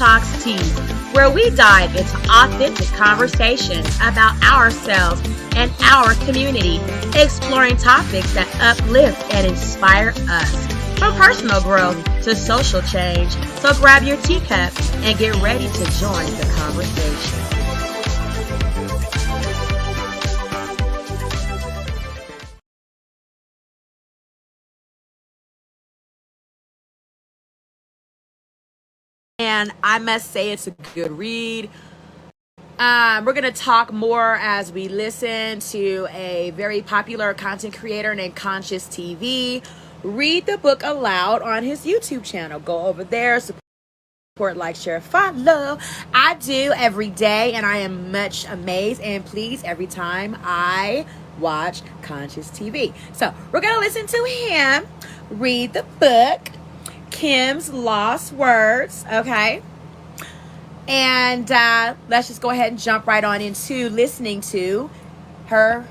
Talks Tea, where we dive into authentic conversations about ourselves and our community, exploring topics that uplift and inspire us, from personal growth to social change. So grab your teacup and get ready to join the conversation. And I must say it's a good read. We're going to talk more as we listen to a very popular content creator named Conscious TV read the book aloud on his YouTube channel. Go over there, support, like, share, follow. I do every day, and I am much amazed and pleased every time I watch Conscious TV. So we're going to listen to him read the book, Kim's Lost Words, okay? And let's just go ahead and jump right on into listening to her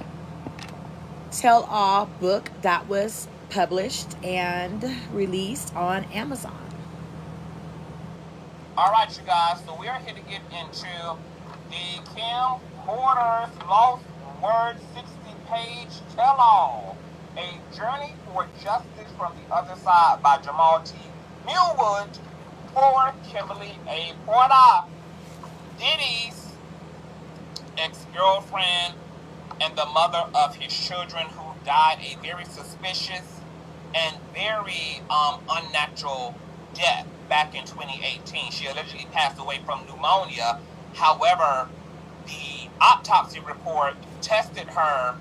tell-all book that was published and released on Amazon. All right, you guys, so we are here to get into the Kim Porter's Lost Words 60-page tell-all, A Journey for Justice from the Other Side by Jamal T. Millwood for Kimberly A. Porter, Diddy's ex-girlfriend and the mother of his children, who died a very suspicious and very unnatural death back in 2018. She allegedly passed away from pneumonia. However, the autopsy report tested her,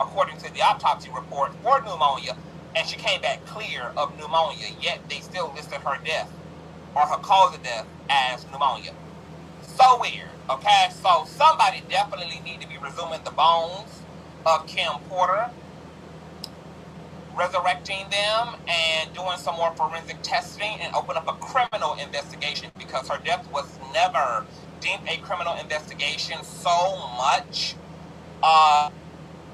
according to the autopsy report, for pneumonia, and she came back clear of pneumonia, yet they still listed her death, or her cause of death, as pneumonia. So weird, okay? So somebody definitely need to be resuming the bones of Kim Porter, resurrecting them and doing some more forensic testing and open up a criminal investigation, because her death was never deemed a criminal investigation. So much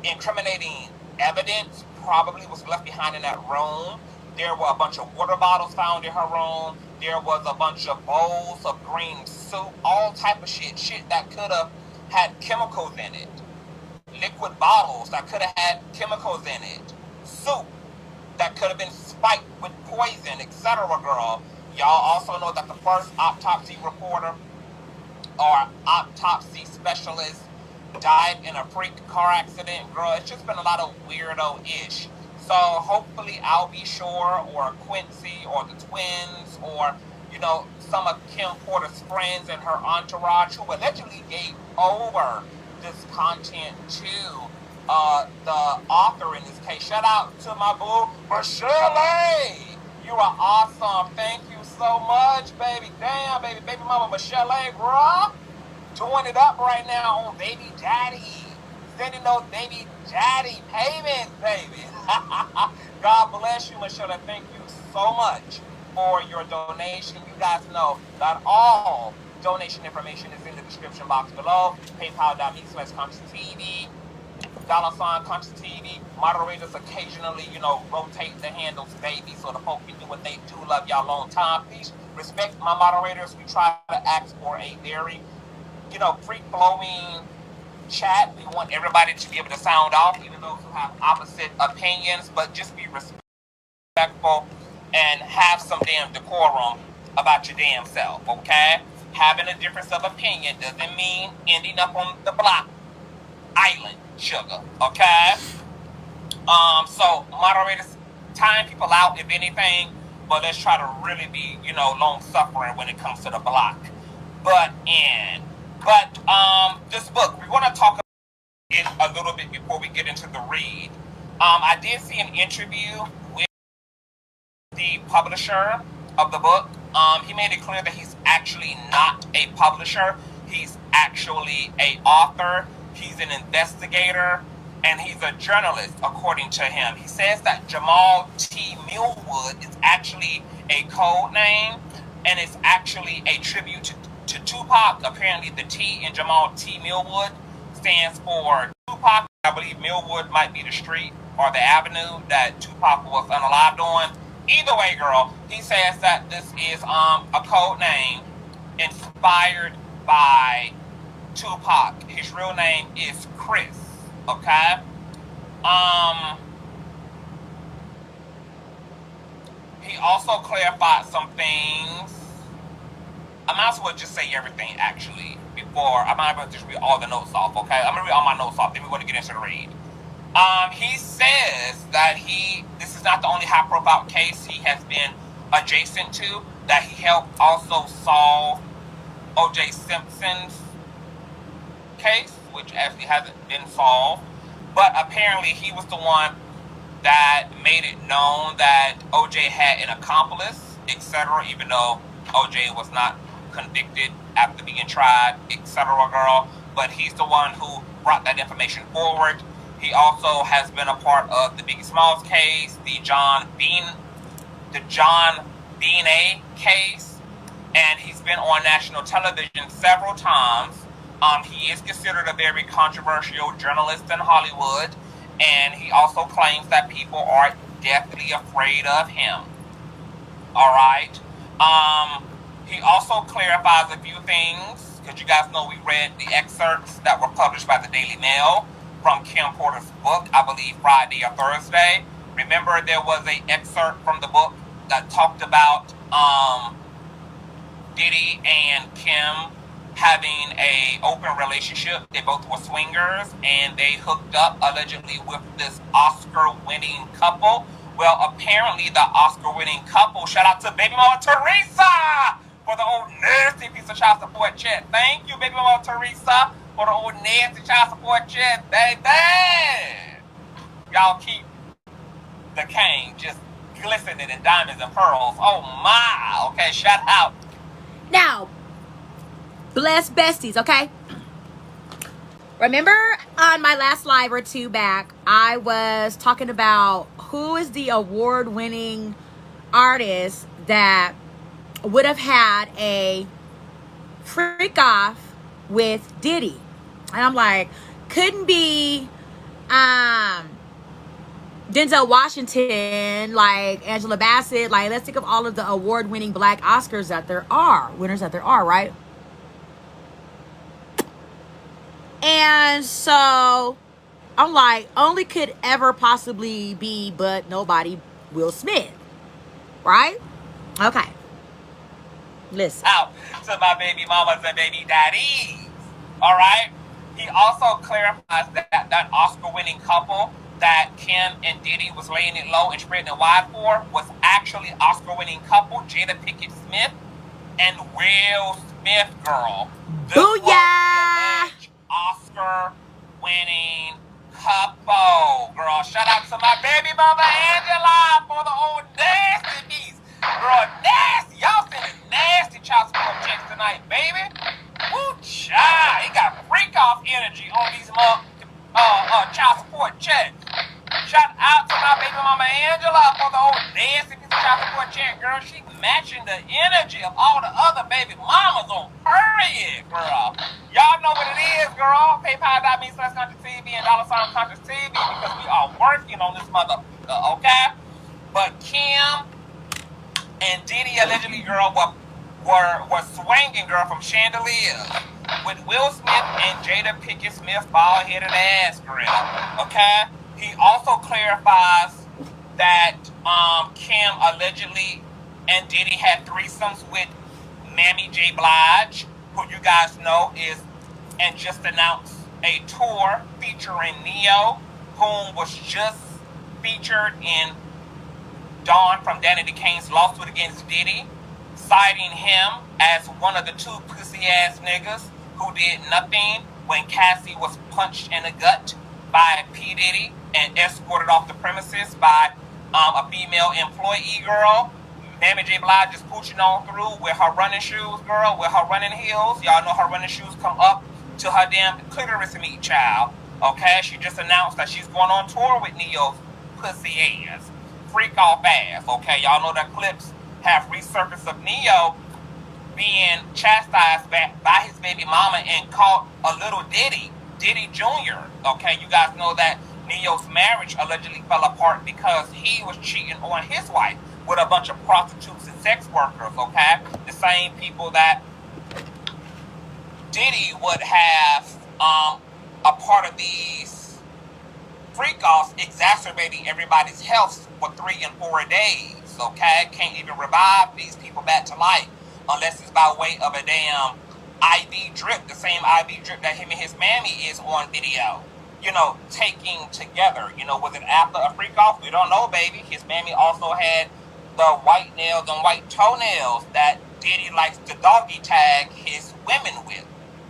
incriminating evidence probably was left behind in that room. There were a bunch of water bottles found in her room. There was a bunch of bowls of green soup, all type of shit that could have had chemicals in it. Liquid bottles that could have had chemicals in it. Soup that could have been spiked with poison, etc., girl. Y'all also know that the first autopsy reporter or autopsy specialist died in a freak car accident. Girl, it's just been a lot of weirdo-ish. So hopefully I'll Be Sure or Quincy or the twins or, you know, some of Kim Porter's friends and her entourage who allegedly gave over this content to the author in this case. Shout out to my boo, Michelle. You are awesome. Thank you so much, baby. Damn, baby mama Michelle, girl. Doing it up right now on Baby Daddy. Sending those Baby Daddy payments, baby. God bless you, Michelle. Thank you so much for your donation. You guys know that all donation information is in the description box below. PayPal.me/ConsciousTV. $ConsciousTV. Moderators occasionally, rotate the handles, baby, so the folk can do what they do. Love y'all long time. Please respect my moderators. We try to ask for a very, free-flowing chat. We want everybody to be able to sound off, even those who have opposite opinions, but just be respectful and have some damn decorum about your damn self, okay? Having a difference of opinion doesn't mean ending up on the block island, sugar, okay? So moderators, time people out if anything, but let's try to really be, long suffering when it comes to the block. But this book, we want to talk about it a little bit before we get into the read. I did see an interview with the publisher of the book. He made it clear that he's actually not a publisher. He's actually an author. He's an investigator, and he's a journalist, according to him. He says that Jamal T. Millwood is actually a code name, and it's actually a tribute to Tupac. Apparently, the T in Jamal T. Millwood stands for Tupac. I believe Millwood might be the street or the avenue that Tupac was unalived on. Either way, girl, he says that this is a code name inspired by Tupac. His real name is Chris. Okay. He also clarified some things. I might as well just say everything, actually, before I might as well just read all the notes off, okay? I'm gonna read all my notes off, then we're gonna get into the read. He says that this is not the only high-profile case he has been adjacent to, that he helped also solve O.J. Simpson's case, which actually hasn't been solved, but apparently he was the one that made it known that O.J. had an accomplice, etc., even though O.J. was not convicted after being tried, etc., girl, but he's the one who brought that information forward. He also has been a part of the Biggie Smalls case, the John Benet case, and he's been on national television several times. He is considered a very controversial journalist in Hollywood, and he also claims that people are deathly afraid of him. All right. He also clarifies a few things, because you guys know we read the excerpts that were published by the Daily Mail from Kim Porter's book, I believe Friday or Thursday. Remember, there was an excerpt from the book that talked about Diddy and Kim having an open relationship. They both were swingers, and they hooked up allegedly with this Oscar-winning couple. Well, apparently the Oscar-winning couple, shout out to baby mama Teresa for the old nasty piece of child support check. Thank you, baby mama Teresa, for the old nasty child support check, baby. Y'all keep the cane just glistening in diamonds and pearls. Oh my, okay, shout out. Now, bless besties, okay? Remember on my last live or two back, I was talking about who is the award-winning artist that would have had a freak off with Diddy. And I'm like, couldn't be Denzel Washington, like Angela Bassett. Like, let's think of all of the award-winning black Oscars that there are, winners that there are, right? And so I'm like, only could ever possibly be but nobody Will Smith, right? Okay. Listen. Out to my baby mamas and baby daddies. All right. He also clarifies that Oscar-winning couple that Kim and Diddy was laying it low and spreading it wide for was actually Oscar-winning couple Jada Pinkett Smith and Will Smith, girl. Booyah! Oscar-winning couple, girl. Shout out to my baby mama Angela for the old nasty piece, girl. Nasty, y'all sending nasty child support checks tonight, baby. Woo, child, he got freak off energy on these child support checks. Shout out to my baby mama Angela for the old nasty piece of child support check, girl. She matching the energy of all the other baby mamas on her head, girl. Y'all know what it is, girl. PayPal.me/ConsciousTV and $ConsciousTV because we are working on this mother, okay? But Kim and Diddy allegedly, girl, were swinging, girl, from chandeliers with Will Smith and Jada Pinkett Smith bald-headed ass, girl, okay? He also clarifies that Kim allegedly and Diddy had threesomes with Mammy J. Blige, who you guys know is, and just announced a tour featuring Neo, whom was just featured in Dawn from Danny DeCane's lawsuit against Diddy, citing him as one of the two pussy-ass niggas who did nothing when Cassie was punched in the gut by P. Diddy and escorted off the premises by a female employee, girl. Mammy J. Blige is pooching on through with her running shoes, girl, with her running heels. Y'all know her running shoes come up to her damn clitoris meat, child. Okay, she just announced that she's going on tour with Neo's pussy ass. Freak off ass, okay? Y'all know that clips have resurfaced of Neo being chastised by his baby mama and called a little Diddy Jr., okay? You guys know that Neo's marriage allegedly fell apart because he was cheating on his wife with a bunch of prostitutes and sex workers, okay? The same people that Diddy would have a part of these freak-offs exacerbating everybody's health for 3 and 4 days, okay? Can't even revive these people back to life unless it's by way of a damn IV drip, the same IV drip that him and his mammy is on video, you know, taking together. You know, was it after a freak-off? We don't know, baby. His mammy also had the white nails and white toenails that Diddy likes to doggy tag his women with,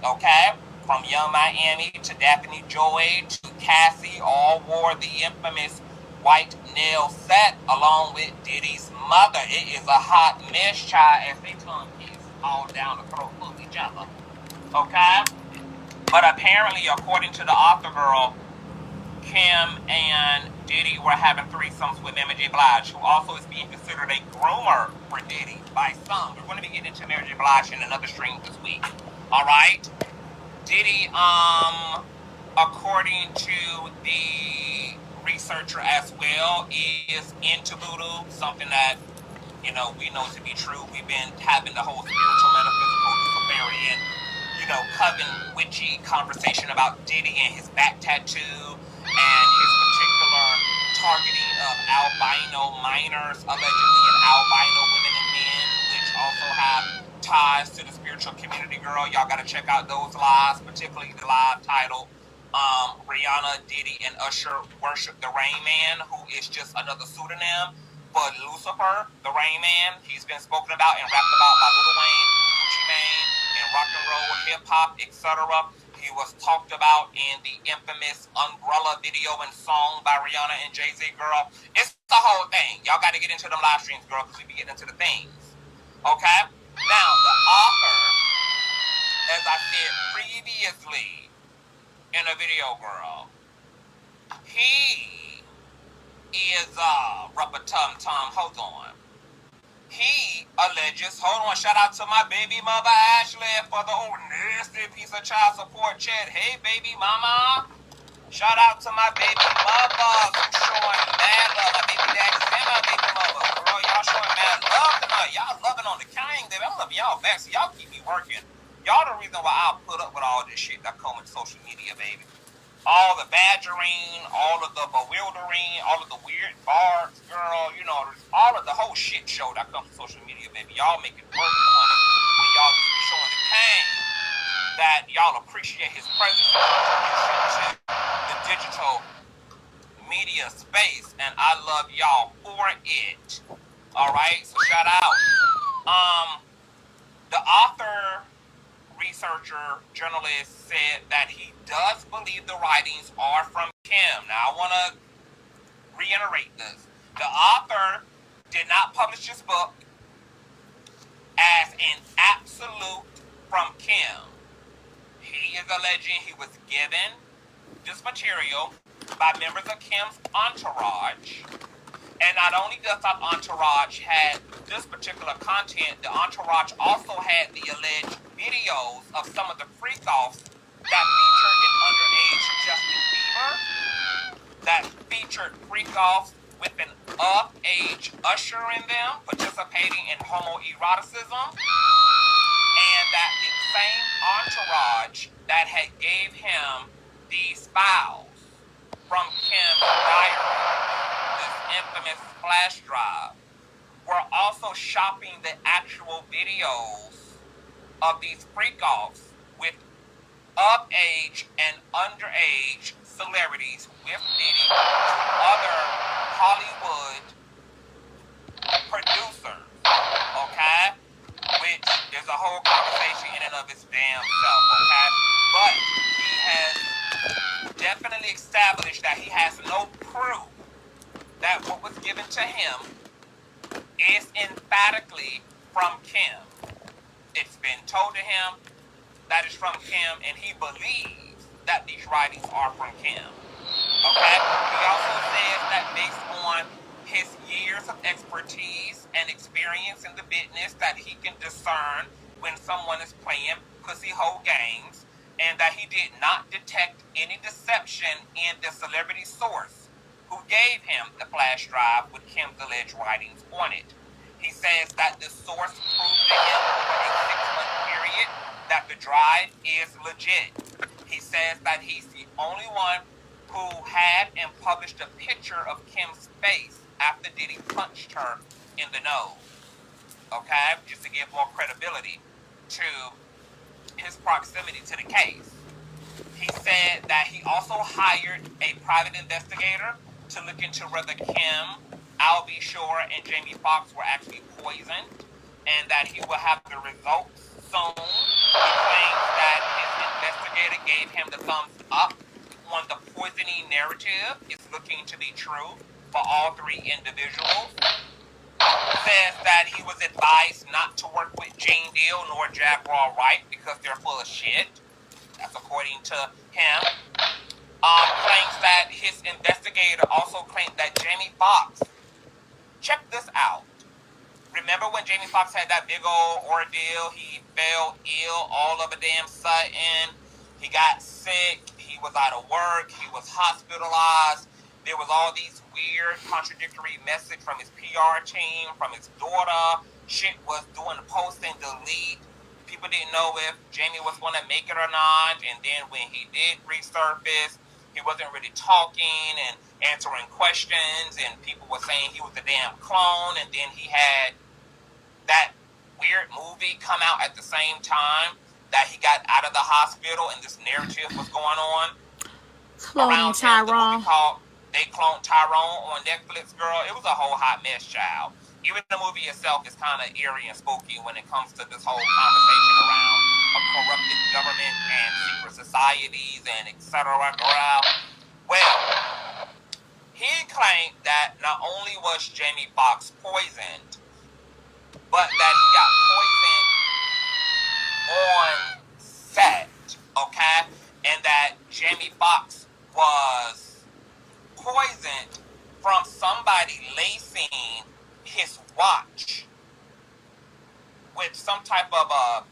okay? From Young Miami to Daphne Joy to Cassie, all wore the infamous white nail set along with Diddy's mother. It is a hot mess, child, as they tongue is all down the throat of each other, okay? But apparently, according to the author girl, Kim and Diddy were having threesomes with Mary J. Blige, who also is being considered a groomer for Diddy by some. We're going to be getting into Mary J. Blige in another stream this week, all right? Diddy, according to the researcher as well, is into voodoo, something that, you know, we know to be true. We've been having the whole spiritual, metaphysical, Luciferian, you know, coven witchy conversation about Diddy and his back tattoo and his particular targeting of albino minors, allegedly, and albino women and men, which also have ties to the spiritual community, girl. Y'all gotta check out those lives, particularly the live titled Rihanna, Diddy, and Usher Worship the Rain Man, who is just another pseudonym for Lucifer, the Rain Man. He's been spoken about and rapped about by Lil Wayne, Gucci Mane, and rock and roll, hip hop, etc. He was talked about in the infamous Umbrella video and song by Rihanna and Jay-Z, girl. It's the whole thing. Y'all got to get into them live streams, girl, because we be getting into the things. Okay? Now, the author, as I said previously in a video, girl, he is, rubber tum-tum, hold on. He alleges, hold on, shout out to my baby mother Ashley for the old nasty piece of child support chat. Hey, baby mama. Shout out to my baby mother who's showing mad love. My baby daddy and my baby mother. Girl, y'all showing mad love tonight. Y'all loving on the king, baby. I'm loving y'all back, so y'all keep me working. Y'all the reason why I put up with all this shit that come with social media, baby. All the badgering, all of the bewildering, all of the weird barbs, girl, you know, all of the whole shit show that comes from social media, baby. Y'all make it work, honey, when y'all just be showing the king that y'all appreciate his presence and contribution to the digital media space, and I love y'all for it. All right, so shout out. The author, researcher, journalist said that he does believe the writings are from Kim. Now, I want to reiterate this. The author did not publish this book as an absolute from Kim. He is alleging he was given this material by members of Kim's entourage. And not only does our entourage have this particular content, the entourage also had the alleged videos of some of the freak-offs that featured an underage Justin Bieber, that featured freak-offs with an up-age Usher in them, participating in homoeroticism, and that the same entourage that had gave him these files from Kim's diary, infamous flash drive, were also shopping the actual videos of these freak-offs with up-age and underage celebrities with Diddy to other Hollywood producers, okay? Which is a whole conversation in and of its damn self, okay? But he has definitely established that he has no proof that what was given to him is emphatically from Kim. It's been told to him that it's from Kim, and he believes that these writings are from Kim. Okay? He also says that based on his years of expertise and experience in the business, that he can discern when someone is playing pussy hole games, and that he did not detect any deception in the celebrity source who gave him the flash drive with Kim's alleged writings on it. He says that the source proved to him over a 6-month period that the drive is legit. He says that he's the only one who had and published a picture of Kim's face after Diddy punched her in the nose. Okay? Just to give more credibility to his proximity to the case. He said that he also hired a private investigator to look into whether Kim, Al B. Shore, and Jamie Foxx were actually poisoned, and that he will have the results soon. He claims that his investigator gave him the thumbs up on the poisoning narrative. It's looking to be true for all three individuals. Says that he was advised not to work with Jane Deal nor Jack Raw Wright because they're full of shit. That's according to him. Claims that his investigator also claimed that Jamie Foxx, check this out. Remember when Jamie Foxx had that big old ordeal? He fell ill all of a damn sudden. He got sick. He was out of work. He was hospitalized. There was all these weird contradictory message from his PR team, from his daughter. Shit was doing post and delete. People didn't know if Jamie was going to make it or not. And then when he did resurface, he wasn't really talking and answering questions. And people were saying he was a damn clone. And then he had that weird movie come out at the same time that he got out of the hospital and this narrative was going on. Cloning Tyrone. They Cloned Tyrone on Netflix, girl. It was a whole hot mess, child. Even the movie itself is kind of eerie and spooky when it comes to this whole conversation around a corrupted government and secret societies and etc. Well, he claimed that not only was Jamie Foxx poisoned, but that he got poisoned on set, okay? And that Jamie Foxx was poisoned from somebody lacing his watch with some type of a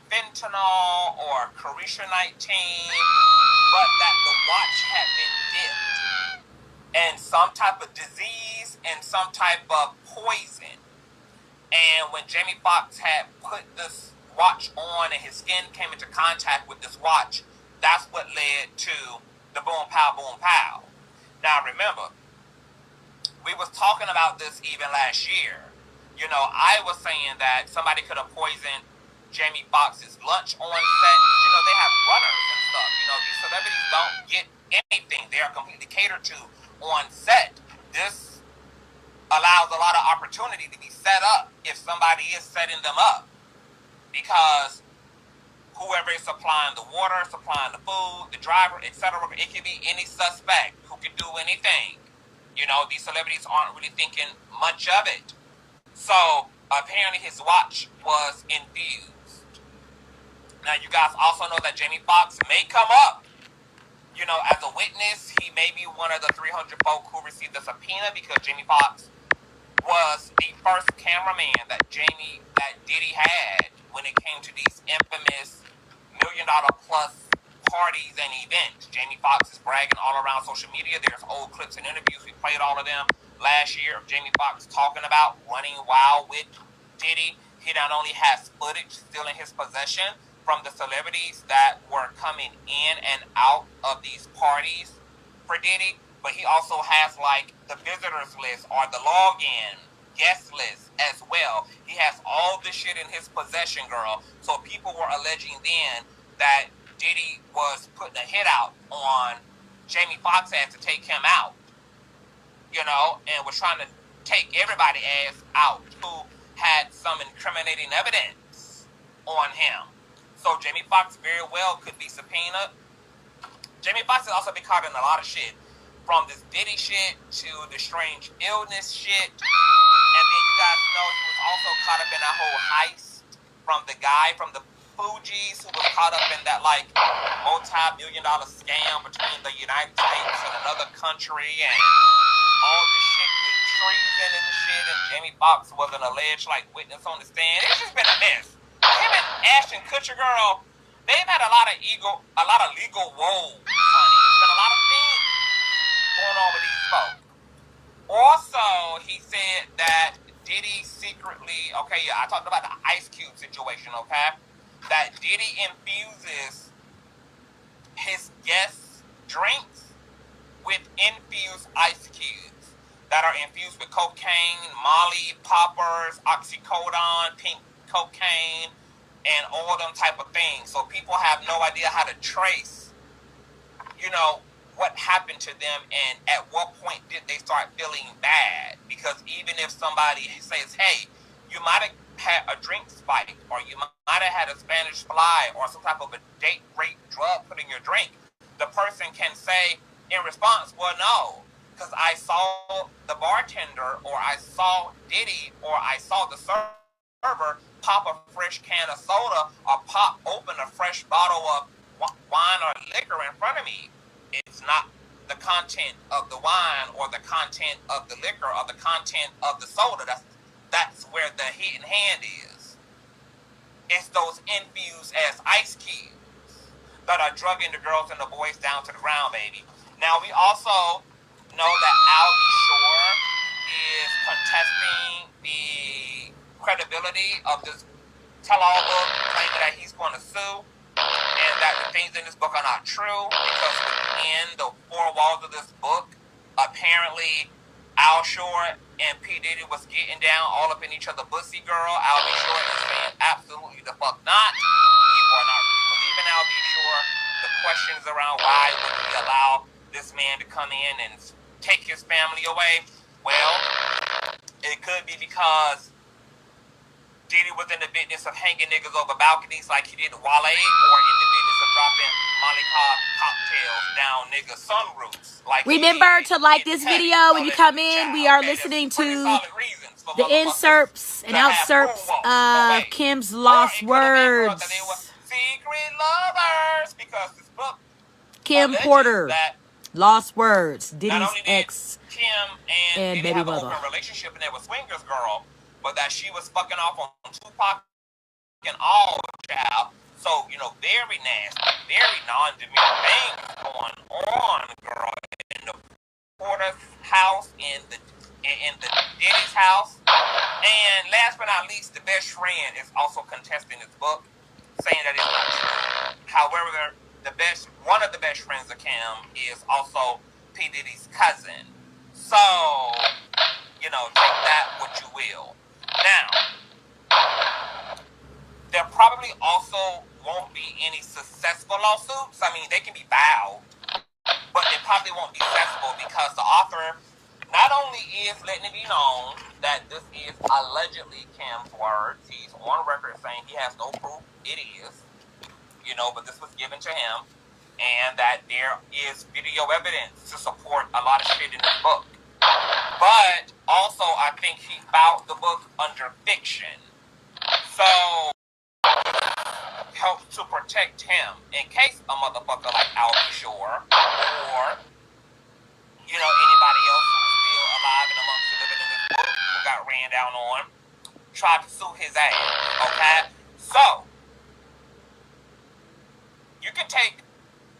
fentanyl or Carisha-19, but that the watch had been dipped in some type of disease and some type of poison. And when Jamie Foxx had put this watch on and his skin came into contact with this watch, that's what led to the boom pow. Now remember, we was talking about this even last year. You know, I was saying that somebody could have poisoned Jamie Foxx's lunch on set. You know, they have runners and stuff. You know, these celebrities don't get anything. They are completely catered to on set. This allows a lot of opportunity to be set up if somebody is setting them up. Because whoever is supplying the water, supplying the food, the driver, etc., it can be any suspect who can do anything. You know, these celebrities aren't really thinking much of it. So, apparently his watch was infused. Now, you guys also know that Jamie Foxx may come up, you know, as a witness. He may be one of the 300 folk who received the subpoena because Jamie Foxx was the first cameraman that Diddy had when it came to these infamous $1 million plus parties and events. Jamie Foxx is bragging all around social media. There's old clips and interviews. We played all of them last year of Jamie Foxx talking about running wild with Diddy. He not only has footage still in his possession from the celebrities that were coming in and out of these parties for Diddy, but he also has like the visitors list or the login guest list as well. He has all this shit in his possession, girl. So people were alleging then that Diddy was putting a hit out on Jamie Foxx ass to take him out, you know, and was trying to take everybody ass out who had some incriminating evidence on him. So Jamie Foxx very well could be subpoenaed. Jamie Foxx has also been caught in a lot of shit, from this Diddy shit to the strange illness shit. And then you guys know he was also caught up in that whole heist from the guy from the Fugees who was caught up in that like multi-million-dollar scam between the United States and another country, and all this shit with treason and shit, and Jamie Foxx was an alleged like witness on the stand. It's just been a mess. Him and Ashton Kutcher, girl, they've had a lot of legal woes, honey. There's been a lot of things going on with these folks. Also, he said that Diddy secretly, okay, yeah, I talked about the Ice Cube situation, okay? that Diddy infuses his guests' drinks with infused ice cubes that are infused with cocaine, Molly, poppers, oxycodone, pink cocaine, and all them type of things. So people have no idea how to trace, what happened to them and at what point did they start feeling bad. Because even if somebody says, hey, you might have had a drink spike, or you might have had a Spanish fly, or some type of a date rape drug put in your drink, the person can say in response, well, no, because I saw the bartender, or I saw Diddy, or I saw the server pop a fresh can of soda or pop open a fresh bottle of wine or liquor in front of me. It's not the content of the wine or the content of the liquor or the content of the soda. That's where the hidden hand is. It's those infused as ice cubes that are drugging the girls and the boys down to the ground, baby. Now, we also know that Albie Shore is contesting the credibility of this tell-all book, claiming that he's going to sue, and that the things in this book are not true, because within the four walls of this book, apparently Al Shore and P. Diddy was getting down all up in each other bussy, girl. Albie Shore is saying absolutely the fuck not. People are not really believing Albie Shore. The questions around why would he allow this man to come in and take his family away? Well, it could be because Diddy was in the business of hanging niggas over balconies like he did Wale, or in the business of dropping Molly cocktails down niggas' sunroofs. Remember to like this video when you come in. We are listening to the inserts and outserts of Kim's Lost Words. Secret lovers, because this book, Kim Porter, Lost Words, Diddy's ex Kim and baby have mother. An open relationship, and they were swingers, girl, but that she was fucking off on Tupac and all, child. So, very nasty, very non-demure things going on, girl, in the Porter's house, in the Diddy's house. And last but not least, the best friend is also contesting this book, saying that it's not true. However, one of the best friends of Kim is also P. Diddy's cousin. So, take that what you will. Now, there probably also won't be any successful lawsuits. I mean, they can be filed, but they probably won't be successful because the author not only is letting it be known that this is allegedly Kim's words, he's on record saying he has no proof it is, but this was given to him, and that there is video evidence to support a lot of shit in this book. But also, I think he filed the book under fiction. So, helps to protect him in case a motherfucker like Albie Shore or, anybody else who's still alive and amongst the living in this book who got ran down on, tried to sue his ass, okay? So, you can take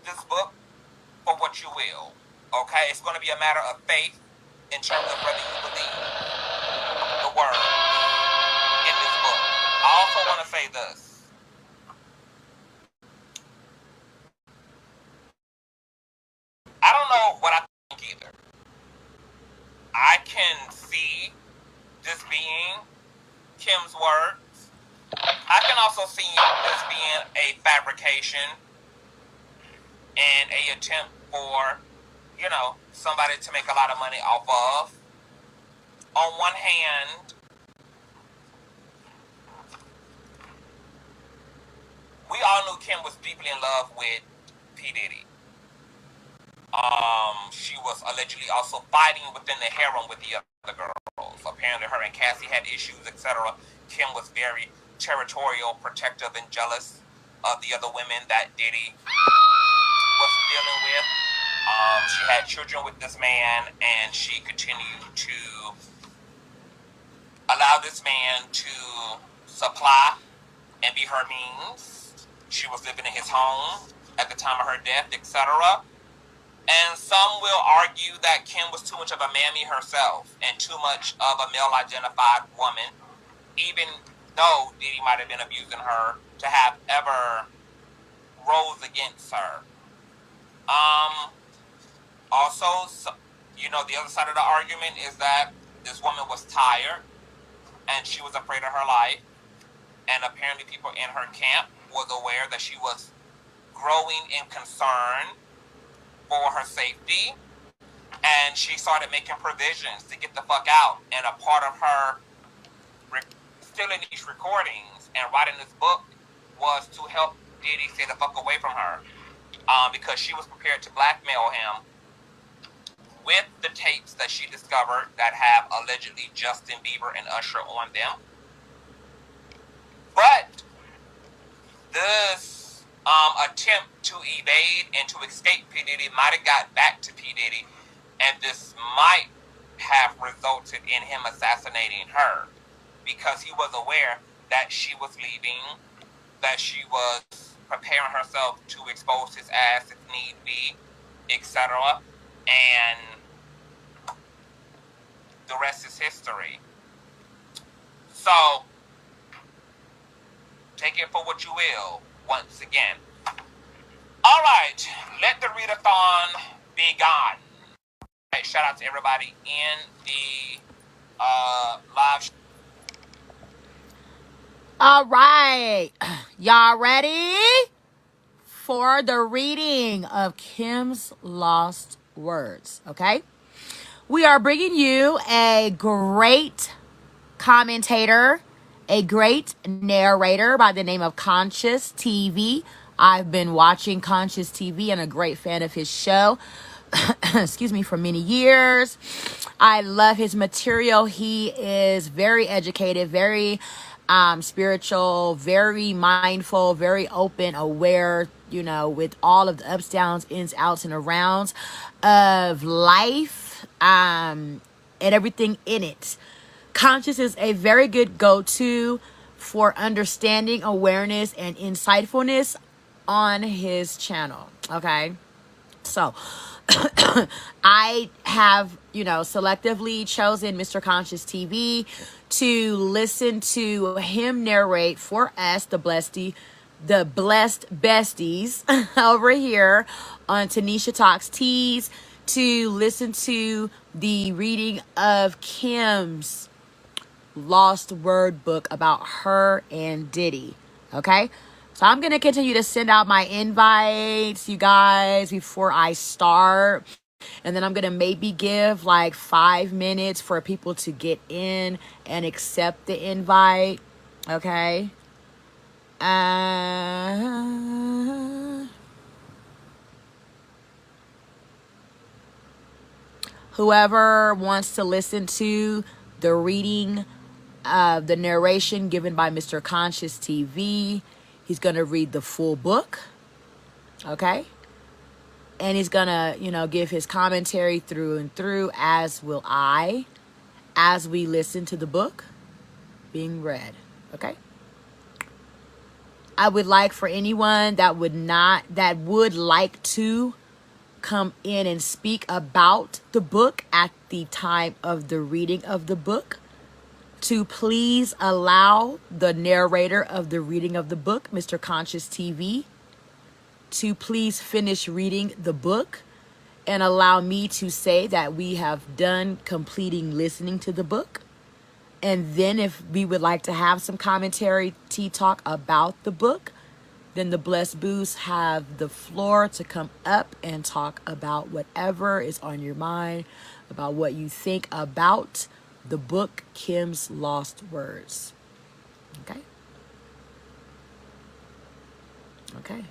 this book for what you will, okay? It's going to be a matter of faith in terms of whether you believe the word in this book. I also want to say this. I don't know what I think either. I can see this being Kim's words. I can also see this being a fabrication and a attempt for, somebody to make a lot of money off of. On one hand, we all knew Kim was deeply in love with P. Diddy. She was allegedly also fighting within the harem with the other girls. Apparently her and Cassie had issues, etc. Kim was very territorial, protective, and jealous of the other women that Diddy was dealing with. She had children with this man, and she continued to allow this man to supply and be her means. She was living in his home at the time of her death, etc. And some will argue that Kim was too much of a mammy herself and too much of a male-identified woman, even though Diddy might have been abusing her to have ever rose against her. Also, the other side of the argument is that this woman was tired and she was afraid of her life. And apparently people in her camp was aware that she was growing in concern for her safety. And she started making provisions to get the fuck out. And a part of her stealing these recordings and writing this book was to help Diddy stay the fuck away from her. Because she was prepared to blackmail him with the tapes that she discovered that have allegedly Justin Bieber and Usher on them. But this attempt to evade and to escape P. Diddy might have got back to P. Diddy, and this might have resulted in him assassinating her, because he was aware that she was leaving, that she was preparing herself to expose his ass if need be, etc. And the rest is history. So, take it for what you will, once again. All right, let the readathon be gone. Right, shout out to everybody in the live show. All right, y'all ready for the reading of Kim's Lost Words? Okay, we are bringing you a great commentator, a great narrator by the name of Conscious TV. I've been watching Conscious TV and a great fan of his show excuse me, for many years. I love his material. He is very educated, very spiritual, very mindful, very open, aware, with all of the ups, downs, ins, outs, and arounds of life, and everything in it. Conscious is a very good go-to for understanding, awareness, and insightfulness on his channel. Okay, so I have, selectively chosen Mr. Conscious TV to listen to him narrate for us, the blessed besties over here on Tanisha Talks Teas, to listen to the reading of Kim's Lost Word book about her and Diddy. Okay, so I'm going to continue to send out my invites, you guys, before I start. And then I'm going to maybe give like 5 minutes for people to get in and accept the invite. Okay. Whoever wants to listen to the reading of the narration given by Mr. Conscious TV, he's going to read the full book. Okay. And he's going to, give his commentary through and through, as will I, as we listen to the book being read. Okay. I would like for anyone that would like to come in and speak about the book at the time of the reading of the book, to please allow the narrator of the reading of the book, Mr. Conscious TV, to please finish reading the book and allow me to say that we have done completing listening to the book. And then if we would like to have some commentary, tea talk about the book, then the Blessed Boos have the floor to come up and talk about whatever is on your mind, about what you think about the book, Kim's Lost Words. Okay? Okay.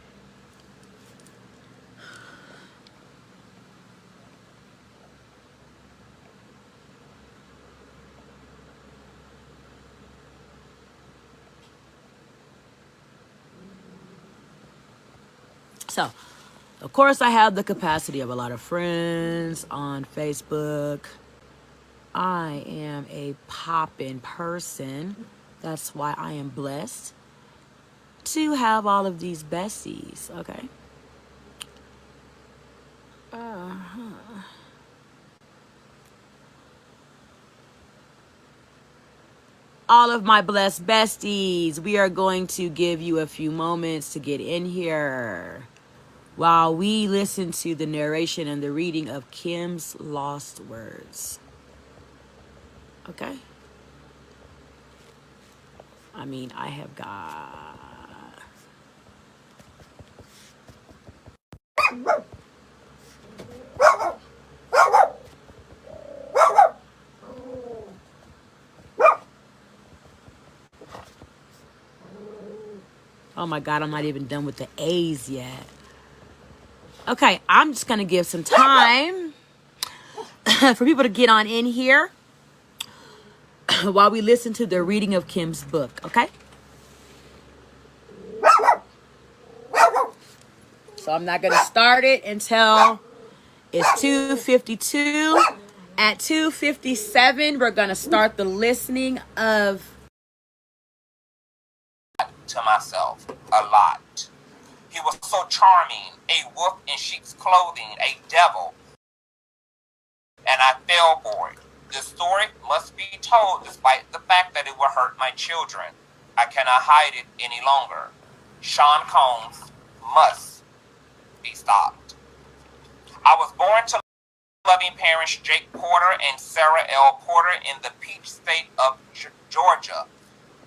So, of course, I have the capacity of a lot of friends on Facebook. I am a poppin' person. That's why I am blessed to have all of these besties. Okay. All of my blessed besties, we are going to give you a few moments to get in here while we listen to the narration and the reading of Kim's Lost Words. Okay? I mean, I have got... Oh my God, I'm not even done with the A's yet. Okay, I'm just going to give some time for people to get on in here while we listen to the reading of Kim's book, okay? So I'm not going to start it until it's 2:52. At 2:57, we're going to start the listening of... To myself a lot. He was so charming, a wolf in sheep's clothing, a devil, and I fell for it. The story must be told despite the fact that it will hurt my children. I cannot hide it any longer. Sean Combs must be stopped. I was born to loving parents Jake Porter and Sarah L. Porter in the Peach State of Georgia.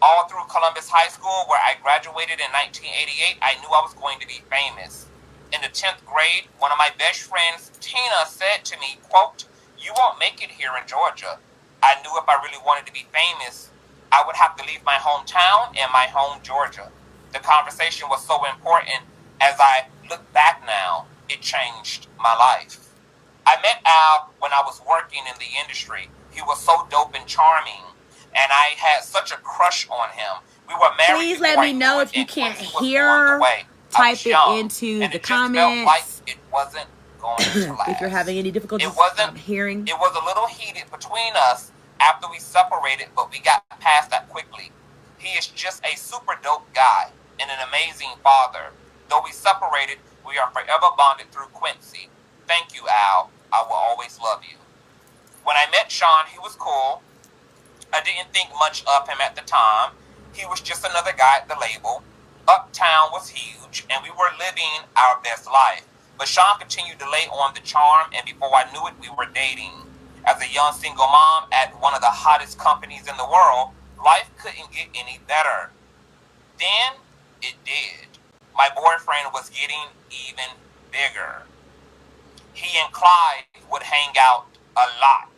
All through Columbus High School, where I graduated in 1988, I knew I was going to be famous. In the 10th grade, one of my best friends, Tina, said to me, quote, "You won't make it here in Georgia." I knew if I really wanted to be famous, I would have to leave my hometown and my home, Georgia. The conversation was so important. As I look back now, it changed my life. I met Al when I was working in the industry. He was so dope and charming, and I had such a crush on him. We were married. Please let me know if you can't hear. Type it into the comments. Like it wasn't going to last. If you're having any difficulties hearing. It was a little heated between us after we separated, but we got past that quickly. He is just a super dope guy and an amazing father. Though we separated, we are forever bonded through Quincy. Thank you, Al. I will always love you. When I met Sean, he was cool. I didn't think much of him at the time. He was just another guy at the label. Uptown was huge, and we were living our best life. But Sean continued to lay on the charm, and before I knew it, we were dating. As a young single mom at one of the hottest companies in the world, life couldn't get any better. Then, it did. My boyfriend was getting even bigger. He and Clyde would hang out a lot.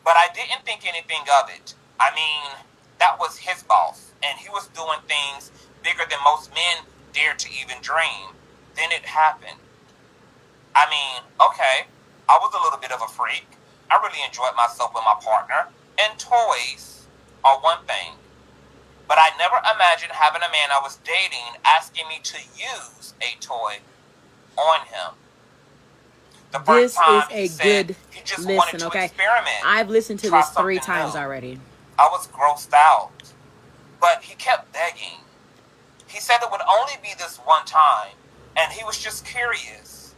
But I didn't think anything of it. I mean, that was his boss, and he was doing things bigger than most men dare to even dream. Then it happened. I mean, okay, I was a little bit of a freak. I really enjoyed myself with my partner, and toys are one thing. But I never imagined having a man I was dating asking me to use a toy on him. The first time he said he just wanted to experiment. I've listened to this 3 times already. I was grossed out, but he kept begging. He said it would only be this one time, and he was just curious.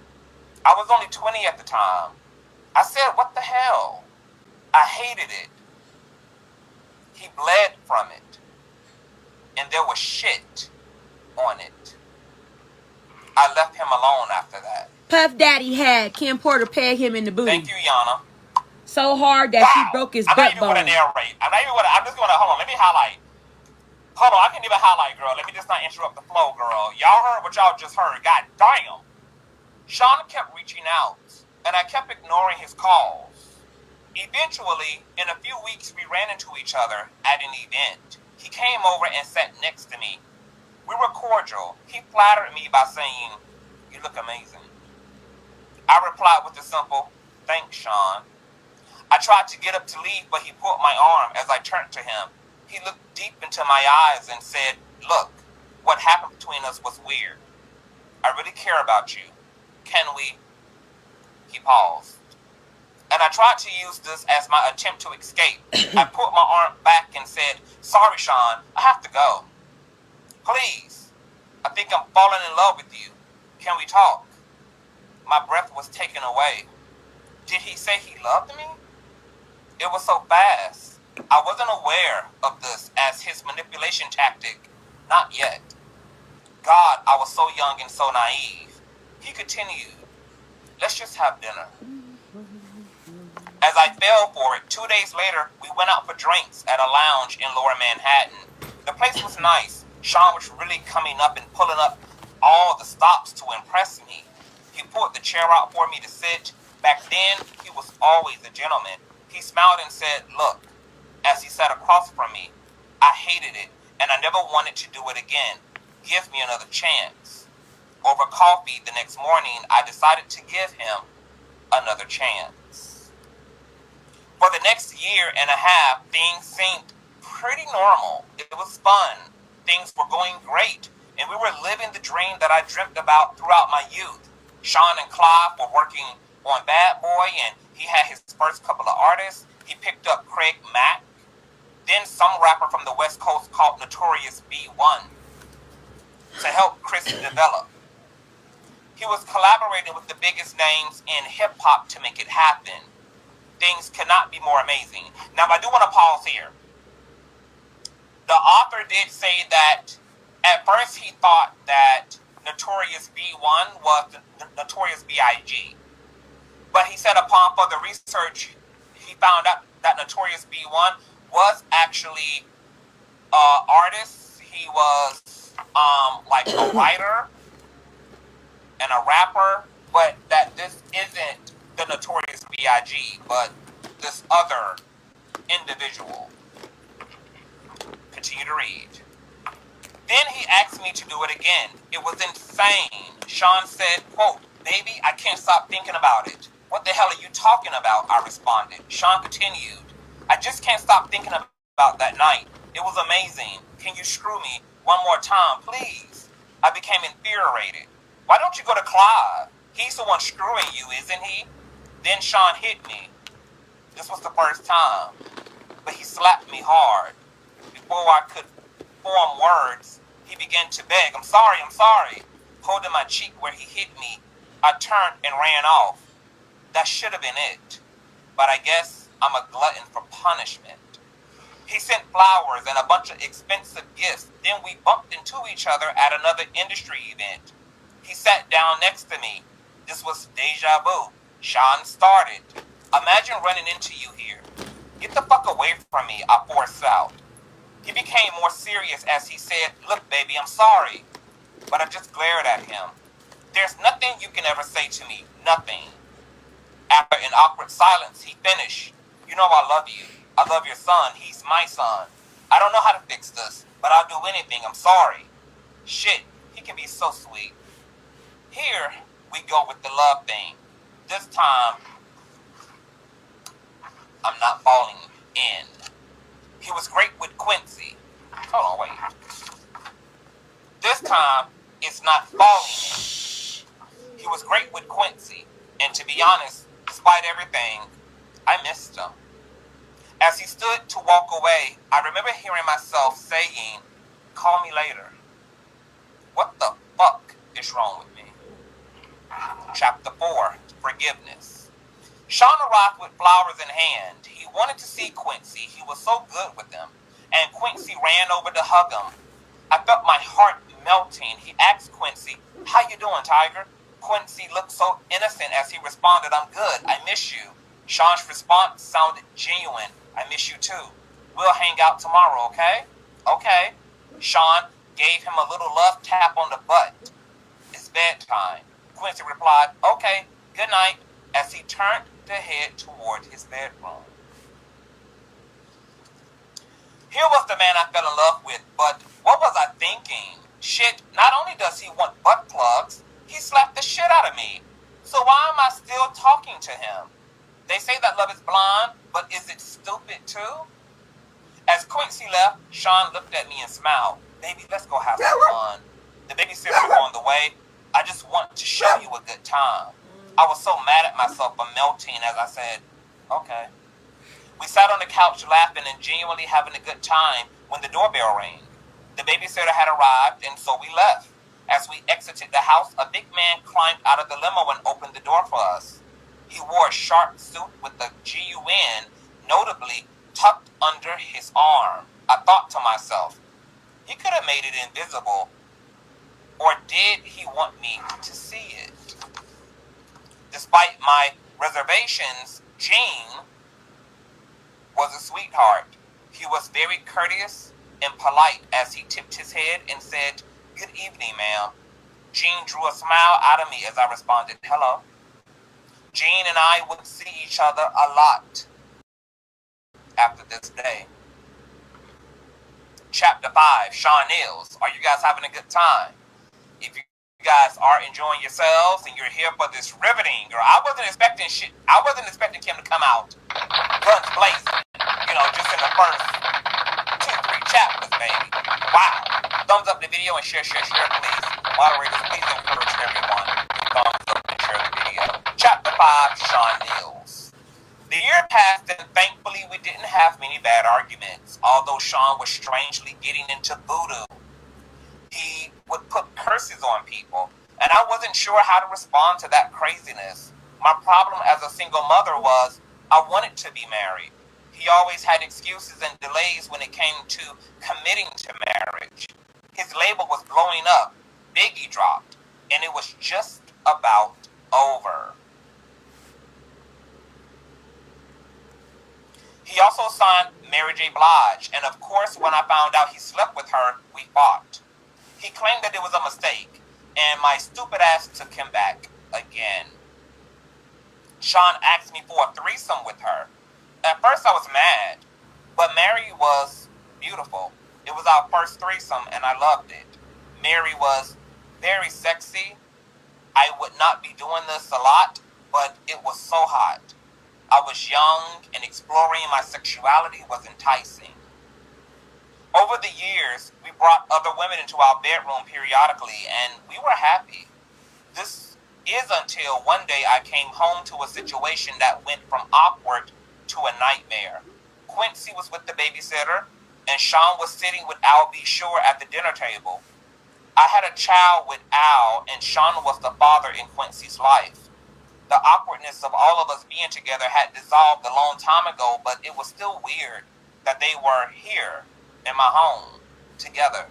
I was only 20 at the time. I said, what the hell? I hated it. He bled from it, and there was shit on it. I left him alone after that. Puff Daddy had Kim Porter peg him in the booty. Thank you, Yana. So hard that he broke his butt bone. I'm not even going to narrate. I'm just going to, hold on, let me highlight. Hold on, I can't even highlight, girl. Let me just not interrupt the flow, girl. Y'all heard what y'all just heard. God damn. Sean kept reaching out, and I kept ignoring his calls. Eventually, in a few weeks, we ran into each other at an event. He came over and sat next to me. We were cordial. He flattered me by saying, "You look amazing." I replied with a simple, "Thanks, Sean." I tried to get up to leave, but he pulled my arm as I turned to him. He looked deep into my eyes and said, "Look, what happened between us was weird. I really care about you. Can we?" He paused. And I tried to use this as my attempt to escape. I pulled my arm back and said, "Sorry, Sean, I have to go. Please, I think I'm falling in love with you. Can we talk?" My breath was taken away. Did he say he loved me? It was so fast. I wasn't aware of this as his manipulation tactic. Not yet. God, I was so young and so naive. He continued, let's just have dinner. As I fell for it, 2 days later, we went out for drinks at a lounge in Lower Manhattan. The place was nice. Sean was really coming up and pulling up all the stops to impress me. He pulled the chair out for me to sit. Back then, he was always a gentleman. He smiled and said, look, as he sat across from me, I hated it, and I never wanted to do it again. Give me another chance. Over coffee the next morning, I decided to give him another chance. For the next year and a half, things seemed pretty normal. It was fun. Things were going great, and we were living the dream that I dreamt about throughout my youth. Sean and Clive were working on Bad Boy, and he had his first couple of artists. He picked up Craig Mack, then some rapper from the West Coast called Notorious B1, to help Chris develop. He was collaborating with the biggest names in hip-hop to make it happen. Things cannot be more amazing. Now, I do want to pause here. The author did say that at first he thought that Notorious B1 was the Notorious B.I.G. But he said upon further research, he found out that Notorious B1 was actually an artist. He was like a writer and a rapper, but that this isn't the Notorious B.I.G., but this other individual. Continue to read. Then he asked me to do it again. It was insane. Sean said, quote, baby, I can't stop thinking about it. What the hell are you talking about? I responded. Sean continued, I just can't stop thinking about that night. It was amazing. Can you screw me one more time, please? I became infuriated. Why don't you go to Clive? He's the one screwing you, isn't he? Then Sean hit me. This was the first time. But he slapped me hard. Before I could form words, he began to beg, I'm sorry. Holding my cheek where he hit me, I turned and ran off. That should have been it. But I guess I'm a glutton for punishment. He sent flowers and a bunch of expensive gifts. Then we bumped into each other at another industry event. He sat down next to me. This was deja vu. Sean started. Imagine running into you here. Get the fuck away from me, I forced out. He became more serious as he said, look, baby, I'm sorry. But I just glared at him. There's nothing you can ever say to me. Nothing. After an awkward silence, he finished. You know I love you. I love your son. He's my son. I don't know how to fix this, but I'll do anything. I'm sorry. Shit, he can be so sweet. Here we go with the love thing. This time, I'm not falling in. He was great with Quincy. Hold on, wait. This time, it's not falling in. He was great with Quincy. And to be honest, despite everything, I missed him. As he stood to walk away, I remember hearing myself saying, call me later. What the fuck is wrong with me? Chapter 4, Forgiveness. Sean arrived with flowers in hand. He wanted to see Quincy. He was so good with him. And Quincy ran over to hug him. I felt my heart melting. He asked Quincy, how you doing, Tiger? Quincy looked so innocent as he responded, I'm good. I miss you. Sean's response sounded genuine. I miss you too. We'll hang out tomorrow, okay? Okay. Sean gave him a little love tap on the butt. It's bedtime. Quincy replied, okay, good night, as he turned to head toward his bedroom. Here was the man I fell in love with, but what was I thinking? Shit, not only does he want butt plugs, he slapped the shit out of me. So why am I still talking to him? They say that love is blind, but is it stupid too? As Quincy left, Sean looked at me and smiled. Baby, let's go have some fun. The babysitter was on the way. I just want to show you a good time. I was so mad at myself for melting as I said, okay. We sat on the couch laughing and genuinely having a good time when the doorbell rang. The babysitter had arrived and so we left. As we exited the house, a big man climbed out of the limo and opened the door for us. He wore a sharp suit with the GUN, notably tucked under his arm. I thought to myself, he could have made it invisible, or did he want me to see it? Despite my reservations, Gene was a sweetheart. He was very courteous and polite as he tipped his head and said, "Good evening, ma'am." Gene drew a smile out of me as I responded, "Hello." Gene and I would see each other a lot after this day. Chapter 5, Sean Nils. Are you guys having a good time? If you guys are enjoying yourselves and you're here for this riveting, girl, I wasn't expecting Kim to come out guns blazing, just in the first 2-3 chapters, baby. Wow. Thumbs up the video and share, please. Moderators, please encourage everyone to thumbs up and share the video. Chapter 5, Sean Nils. The year passed and thankfully we didn't have many bad arguments, although Sean was strangely getting into voodoo. He would put curses on people, and I wasn't sure how to respond to that craziness. My problem as a single mother was I wanted to be married. He always had excuses and delays when it came to committing to marriage. His label was blowing up, Biggie dropped, and it was just about over. He also signed Mary J. Blige, and of course when I found out he slept with her, we fought. He claimed that it was a mistake, and my stupid ass took him back again. Sean asked me for a threesome with her. At first I was mad, but Mary was beautiful. It was our first threesome, and I loved it. Mary was very sexy. I would not be doing this a lot, but it was so hot. I was young, and exploring my sexuality was enticing. Over the years, we brought other women into our bedroom periodically, and we were happy. This is until one day I came home to a situation that went from awkward to a nightmare. Quincy was with the babysitter, and Sean was sitting with Al B. Shore at the dinner table. I had a child with Al, and Sean was the father in Quincy's life. The awkwardness of all of us being together had dissolved a long time ago, but it was still weird that they were here in my home, together,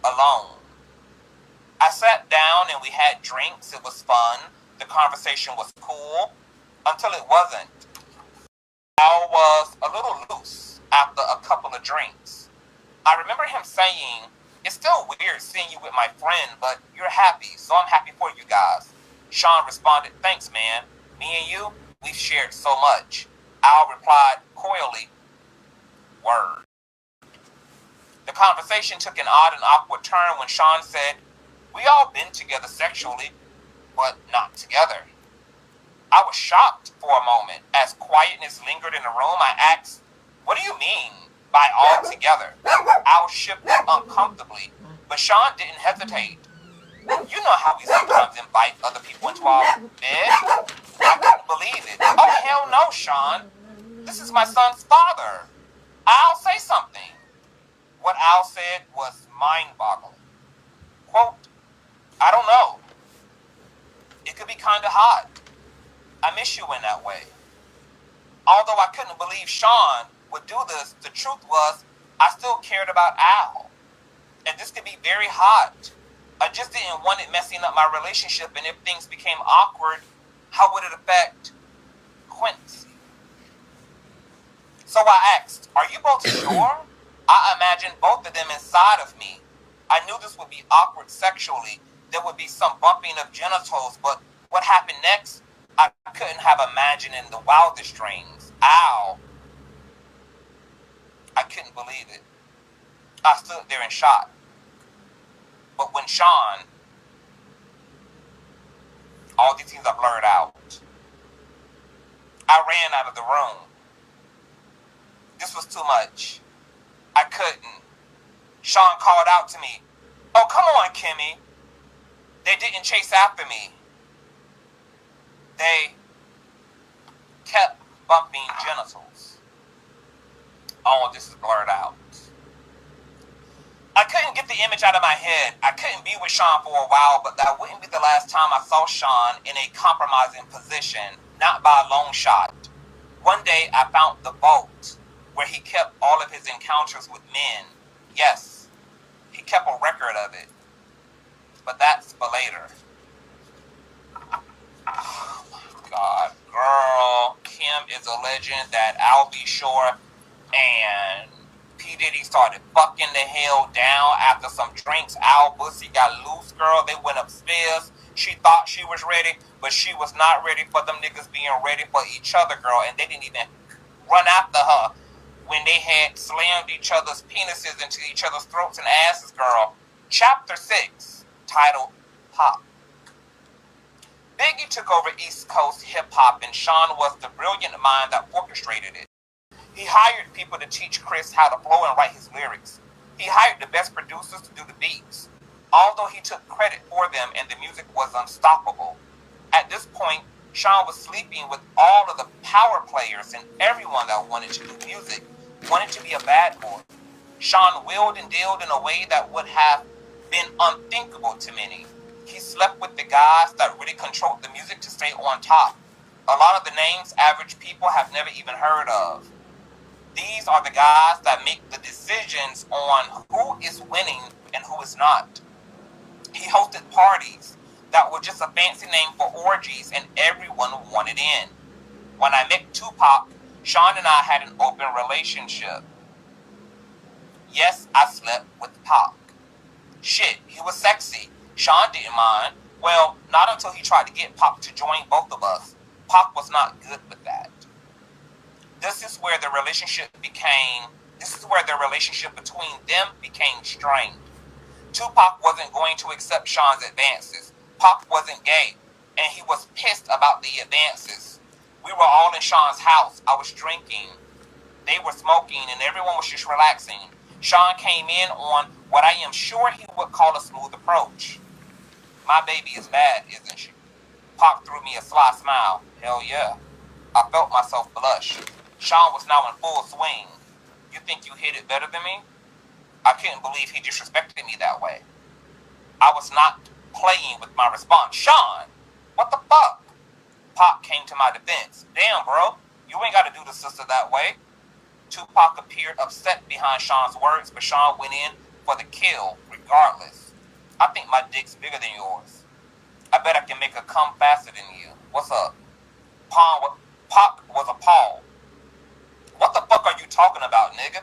alone. I sat down and we had drinks. It was fun. The conversation was cool, until it wasn't. Al was a little loose after a couple of drinks. I remember him saying, "It's still weird seeing you with my friend, but you're happy, so I'm happy for you guys." Sean responded, "Thanks, man. Me and you, we've shared so much." Al replied coyly, "Word." The conversation took an odd and awkward turn when Sean said, "We all been together sexually, but not together." I was shocked for a moment. As quietness lingered in the room, I asked, "What do you mean by all together?" Al shifted uncomfortably, but Sean didn't hesitate. "You know how we sometimes invite other people into our bed?" I couldn't believe it. "Oh, hell no, Sean. This is my son's father. I'll say something." What Al said was mind-boggling. Quote, "I don't know. It could be kind of hot. I miss you in that way." Although I couldn't believe Sean would do this, the truth was I still cared about Al. And this could be very hot. I just didn't want it messing up my relationship, and if things became awkward, how would it affect Quincy? So I asked, "Are you both sure?" I imagined both of them inside of me. I knew this would be awkward sexually. There would be some bumping of genitals, but what happened next, I couldn't have imagined in the wildest dreams. Al, I couldn't believe it. I stood there in shock. But when Sean, all these things are blurred out. I ran out of the room. This was too much. I couldn't. Sean called out to me, "Oh, come on, Kimmy." They didn't chase after me. They kept bumping genitals. All of this is blurred out. I couldn't get the image out of my head. I couldn't be with Sean for a while, but that wouldn't be the last time I saw Sean in a compromising position, not by a long shot. One day I found the boat. where he kept all of his encounters with men. Yes, he kept a record of it. But that's for later. Oh my God. Girl, Kim is a legend that I'll be sure. And P. Diddy started fucking the hell down after some drinks. Al Bussy got loose, girl. They went upstairs. She thought she was ready, but she was not ready for them niggas being ready for each other, girl. And they didn't even run after her when they had slammed each other's penises into each other's throats and asses, girl. Chapter 6, titled Pop. Biggie took over East Coast hip-hop, and Sean was the brilliant mind that orchestrated it. He hired people to teach Chris how to flow and write his lyrics. He hired the best producers to do the beats, although he took credit for them and the music was unstoppable. At this point, Sean was sleeping with all of the power players, and everyone that wanted to do music wanted to be a bad boy. Sean wheeled and dealed in a way that would have been unthinkable to many. He slept with the guys that really controlled the music to stay on top. A lot of the names average people have never even heard of. These are the guys that make the decisions on who is winning and who is not. He hosted parties that were just a fancy name for orgies, and everyone wanted in. When I met Tupac, Sean and I had an open relationship. Yes, I slept with Pac. Shit, he was sexy. Sean didn't mind. Well, not until he tried to get Pac to join both of us. Pac was not good with that. This is where the relationship between them became strained. Tupac wasn't going to accept Sean's advances. Pac wasn't gay, and he was pissed about the advances. We were all in Sean's house. I was drinking. They were smoking, and everyone was just relaxing. Sean came in on what I am sure he would call a smooth approach. My baby is bad, isn't she? Pac threw me a sly smile. Hell yeah. I felt myself blush. Sean was now in full swing. You think you hit it better than me? I couldn't believe he disrespected me that way. I was not playing with my response. Sean, what the fuck? Pac came to my defense. Damn, bro, you ain't got to do the sister that way. Tupac appeared upset behind Sean's words, but Sean went in for the kill regardless. I think my dick's bigger than yours. I bet I can make her come faster than you. What's up? Pac was appalled. What the fuck are you talking about, nigga?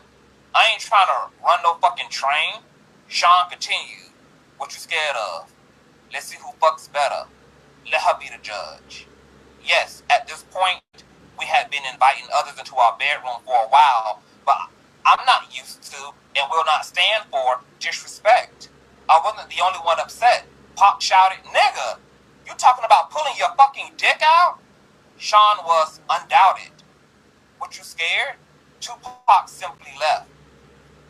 I ain't trying to run no fucking train. Sean continued. What you scared of? Let's see who fucks better. Let her be the judge. Yes, at this point, we had been inviting others into our bedroom for a while, but I'm not used to and will not stand for disrespect. I wasn't the only one upset. Pac shouted, nigga, you talking about pulling your fucking dick out? Sean was undoubted. What, you scared? Tupac simply left.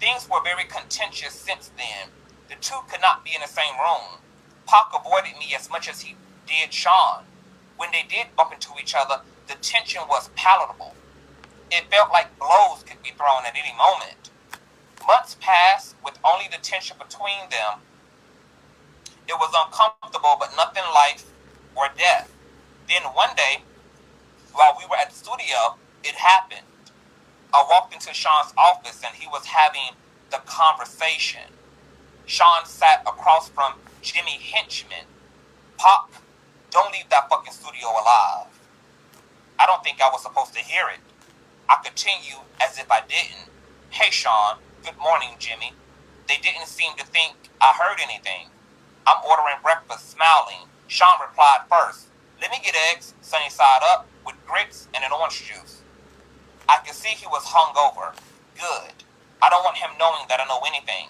Things were very contentious since then. The two could not be in the same room. Pac avoided me as much as he did Sean. When they did bump into each other, the tension was palatable. It felt like blows could be thrown at any moment. Months passed with only the tension between them. It was uncomfortable, but nothing life or death. Then one day, while we were at the studio, it happened. I walked into Sean's office and he was having the conversation. Sean sat across from Jimmy Henchman. Pac, don't leave that fucking studio alive. I don't think I was supposed to hear it. I continued as if I didn't. Hey Sean, good morning Jimmy. They didn't seem to think I heard anything. I'm ordering breakfast, smiling. Sean replied first. Let me get eggs, sunny side up, with grits and an orange juice. I could see he was hungover. Good. I don't want him knowing that I know anything.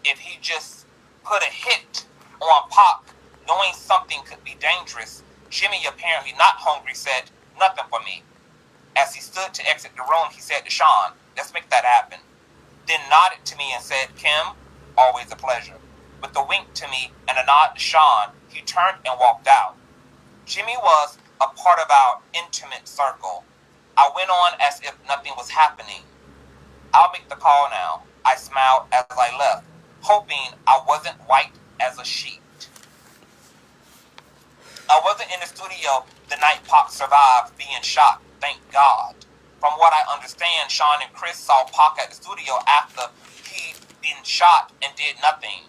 If he just put a hit on Pac, knowing something could be dangerous, Jimmy, apparently not hungry, said, nothing for me. As he stood to exit the room, he said to Sean, let's make that happen. Then nodded to me and said, Kim, always a pleasure. With a wink to me and a nod to Sean, he turned and walked out. Jimmy was a part of our intimate circle. I went on as if nothing was happening. I'll make the call now. I smiled as I left, hoping I wasn't white as a sheet. I wasn't in the studio the night Pac survived being shot, thank God. From what I understand, Sean and Chris saw Pac at the studio after he'd been shot and did nothing.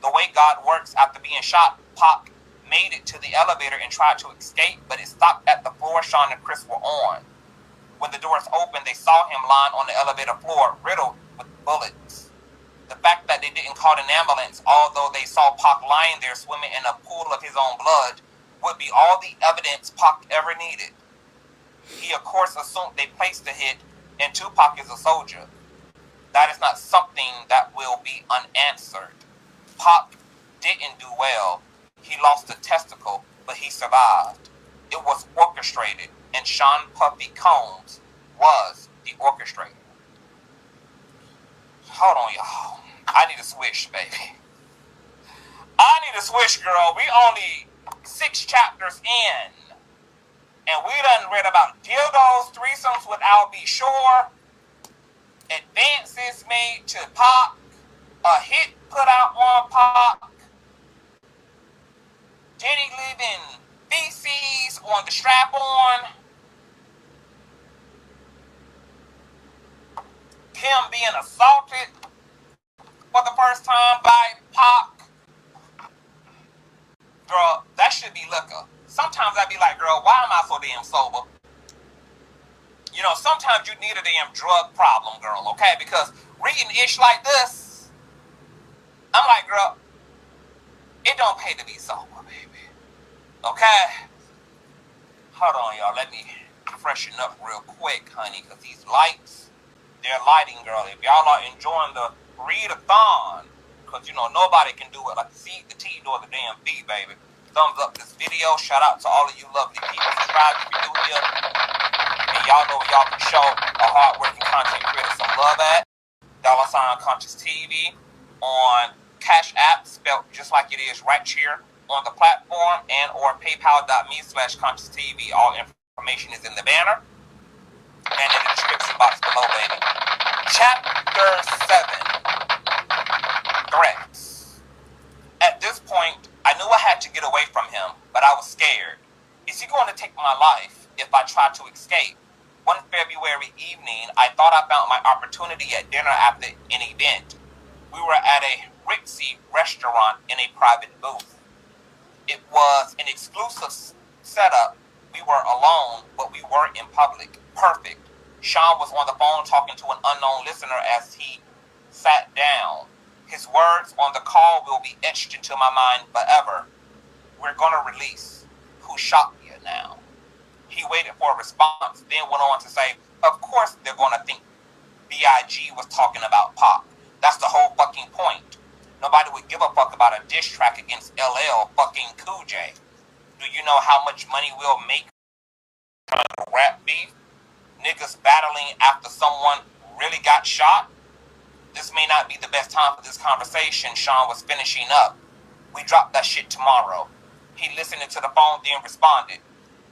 The way God works, after being shot, Pac made it to the elevator and tried to escape, but it stopped at the floor Sean and Chris were on. When the doors opened, they saw him lying on the elevator floor, riddled with bullets. The fact that they didn't call an ambulance, although they saw Pac lying there swimming in a pool of his own blood, would be all the evidence Pac ever needed. He, of course, assumed they placed the hit, and Tupac is a soldier. That is not something that will be unanswered. Pac didn't do well. He lost a testicle, but he survived. It was orchestrated, and Sean Puffy Combs was the orchestrator. Hold on, y'all. I need a swish, baby. I need a swish, girl. We only 6 chapters in, and we done read about dildos, threesomes with Al B. Shore, advances made to Pac, a hit put out on Pac, Diddy leaving feces on the strap-on, him being assaulted for the first time by Pac. Girl, that should be liquor. Sometimes I be like, girl, why am I so damn sober? You know, sometimes you need a damn drug problem, girl, okay? Because reading ish like this, I'm like, girl, it don't pay to be sober, baby. Okay? Hold on, y'all. Let me freshen up real quick, honey, because these lights, they're lighting, girl. If y'all are enjoying the read-a-thon, because, you know, nobody can do it like the C, the T, nor the damn B, baby. Thumbs up this video. Shout out to all of you lovely people. Subscribe if you're new here. And y'all know y'all can show a hard-working content creator some love at. $ Conscious TV on Cash App, spelled just like it is right here on the platform, and or paypal.me/Conscious TV. All information is in the banner and in the description box below, baby. Chapter 7. Threats. At this point, I knew I had to get away from him, but I was scared. Is he going to take my life if I try to escape? One February evening, I thought I found my opportunity at dinner after an event. We were at a ritzy restaurant in a private booth. It was an exclusive setup. We were alone, but we weren't in public. Perfect. Sean was on the phone talking to an unknown listener as he sat down. His words on the call will be etched into my mind forever. We're gonna release. Who shot you now? He waited for a response, then went on to say, of course they're gonna think B.I.G. was talking about Pac. That's the whole fucking point. Nobody would give a fuck about a diss track against LL fucking Cool J. Do you know how much money we'll make trying to rap beef? Niggas battling after someone really got shot? This may not be the best time for this conversation. Sean was finishing up. We drop that shit tomorrow. He listened to the phone, then responded.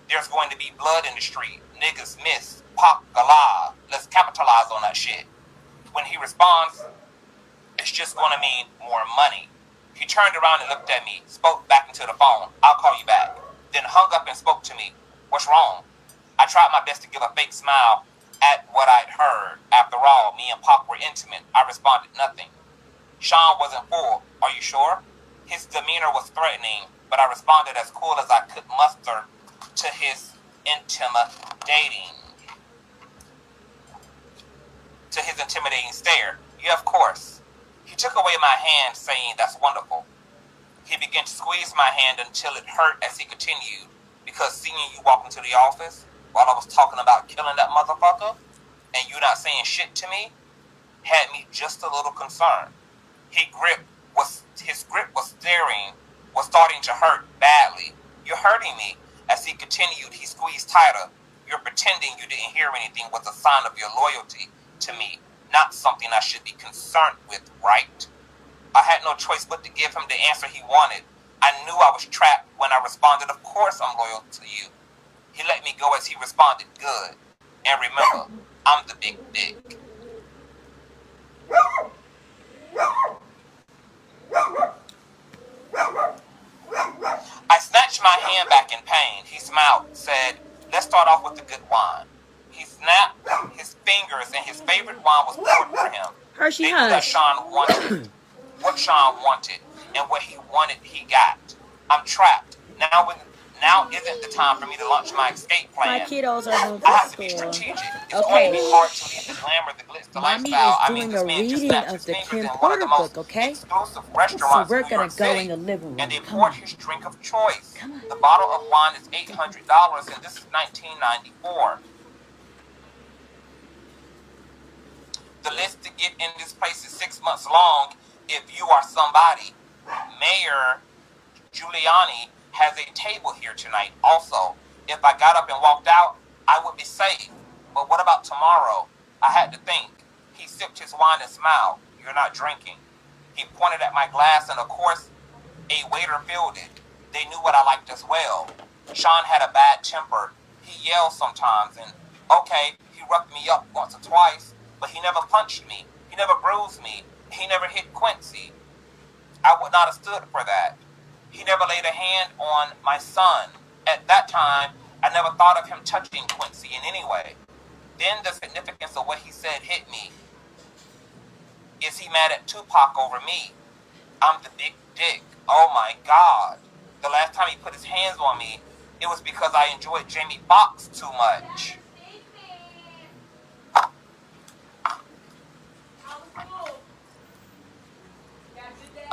There's going to be blood in the street. Niggas miss. Pac alive. Let's capitalize on that shit. When he responds, it's just going to mean more money. He turned around and looked at me, spoke back into the phone. I'll call you back. Then hung up and spoke to me. What's wrong? I tried my best to give a fake smile at what I'd heard. After all, me and Pac were intimate. I responded nothing. Sean wasn't full. Are you sure? His demeanor was threatening, but I responded as cool as I could muster to his intimidating stare. Yeah, of course. He took away my hand, saying, that's wonderful. He began to squeeze my hand until it hurt as he continued, because seeing you walk into the office while I was talking about killing that motherfucker, and you not saying shit to me, had me just a little concerned. His grip was starting to hurt badly. You're hurting me. As he continued, he squeezed tighter. You're pretending you didn't hear anything was a sign of your loyalty to me, not something I should be concerned with, right? I had no choice but to give him the answer he wanted. I knew I was trapped when I responded, of course I'm loyal to you. He let me go as he responded, good. And remember, I'm the big dick. I snatched my hand back in pain. He smiled, said, let's start off with the good wine. He snapped his fingers, and his favorite wine was poured for him. Hershey, they knew that Sean wanted what Sean wanted, and what he wanted, he got. I'm trapped. Now isn't the time for me to launch my escape plan. My kiddos are home I from have to be school. strategic. It's going to be hard to leave the glamour, the glitz, the Mommy lifestyle. is doing This a man just reading snapped of his the fingers Kim in one of Porter the most book, okay? exclusive So restaurants we're in New gonna York go City, in the living room. and they Come poured on. his drink of choice. The bottle of wine is $800, and this is 1994. The list to get in this place is 6 months long if you are somebody. Mayor Giuliani has a table here tonight. Also, if I got up and walked out, I would be safe. But what about tomorrow? I had to think. He sipped his wine and smiled. You're not drinking. He pointed at my glass, and of course, a waiter filled it. They knew what I liked as well. Sean had a bad temper. He yelled sometimes, and okay, he roughed me up once or twice, but he never punched me. He never bruised me. He never hit Quincy. I would not have stood for that. He never laid a hand on my son. At that time, I never thought of him touching Quincy in any way. Then the significance of what he said hit me. Is he mad at Tupac over me? I'm the big dick. Oh my God. The last time he put his hands on me, it was because I enjoyed Jamie Foxx too much.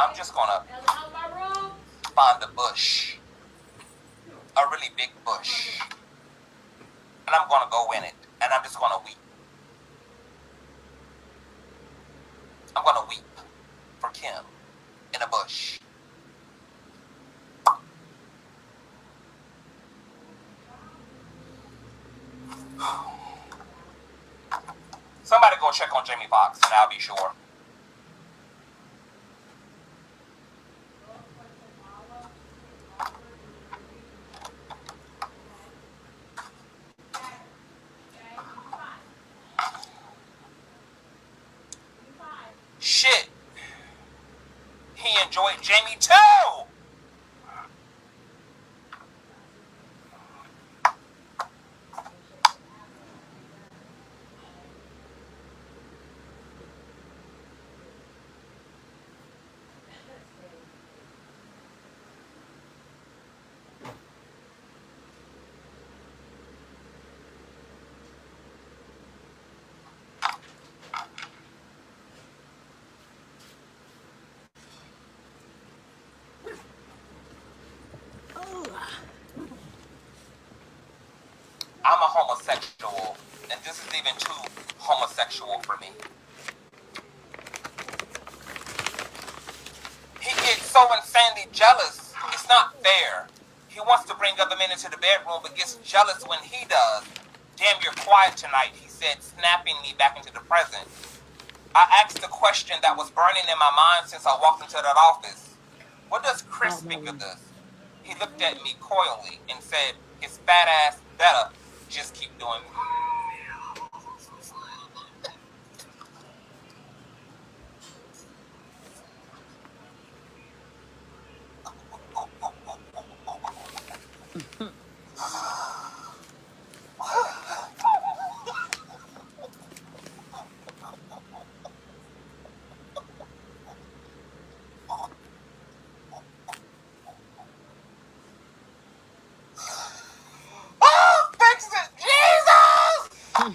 I'm just gonna find a bush. A really big bush. And I'm gonna go in it. And I'm just gonna weep. I'm gonna weep for Kim in a bush. Somebody go check on Jamie Foxx, and I'll be sure. Shit. He enjoyed Jamie too. I'm a homosexual, and this is even too homosexual for me. He gets so insanely jealous. It's not fair. He wants to bring other men into the bedroom, but gets jealous when he does. Damn, you're quiet tonight, he said, snapping me back into the present. I asked a question that was burning in my mind since I walked into that office. What does Chris think of this? He looked at me coyly and said, his fat ass better just keep doing it. I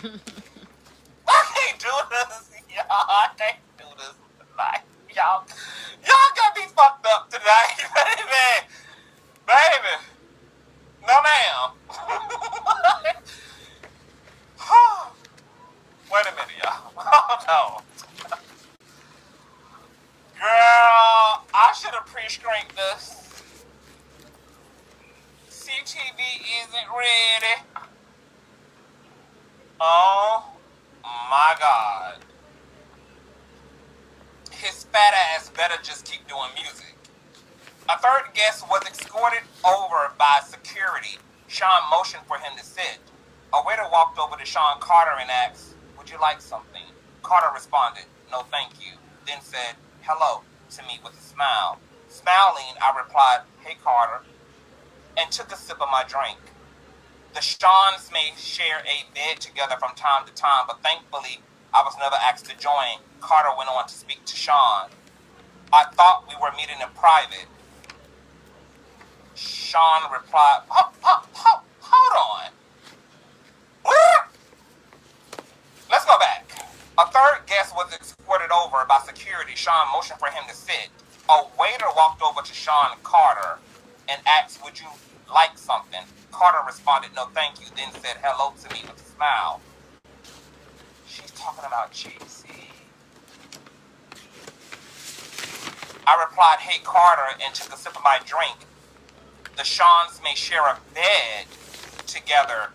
can't do this, y'all. I can't do this tonight, y'all. Y'all got me fucked up tonight, baby. Baby. No, ma'am. Wait a minute, y'all. Hold on. Girl, I should have pre-screened this. CTV isn't ready. Oh my God. His fat ass better just keep doing music. A third guest was escorted over by security. Sean motioned for him to sit. A waiter walked over to Sean Carter and asked, would you like something? Carter responded, no thank you, then said, hello, to me with a smile. Smiling, I replied, hey Carter, and took a sip of my drink. The Shawns may share a bed together from time to time, but thankfully I was never asked to join. Carter went on to speak to Sean. I thought we were meeting in private. Sean replied, hold on. Let's go back. A third guest was escorted over by security. Sean motioned for him to sit. A waiter walked over to Sean Carter and asked, would you like something? Carter responded, no thank you, then said hello to me with a smile. She's talking about Jay-Z. I replied, hey Carter, and took a sip of my drink. The Shawns may share a bed together.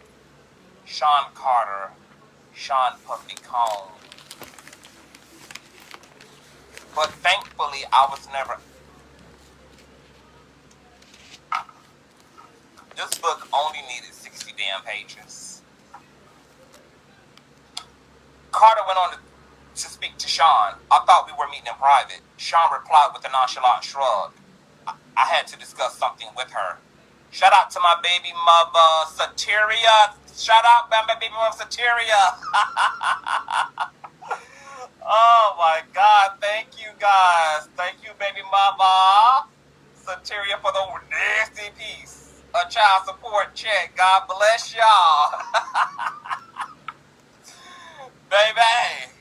Sean Carter, Sean Puffy Cone. But thankfully, I was never... This book only needed 60 damn pages. Carter went on to speak to Sean. I thought we were meeting in private. Sean replied with a nonchalant shrug. I had to discuss something with her. Shout out to my baby mother, Sateria. Shout out, my baby mother, Sateria. Oh my God, thank you guys. Thank you, baby mama. Sateria for the nasty piece. A child support check. God bless y'all. Baby.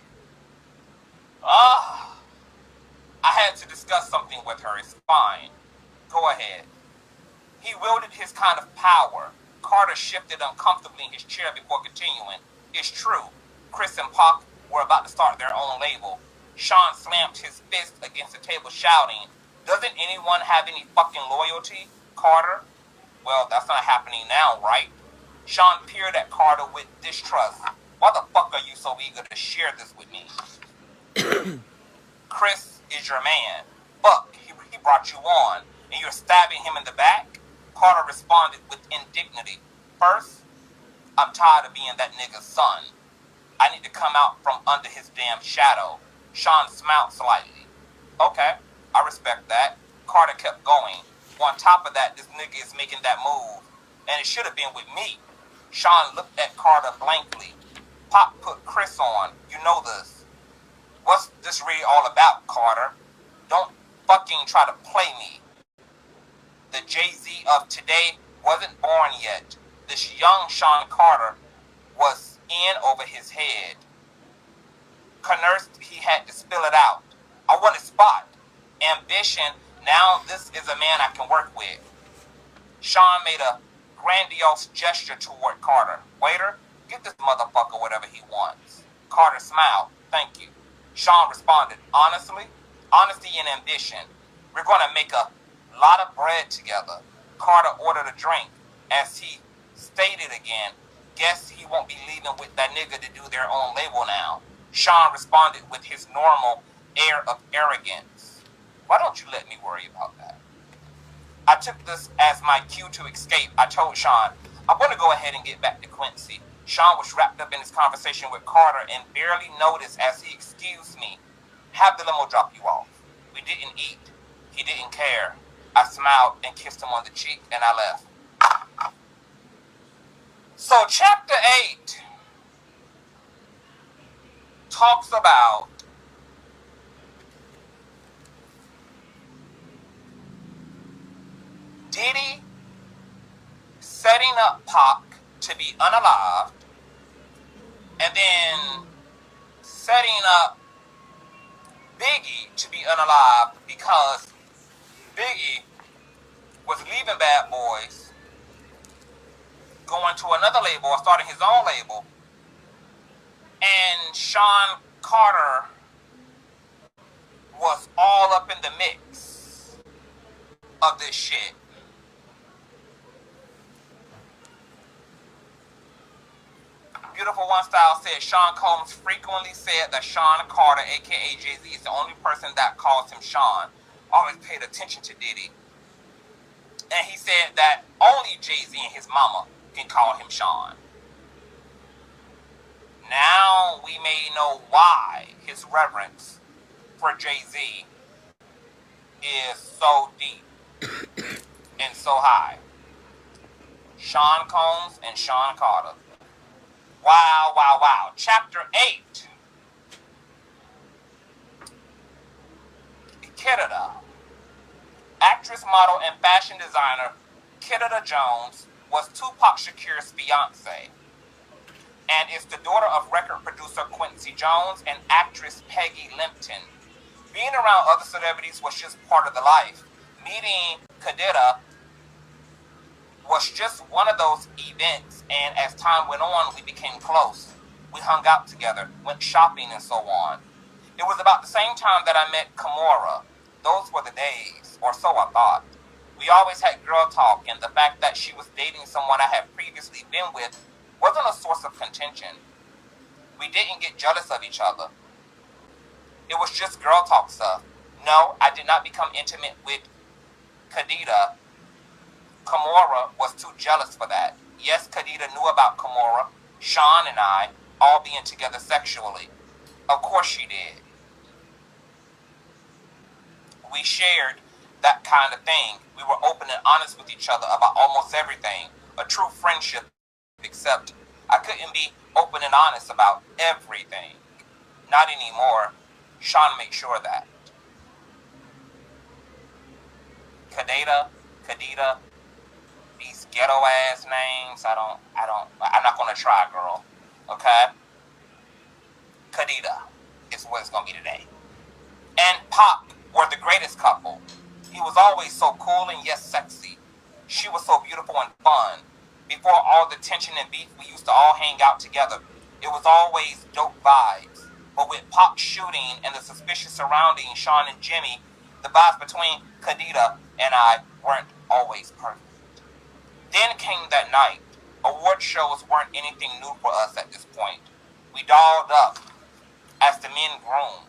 Oh. I had to discuss something with her. It's fine. Go ahead. He wielded his kind of power. Carter shifted uncomfortably in his chair before continuing. It's true. Chris and Pac were about to start their own label. Sean slammed his fist against the table, shouting, doesn't anyone have any fucking loyalty? Carter? Well, that's not happening now, right? Sean peered at Carter with distrust. Why the fuck are you so eager to share this with me? Chris is your man. Fuck, he brought you on, and you're stabbing him in the back? Carter responded with indignity. First, I'm tired of being that nigga's son. I need to come out from under his damn shadow. Sean smiled slightly. Okay, I respect that. Carter kept going. On top of that, this nigga is making that move, and it should have been with me. Sean looked at Carter blankly. Pop put Chris on. You know this. What's this really all about, Carter? Don't fucking try to play me. The Jay-Z of today wasn't born yet. This young Sean Carter was in over his head. Conversed, he had to spill it out. I want a spot. Ambition. Now this is a man I can work with. Sean made a grandiose gesture toward Carter. Waiter, get this motherfucker whatever he wants. Carter smiled. Thank you. Sean responded, honestly, honesty and ambition. We're going to make a lot of bread together. Carter ordered a drink. As he stated again, guess he won't be leaving with that nigga to do their own label now. Sean responded with his normal air of arrogance. Why don't you let me worry about that? I took this as my cue to escape. I told Sean, I'm going to go ahead and get back to Quincy. Sean was wrapped up in his conversation with Carter and barely noticed as he excused me. Have the limo drop you off. We didn't eat. He didn't care. I smiled and kissed him on the cheek and I left. So chapter 8 talks about Diddy setting up Pac to be unalived and then setting up Biggie to be unalived because Biggie was leaving Bad Boys, going to another label or starting his own label, and Sean Carter was all up in the mix of this shit. Beautiful One Style said Sean Combs frequently said that Sean Carter, aka Jay-Z, is the only person that calls him Sean. Always paid attention to Diddy. And he said that only Jay-Z and his mama can call him Sean. Now we may know why his reverence for Jay-Z is so deep and so high. Sean Combs and Sean Carter. Wow, wow, wow. Chapter 8. Kidda. Actress, model, and fashion designer Kidda Jones was Tupac Shakur's fiance and is the daughter of record producer Quincy Jones and actress Peggy Limpton. Being around other celebrities was just part of the life. Meeting Kidda was just one of those events, and as time went on, we became close. We hung out together, went shopping, and so on. It was about the same time that I met Kimora. Those were the days, or so I thought. We always had girl talk, and the fact that she was dating someone I had previously been with wasn't a source of contention. We didn't get jealous of each other. It was just girl talk stuff. No, I did not become intimate with Kidda. Kimora was too jealous for that. Yes, Kidda knew about Kimora, Sean, and I all being together sexually. Of course she did. We shared that kind of thing. We were open and honest with each other about almost everything. A true friendship, except I couldn't be open and honest about everything. Not anymore. Sean made sure of that. Kidda, these ghetto ass names, I'm not gonna try, girl. Okay? Kidda is what it's gonna be today. And Pop were the greatest couple. He was always so cool and yet sexy. She was so beautiful and fun. Before all the tension and beef, we used to all hang out together. It was always dope vibes. But with Pop shooting and the suspicious surrounding Sean and Jimmy, the vibes between Kidda and I weren't always perfect. Then came that night. Award shows weren't anything new for us at this point. We dolled up as the men groomed.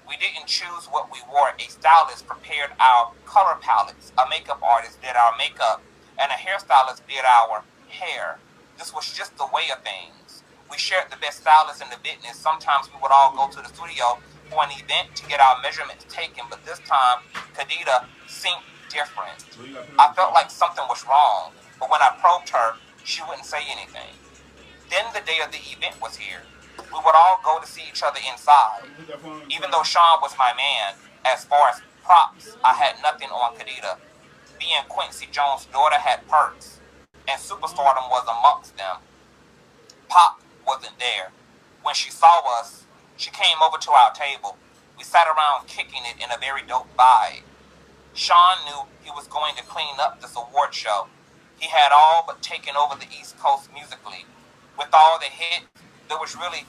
We didn't choose what we wore. A stylist prepared our color palettes. A makeup artist did our makeup. And a hairstylist did our hair. This was just the way of things. We shared the best stylists in the business. Sometimes we would all go to the studio for an event to get our measurements taken. But this time, Kidda seemed different. I felt like something was wrong. But when I probed her, she wouldn't say anything. Then the day of the event was here. We would all go to see each other inside. Even though Sean was my man, as far as props, I had nothing on Kidda. Being Quincy Jones' daughter had perks, and superstardom was amongst them. Pop wasn't there. When she saw us, she came over to our table. We sat around kicking it in a very dope vibe. Sean knew he was going to clean up this award show. He had all but taken over the East Coast musically. With all the hits, there was really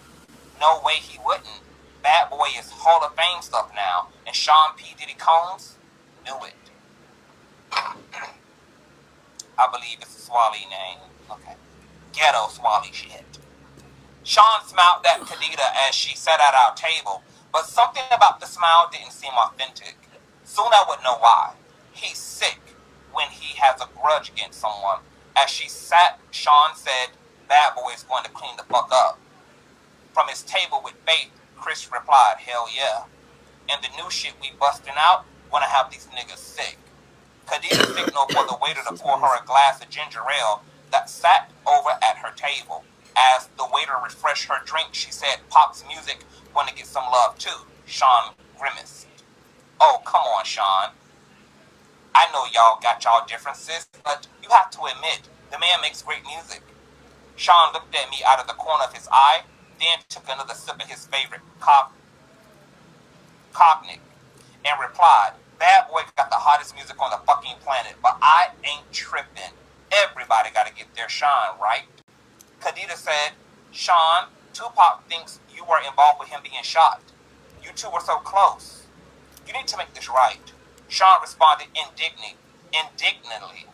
no way he wouldn't. Bad Boy is Hall of Fame stuff now, and Sean P. Diddy Combs knew it. I believe it's a Swally name. Okay. Ghetto Swally shit. Sean smiled at Kidda as she sat at our table, but something about the smile didn't seem authentic. Soon I would know why. He's sick when he has a grudge against someone. As she sat, Sean said, Bad Boy is going to clean the fuck up. From his table with Faith, Chris replied, hell yeah. And the new shit we busting out, gonna have these niggas sick. Kidda signaled for the waiter to pour her a glass of ginger ale that sat over at her table. As the waiter refreshed her drink, she said, Pop's music gonna get some love too. Sean grimaced. Oh, come on, Sean. I know y'all got y'all differences, but you have to admit, the man makes great music. Sean looked at me out of the corner of his eye, then took another sip of his favorite cognac, and replied, Bad Boy got the hottest music on the fucking planet, but I ain't tripping. Everybody gotta get their shine, right? Kidda said, Sean, Tupac thinks you were involved with him being shot. You two were so close. You need to make this right. Sean responded indignantly.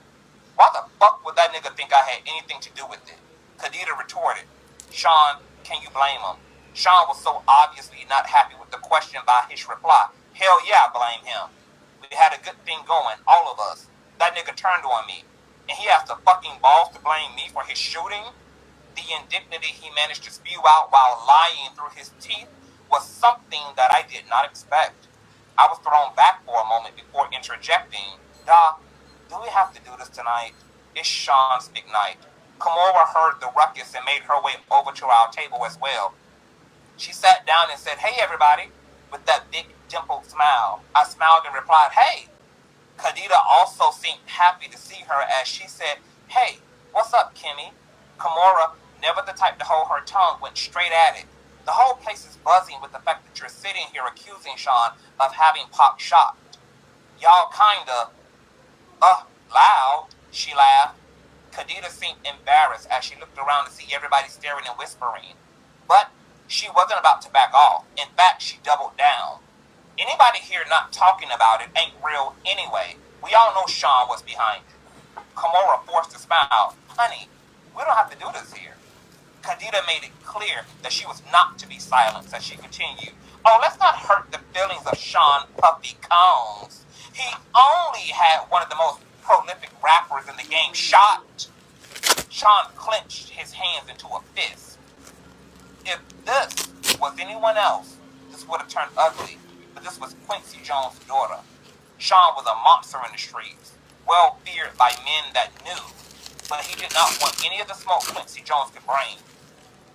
Why the fuck would that nigga think I had anything to do with it? Kidda retorted, Sean, can you blame him? Sean was so obviously not happy with the question by his reply. Hell yeah, I blame him. We had a good thing going, all of us. That nigga turned on me, and he has the fucking balls to blame me for his shooting? The indignity he managed to spew out while lying through his teeth was something that I did not expect. I was thrown back for a moment before interjecting, Doc, do we have to do this tonight? it's Sean's big night. Kimora heard the ruckus and made her way over to our table as well. She sat down and said, "Hey, everybody," with that big dimpled smile. I smiled and replied, "Hey." Khadida also seemed happy to see her as she said, "Hey, what's up, Kimmy?" Kimora, never the type to hold her tongue, went straight at it. "The whole place is buzzing with the fact that you're sitting here accusing Sean of having Pop shot. Y'all kinda, loud," she laughed. Khadida seemed embarrassed as she looked around to see everybody staring and whispering. But she wasn't about to back off. In fact, she doubled down. "Anybody here not talking about it ain't real anyway. We all know Sean was behind it." Kimora forced a smile. "Honey, we don't have to do this here." Khadida made it clear that she was not to be silenced as she continued. "Oh, let's not hurt the feelings of Sean Puffy Combs. He only had one of the most prolific rappers in the game shot." Sean clenched his hands into a fist. If this was anyone else, this would have turned ugly, but this was Quincy Jones' daughter. Sean was a monster in the streets, well feared by men that knew, but he did not want any of the smoke Quincy Jones could bring.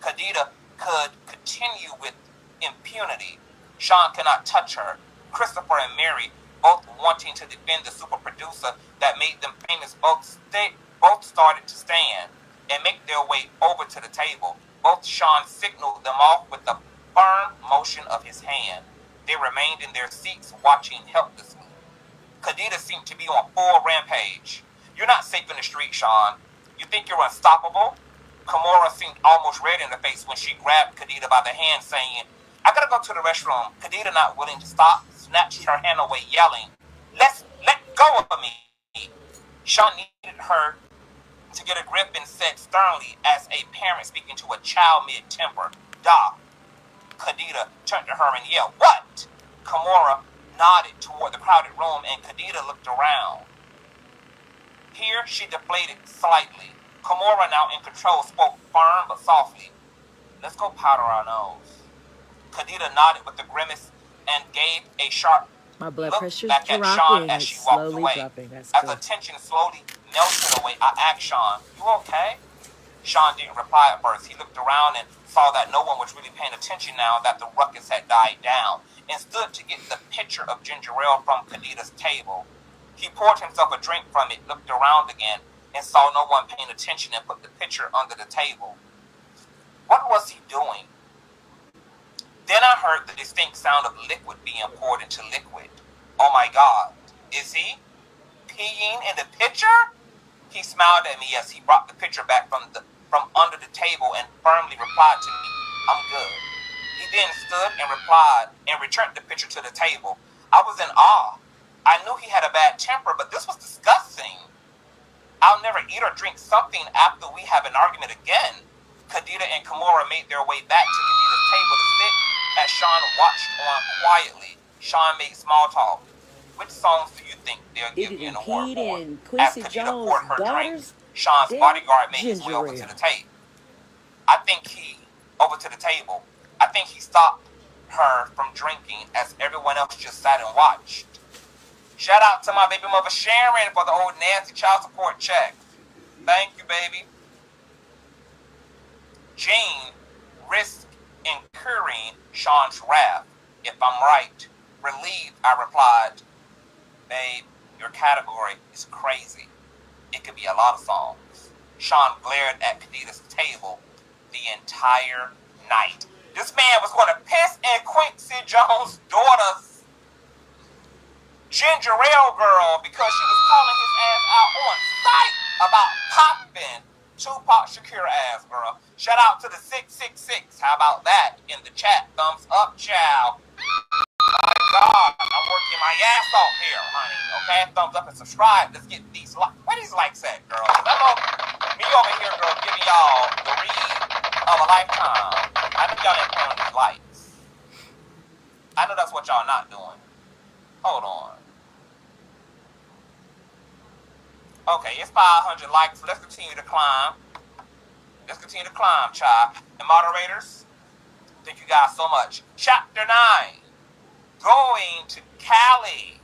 Khadida could continue with impunity. Sean could not touch her. Christopher and Mary, both wanting to defend the super producer that made them famous, both started to stand and make their way over to the table. Both Sean signaled them off with a firm motion of his hand. They remained in their seats watching helplessly. Khadida seemed to be on full rampage. "You're not safe in the street, Sean. You think you're unstoppable?" Kimora seemed almost red in the face when she grabbed Khadida by the hand, saying, "I gotta go to the restroom." Khadida, not willing to stop, snatched her hand away, yelling, Let go of me." Sean needed her to get a grip and said sternly, as a parent speaking to a child mid-temper, "Da." Khadida turned to her and yelled, "What?" Kimora nodded toward the crowded room and Khadida looked around. Here she deflated slightly. Kimora, now in control, spoke firm but softly, "Let's go powder our nose." Khadida nodded with a grimace and gave a sharp My blood look pressure's back at Sean dropping. as It's she walked slowly away. dropping. That's As good. the tension slowly melted away, I asked Sean, "You okay?" Sean didn't reply at first. He looked around and saw that no one was really paying attention now that the ruckus had died down, and stood to get the pitcher of ginger ale from Khadida's table. He poured himself a drink from it, looked around again, and saw no one paying attention and put the pitcher under the table. What was he doing? Then I heard the distinct sound of liquid being poured into liquid. Oh my God, is he peeing in the pitcher? He smiled at me as he brought the pitcher back from under the table and firmly replied to me, "I'm good." He then stood and returned the pitcher to the table. I was in awe. I knew he had a bad temper, but this was disgusting. I'll never eat or drink something after we have an argument again. Khadida and Kimora made their way back to Khadida's table to sit as Sean watched on quietly. Sean made small talk. "Which songs do you think they'll give you an award for?" As Khadida poured her drink, Sean's bodyguard made his way over to the table. I think he stopped her from drinking as everyone else just sat and watched. Shout out to my baby mother Sharon for the old nasty child support check. Thank you, baby. Jean risked incurring Sean's wrath. "If I'm right." Relieved, I replied, "Babe, your category is crazy. It could be a lot of songs." Sean glared at Khadida's table the entire night. This man was going to piss in Quincy Jones' daughter's ginger ale girl because she was calling his ass out on sight about popping Tupac Shakur ass, girl. Shout out to the 666. How about that in the chat? Thumbs up, child. My God, I'm working my ass off here, honey. Okay, thumbs up and subscribe. Let's get these likes. Where these likes at, girl? Hello, me over here, girl, giving y'all the read of a lifetime. I know y'all ain't pulling these likes. I know that's what y'all not doing. Hold on. Okay, it's 500 likes. So let's continue to climb. Let's continue to climb, child. And moderators, thank you guys so much. Chapter 9. Going to Cali.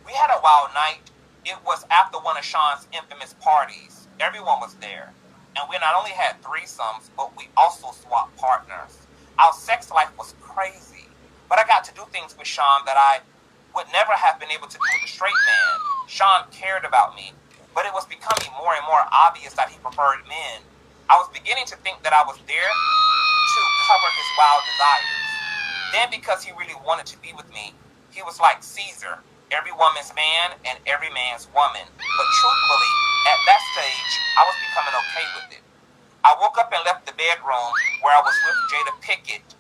We had a wild night. It was after one of Sean's infamous parties. Everyone was there. And we not only had threesomes, but we also swapped partners. Our sex life was crazy. But I got to do things with Sean that I would never have been able to do with a straight man. Sean cared about me, but it was becoming more and more obvious that he preferred men. I was beginning to think that I was there to cover his wild desires. Then, because he really wanted to be with me, he was like Caesar, every woman's man and every man's woman. But truthfully, at that stage, I was becoming okay with it. I woke up and left the bedroom where I was with Jada Pickett,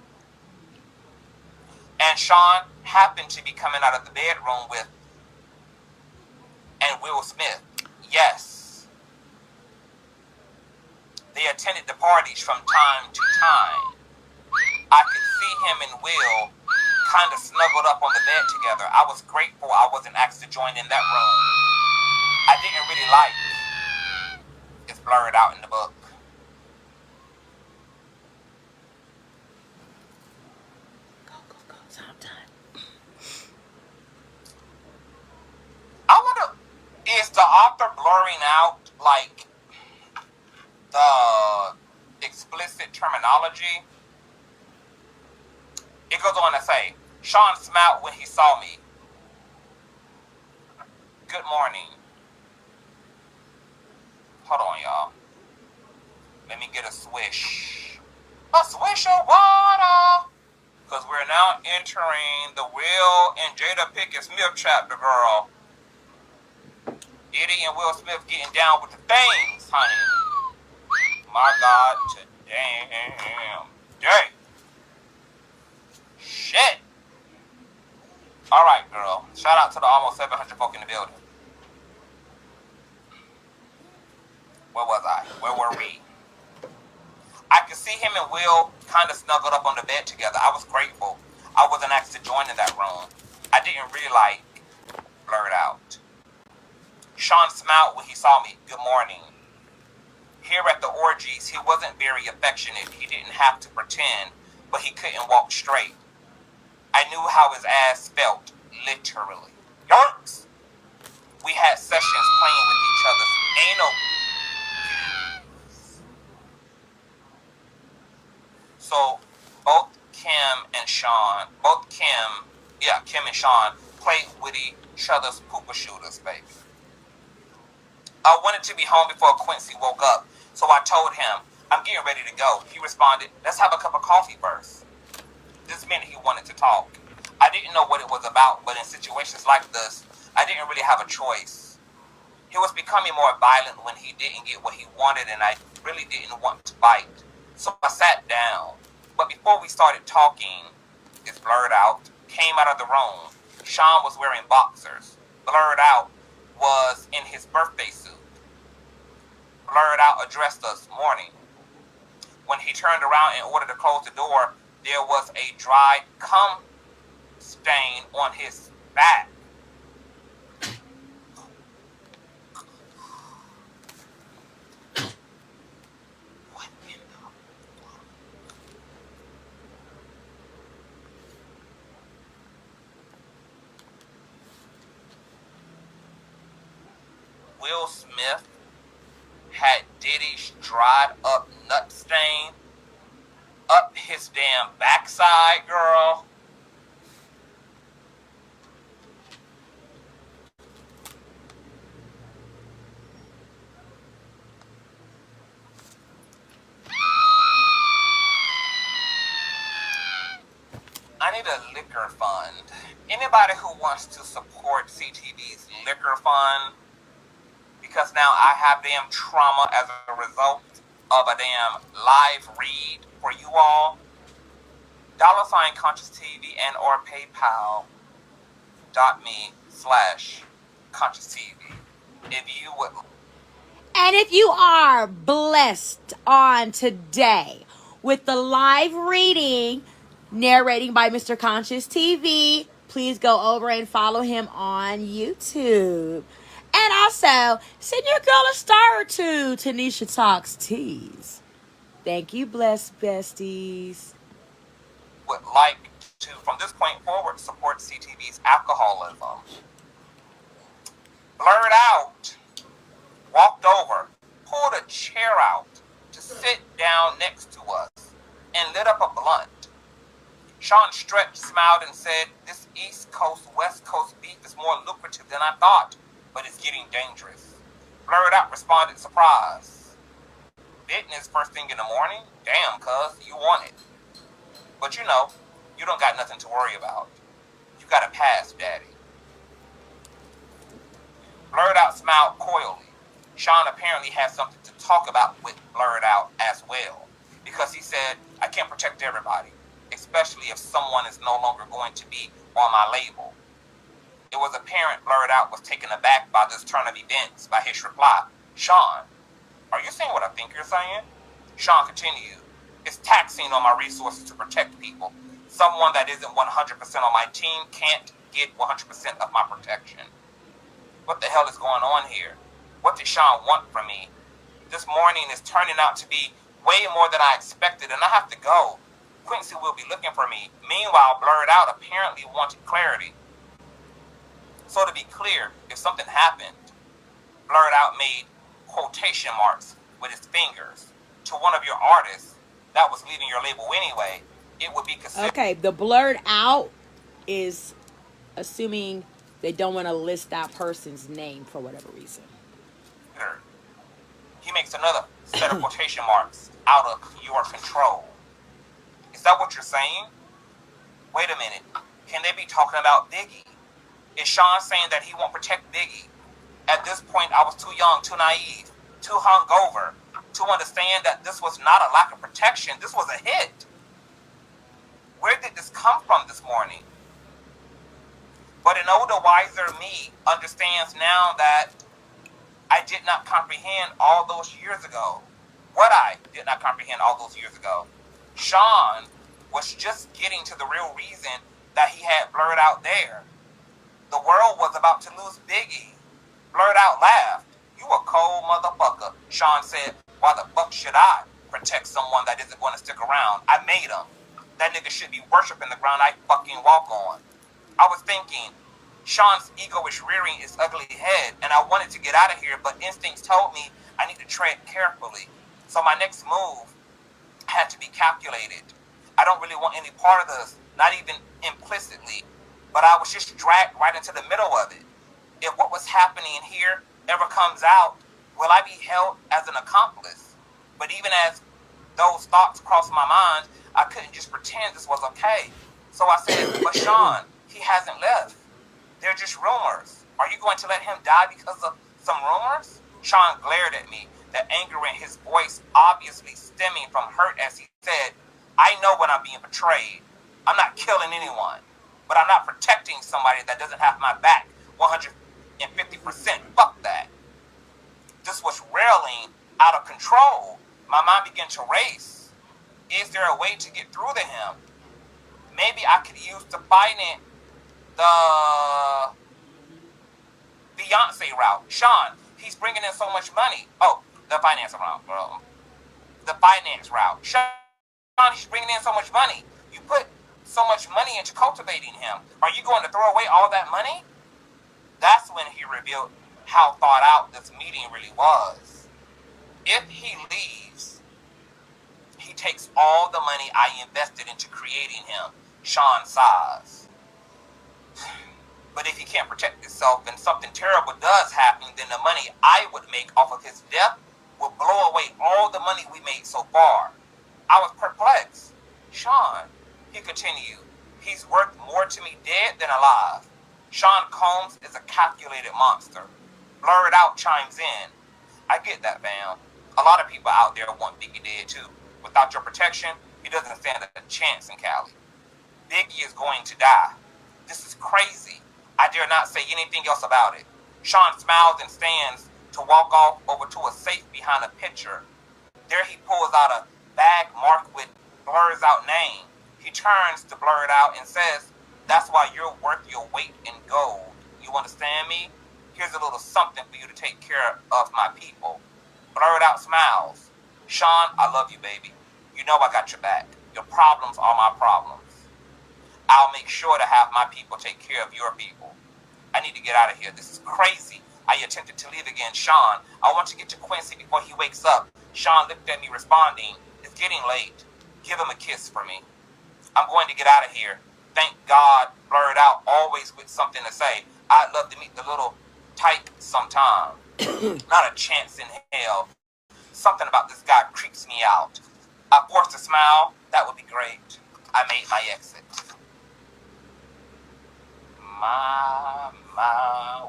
and Sean happened to be coming out of the bedroom with and Will Smith. Yes. They attended the parties from time to time. I could see him and Will kind of snuggled up on the bed together. I was grateful I wasn't asked to join in that room. I didn't really like it. It's blurred out in the book. Go. So I'm done. I wonder, is the author blurring out, like, the explicit terminology? It goes on to say, Sean smiled when he saw me. Good morning. Hold on, y'all. Let me get a swish. A swish of water. Because we're now entering the Will and Jada Pickett Smith chapter, girl. Diddy and Will Smith getting down with the things, honey. My God, damn day. Shit. All right, girl. Shout out to the almost 700 folk in the building. Where was I? Where were we? I could see him and Will kind of snuggled up on the bed together. I was grateful I wasn't asked to join in that room. I didn't really like blurred out. Sean smiled when he saw me. Good morning. Here at the orgies, he wasn't very affectionate. He didn't have to pretend, but he couldn't walk straight. I knew how his ass felt, literally. Yarks! We had sessions playing with each other's anal. So both Kim and Sean played with each other's pooper shooters, baby. I wanted to be home before Quincy woke up, so I told him, I'm getting ready to go. He responded, let's have a cup of coffee first. This meant he wanted to talk. I didn't know what it was about, but in situations like this, I didn't really have a choice. He was becoming more violent when he didn't get what he wanted, and I really didn't want to bite. So I sat down. But before we started talking, it's blurred out, came out of the room. Sean was wearing boxers. Blurred out was in his birthday suit. Blurred out addressed us, morning. When he turned around in order to close the door, there was a dried cum stain on his back. Will Smith had Diddy's dried up nut stain up his damn backside, girl. I need a liquor fund. Anybody who wants to support CTV's liquor fund, because now I have damn trauma as a result of a damn live read for you all. $ Conscious TV and or PayPal.me/Conscious TV. If you would. And if you are blessed on today with the live reading narrating by Mr. Conscious TV, please go over and follow him on YouTube. And also, send your girl a star or two, Tanisha Talks Teas. Thank you, blessed besties. Would like to, from this point forward, support CTV's alcoholism. Blurred Out walked over, pulled a chair out to sit down next to us, and lit up a blunt. Sean stretched, smiled, and said, "This East Coast, West Coast beef is more lucrative than I thought, but it's getting dangerous." Blurred Out responded, surprise. Business first thing in the morning? Damn, cuz, you want it. But you know, you don't got nothing to worry about. You got a pass, daddy. Blurred Out smiled coyly. Sean apparently had something to talk about with Blurred Out as well, because he said, "I can't protect everybody, especially if someone is no longer going to be on my label." It was apparent Blurred Out was taken aback by this turn of events by his reply. "Sean, are you saying what I think you're saying?" Sean continued, "It's taxing on my resources to protect people. Someone that isn't 100% on my team can't get 100% of my protection." What the hell is going on here? What did Sean want from me? This morning is turning out to be way more than I expected, and I have to go. Quincy will be looking for me. Meanwhile, Blurred Out apparently wanted clarity. So to be clear, if something happened, Blurred Out made quotation marks with his fingers to one of your artists that was leaving your label anyway, it would be considered. Okay, the Blurred Out is assuming they don't want to list that person's name for whatever reason. He makes another set of quotation marks, out of your control. Is that what you're saying? Wait a minute. Can they be talking about Biggie? Is Sean saying that he won't protect Biggie? At this point, I was too young, too naive, too hungover to understand that this was not a lack of protection. This was a hit. Where did this come from this morning? But an older, wiser me understands now that I did not comprehend all those years ago. What I did not comprehend all those years ago. Sean was just getting to the real reason that he had Blurred Out there. The world was about to lose Biggie. Blurred Out laughed. "You a cold motherfucker," Sean said. "Why the fuck should I protect someone that isn't going to stick around? I made him. That nigga should be worshiping the ground I fucking walk on." I was thinking, Sean's ego is rearing its ugly head, and I wanted to get out of here, but instincts told me I need to tread carefully. So my next move had to be calculated. I don't really want any part of this, not even implicitly, but I was just dragged right into the middle of it. If what was happening here ever comes out, will I be held as an accomplice? But even as those thoughts crossed my mind, I couldn't just pretend this was okay. So I said, "But Sean, he hasn't left. They're just rumors. Are you going to let him die because of some rumors?" Sean glared at me, the anger in his voice obviously stemming from hurt as he said, "I know when I'm being betrayed. I'm not killing anyone, but I'm not protecting somebody that doesn't have my back 150%. Fuck that." This was railing out of control. My mind began to race. Is there a way to get through to him? Maybe I could use the finance the Beyonce route. "Sean, he's bringing in so much money." "Oh, the finance route, bro. The finance route. "Sean, he's bringing in so much money. You put so much money into cultivating him. Are you going to throw away all that money?" That's when he revealed how thought out this meeting really was. If he leaves, he takes all the money I invested into creating him. Sean sighs. But if he can't protect himself and something terrible does happen, then the money I would make off of his death will blow away all the money we made so far. I was perplexed. "Sean," he continued, "he's worth more to me dead than alive. Sean Combs is a calculated monster." Blurred Out chimes in. "I get that, fam. A lot of people out there want Biggie dead too. Without your protection, he doesn't stand a chance in Cali. Biggie is going to die. This is crazy. I dare not say anything else about it." Sean smiles and stands to walk off over to a safe behind a picture. There he pulls out a bag marked with Blurred Out name. He turns to Blurred Out and says, "That's why you're worth your weight in gold. You understand me? Here's a little something for you to take care of my people." Blurred Out smiles. "Sean, I love you, baby. You know I got your back. Your problems are my problems. I'll make sure to have my people take care of your people. I need to get out of here. This is crazy. I attempted to leave again. Sean, I want to get to Quincy before he wakes up. Sean looked at me responding, it's getting late. Give him a kiss for me. I'm going to get out of here. Thank God, blurred out, always with something to say. I'd love to meet the little type sometime. Not a chance in hell. Something about this guy creeps me out. I forced a smile. That would be great. I made my exit.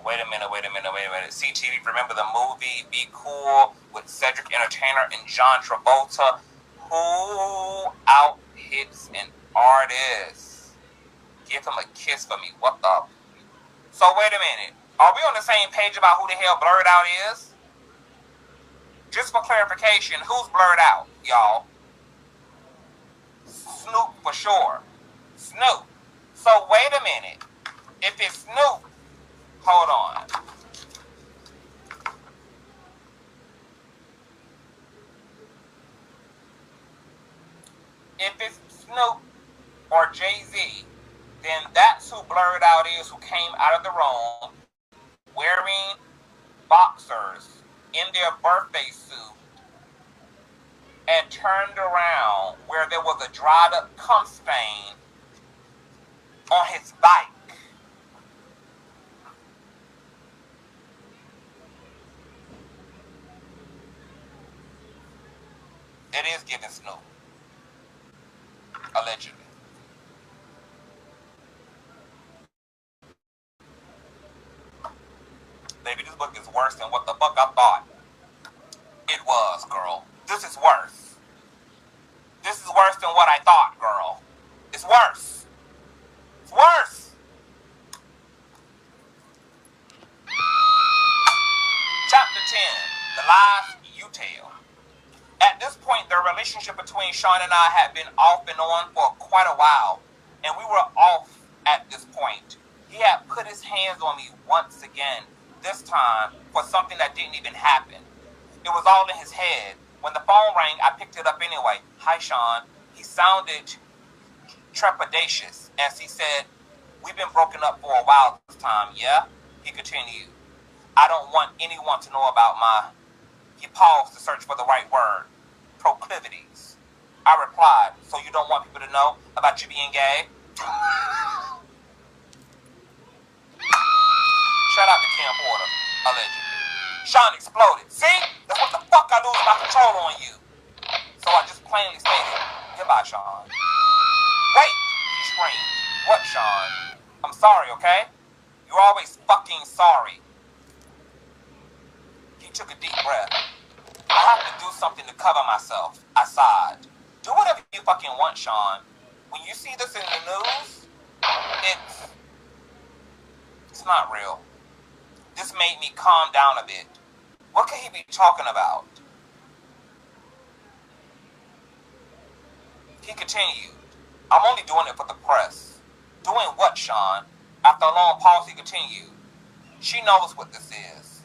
Wait a minute. CTV, remember the movie Be Cool with Cedric Entertainer and John Travolta? Who out-hits an artist? Give him a kiss for me. What the? So wait a minute. Are we on the same page about who the hell Blurred Out is? Just for clarification, who's Blurred Out, y'all? Snoop for sure. Snoop. So wait a minute. If it's Snoop, hold on. If it's Snoop or Jay-Z, then that's who Blurred Out is, who came out of the room wearing boxers in their birthday suit and turned around where there was a dried up cum stain on his bike. It is giving Snoop. Allegedly. Baby, this book is worse than what the fuck I thought it was, girl. This is worse. This is worse than what I thought, girl. It's worse. It's worse. Chapter 10. The Lies You Tell. At this point, the relationship between Sean and I had been off and on for quite a while, and we were off at this point. He had put his hands on me once again, this time for something that didn't even happen. It was all in his head. When the phone rang, I picked it up anyway. Hi, Sean. He sounded trepidatious as he said, we've been broken up for a while this time, yeah? He continued. I don't want anyone to know about my... He paused to search for the right word. Proclivities. I replied, so you don't want people to know about you being gay? Shout out to Kim Porter, allegedly. Sean exploded. See? That's what the fuck I lose my control on you. So I just plainly stated, goodbye, Sean. Wait, he screamed. What, Sean? I'm sorry, okay? You're always fucking sorry. He took a deep breath. I have to do something to cover myself. I sighed. Do whatever you fucking want, Sean. When you see this in the news, it's not real. This made me calm down a bit. What could he be talking about? He continued, I'm only doing it for the press. Doing what, Sean? After a long pause, he continued, she knows what this is.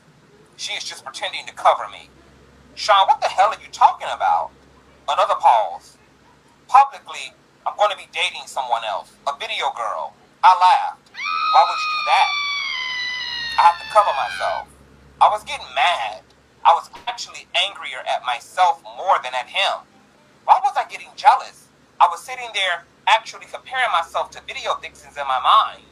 She is just pretending to cover me. Sean, what the hell are you talking about? Another pause. Publicly, I'm going to be dating someone else, a video girl. I laughed. Why would you do that? I have to cover myself. I was getting mad. I was actually angrier at myself more than at him. Why was I getting jealous? I was sitting there actually comparing myself to video vixens in my mind.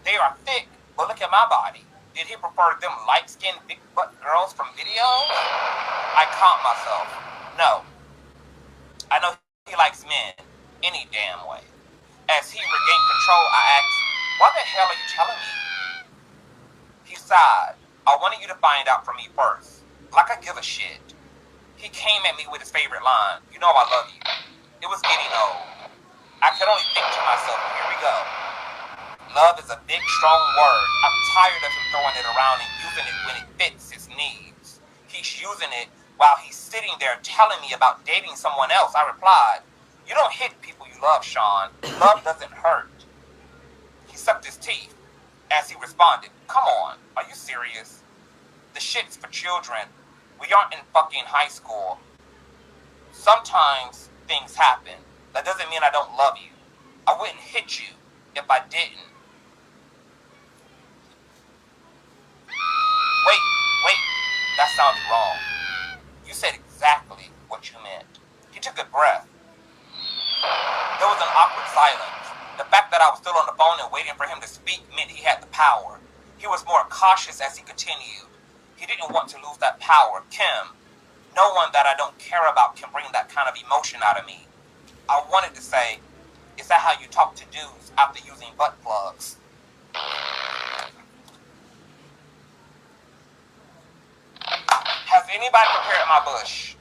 They are thick, but look at my body. Did he prefer them light-skinned, big-butt girls from videos? I caught myself. No. I know he likes men any damn way. As he regained control, I asked, why the hell are you telling me? He sighed. I wanted you to find out from me first. Like I give a shit. He came at me with his favorite line. You know I love you. It was getting old. I could only think to myself, here we go. Love is a big, strong word. I'm tired of him throwing it around and using it when it fits his needs. He's using it while he's sitting there telling me about dating someone else. I replied, you don't hit people you love, Sean. Love doesn't hurt. He sucked his teeth as he responded, come on, are you serious? The shit's for children. We aren't in fucking high school. Sometimes things happen. That doesn't mean I don't love you. I wouldn't hit you if I didn't. sounded wrong. You said exactly what you meant. He took a breath. There was an awkward silence. The fact that I was still on the phone and waiting for him to speak meant he had the power. He was more cautious as he continued. He didn't want to lose that power. Kim, no one that I don't care about can bring that kind of emotion out of me. I wanted to say, is that how you talk to dudes after using butt plugs? Has anybody prepared my bush?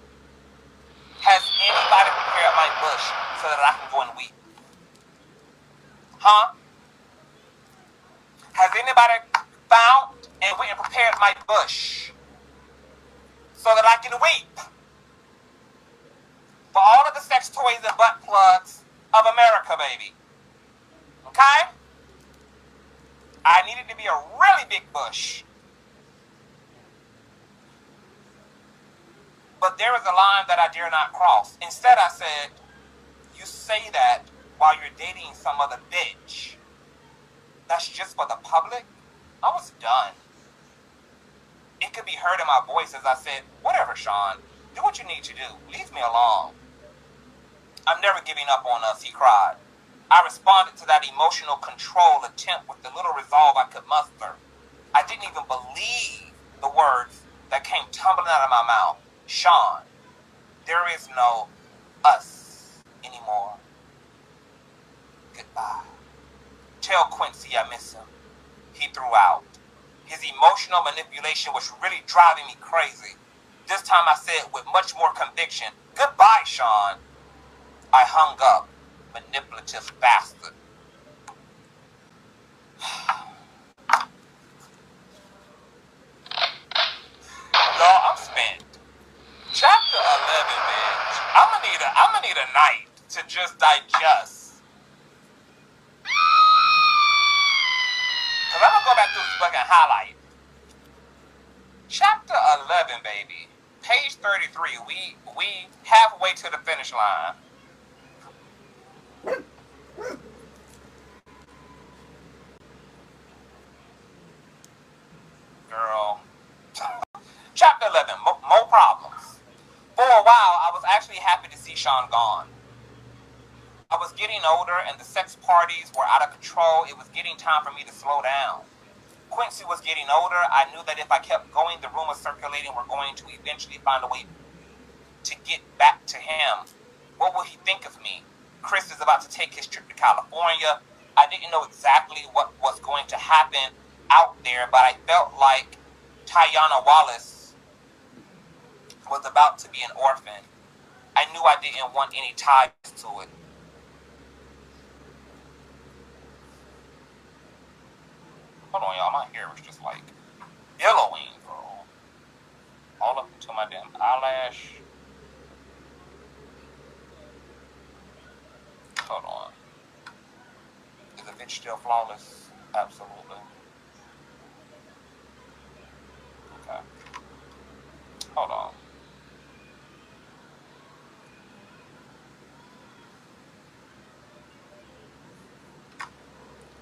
Has anybody prepared my bush so that I can go and weep? Huh? Has anybody found and went and prepared my bush so that I can weep for all of the sex toys and butt plugs of America, baby? Okay? I needed to be a really big bush. But there is a line that I dare not cross. Instead, I said, you say that while you're dating some other bitch. That's just for the public? I was done. It could be heard in my voice as I said, whatever, Sean. Do what you need to do. Leave me alone. I'm never giving up on us, he cried. I responded to that emotional control attempt with the little resolve I could muster. I didn't even believe the words that came tumbling out of my mouth. Sean, there is no us anymore. Goodbye. Tell Quincy I miss him, he threw out. His emotional manipulation was really driving me crazy. This time I said with much more conviction, goodbye, Sean. I hung up, manipulative bastard. No, I'm spent. Chapter 11, bitch. I'ma need a night to just digest. Cause I'm gonna go back through this fucking highlight. Chapter 11, baby. Page 33. We halfway to the finish line. Girl. Chapter 11. More problems. For a while, I was actually happy to see Sean gone. I was getting older and the sex parties were out of control. It was getting time for me to slow down. Quincy was getting older. I knew that if I kept going, the rumors circulating were going to eventually find a way to get back to him. What would he think of me? Chris is about to take his trip to California. I didn't know exactly what was going to happen out there, but I felt like Tiana Wallace was about to be an orphan. I knew I didn't want any ties to it. Hold on, y'all. My hair was just like billowing, bro. All up into my damn eyelash. Hold on. Is the bitch still flawless? Absolutely. Okay. Hold on.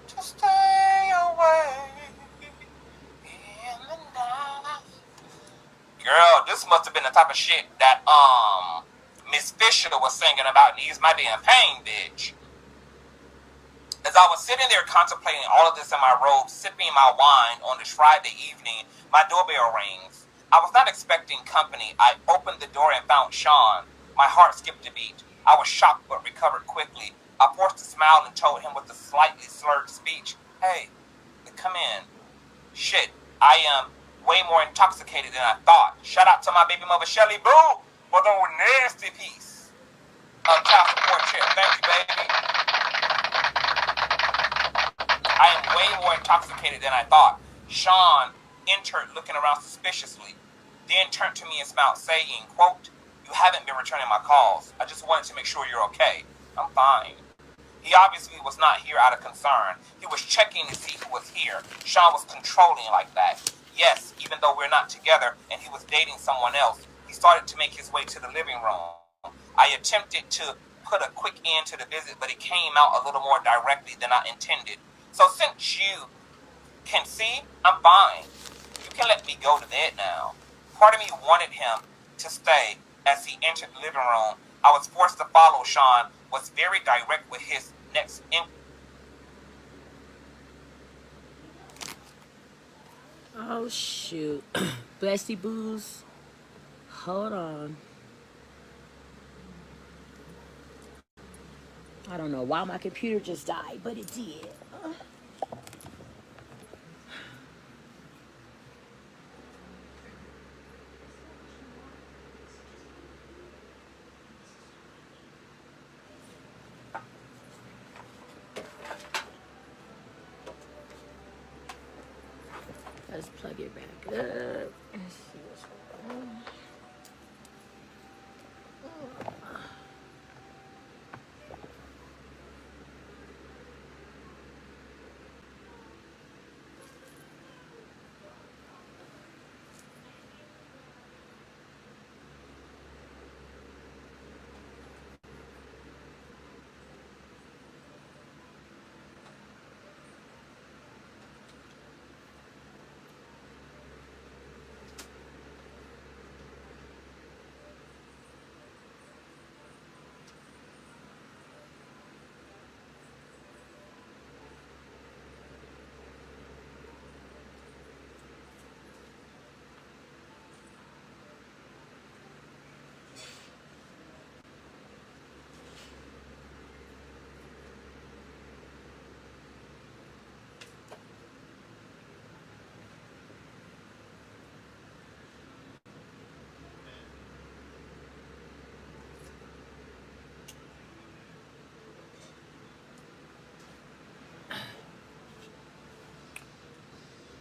To stay away in the night. Girl, this must have been the type of shit that Miss Fisher was singing about in Ease My Damn Pain, bitch. As I was sitting there contemplating all of this in my robe, sipping my wine on this Friday evening, my doorbell rings. I was not expecting company. I opened the door and found Sean. My heart skipped a beat. I was shocked but recovered quickly. I forced a smile and told him with a slightly slurred speech, "Hey, come in." Shit, I am way more intoxicated than I thought. Shout out to my baby mother, Shelly Boo, for the nasty piece of child support check. Thank you, baby. I am way more intoxicated than I thought. Sean entered looking around suspiciously, then turned to me and smiled, saying, quote, "You haven't been returning my calls. I just wanted to make sure you're okay." I'm fine. He obviously was not here out of concern. He was checking to see who was here. Sean was controlling like that. Yes, even though we're not together and he was dating someone else, he started to make his way to the living room. I attempted to put a quick end to the visit, but it came out a little more directly than I intended. So since you can see, I'm fine. You can let me go to bed now. Part of me wanted him to stay. As he entered the living room, I was forced to follow. Sean was very direct with his next inquiry. Oh, shoot. Bestie Booze. Hold on. I don't know why my computer just died, but it did. Let's plug it back up. Let's see what's going on.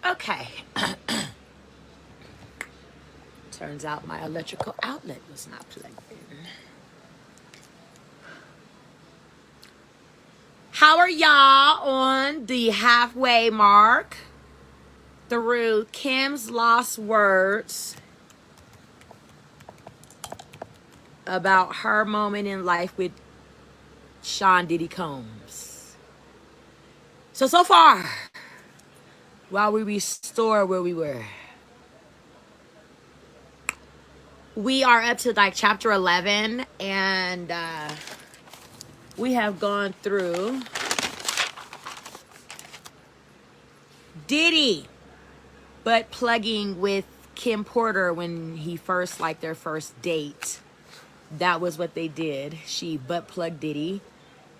Okay. Turns out my electrical outlet was not plugged in. How are y'all on the halfway mark through Kim's lost words about her moment in life with Sean Diddy Combs? So far, while we restore where we were, we are up to like chapter 11, and we have gone through Diddy butt plugging with Kim Porter when he first, like their first date. That was what they did. She butt plugged Diddy,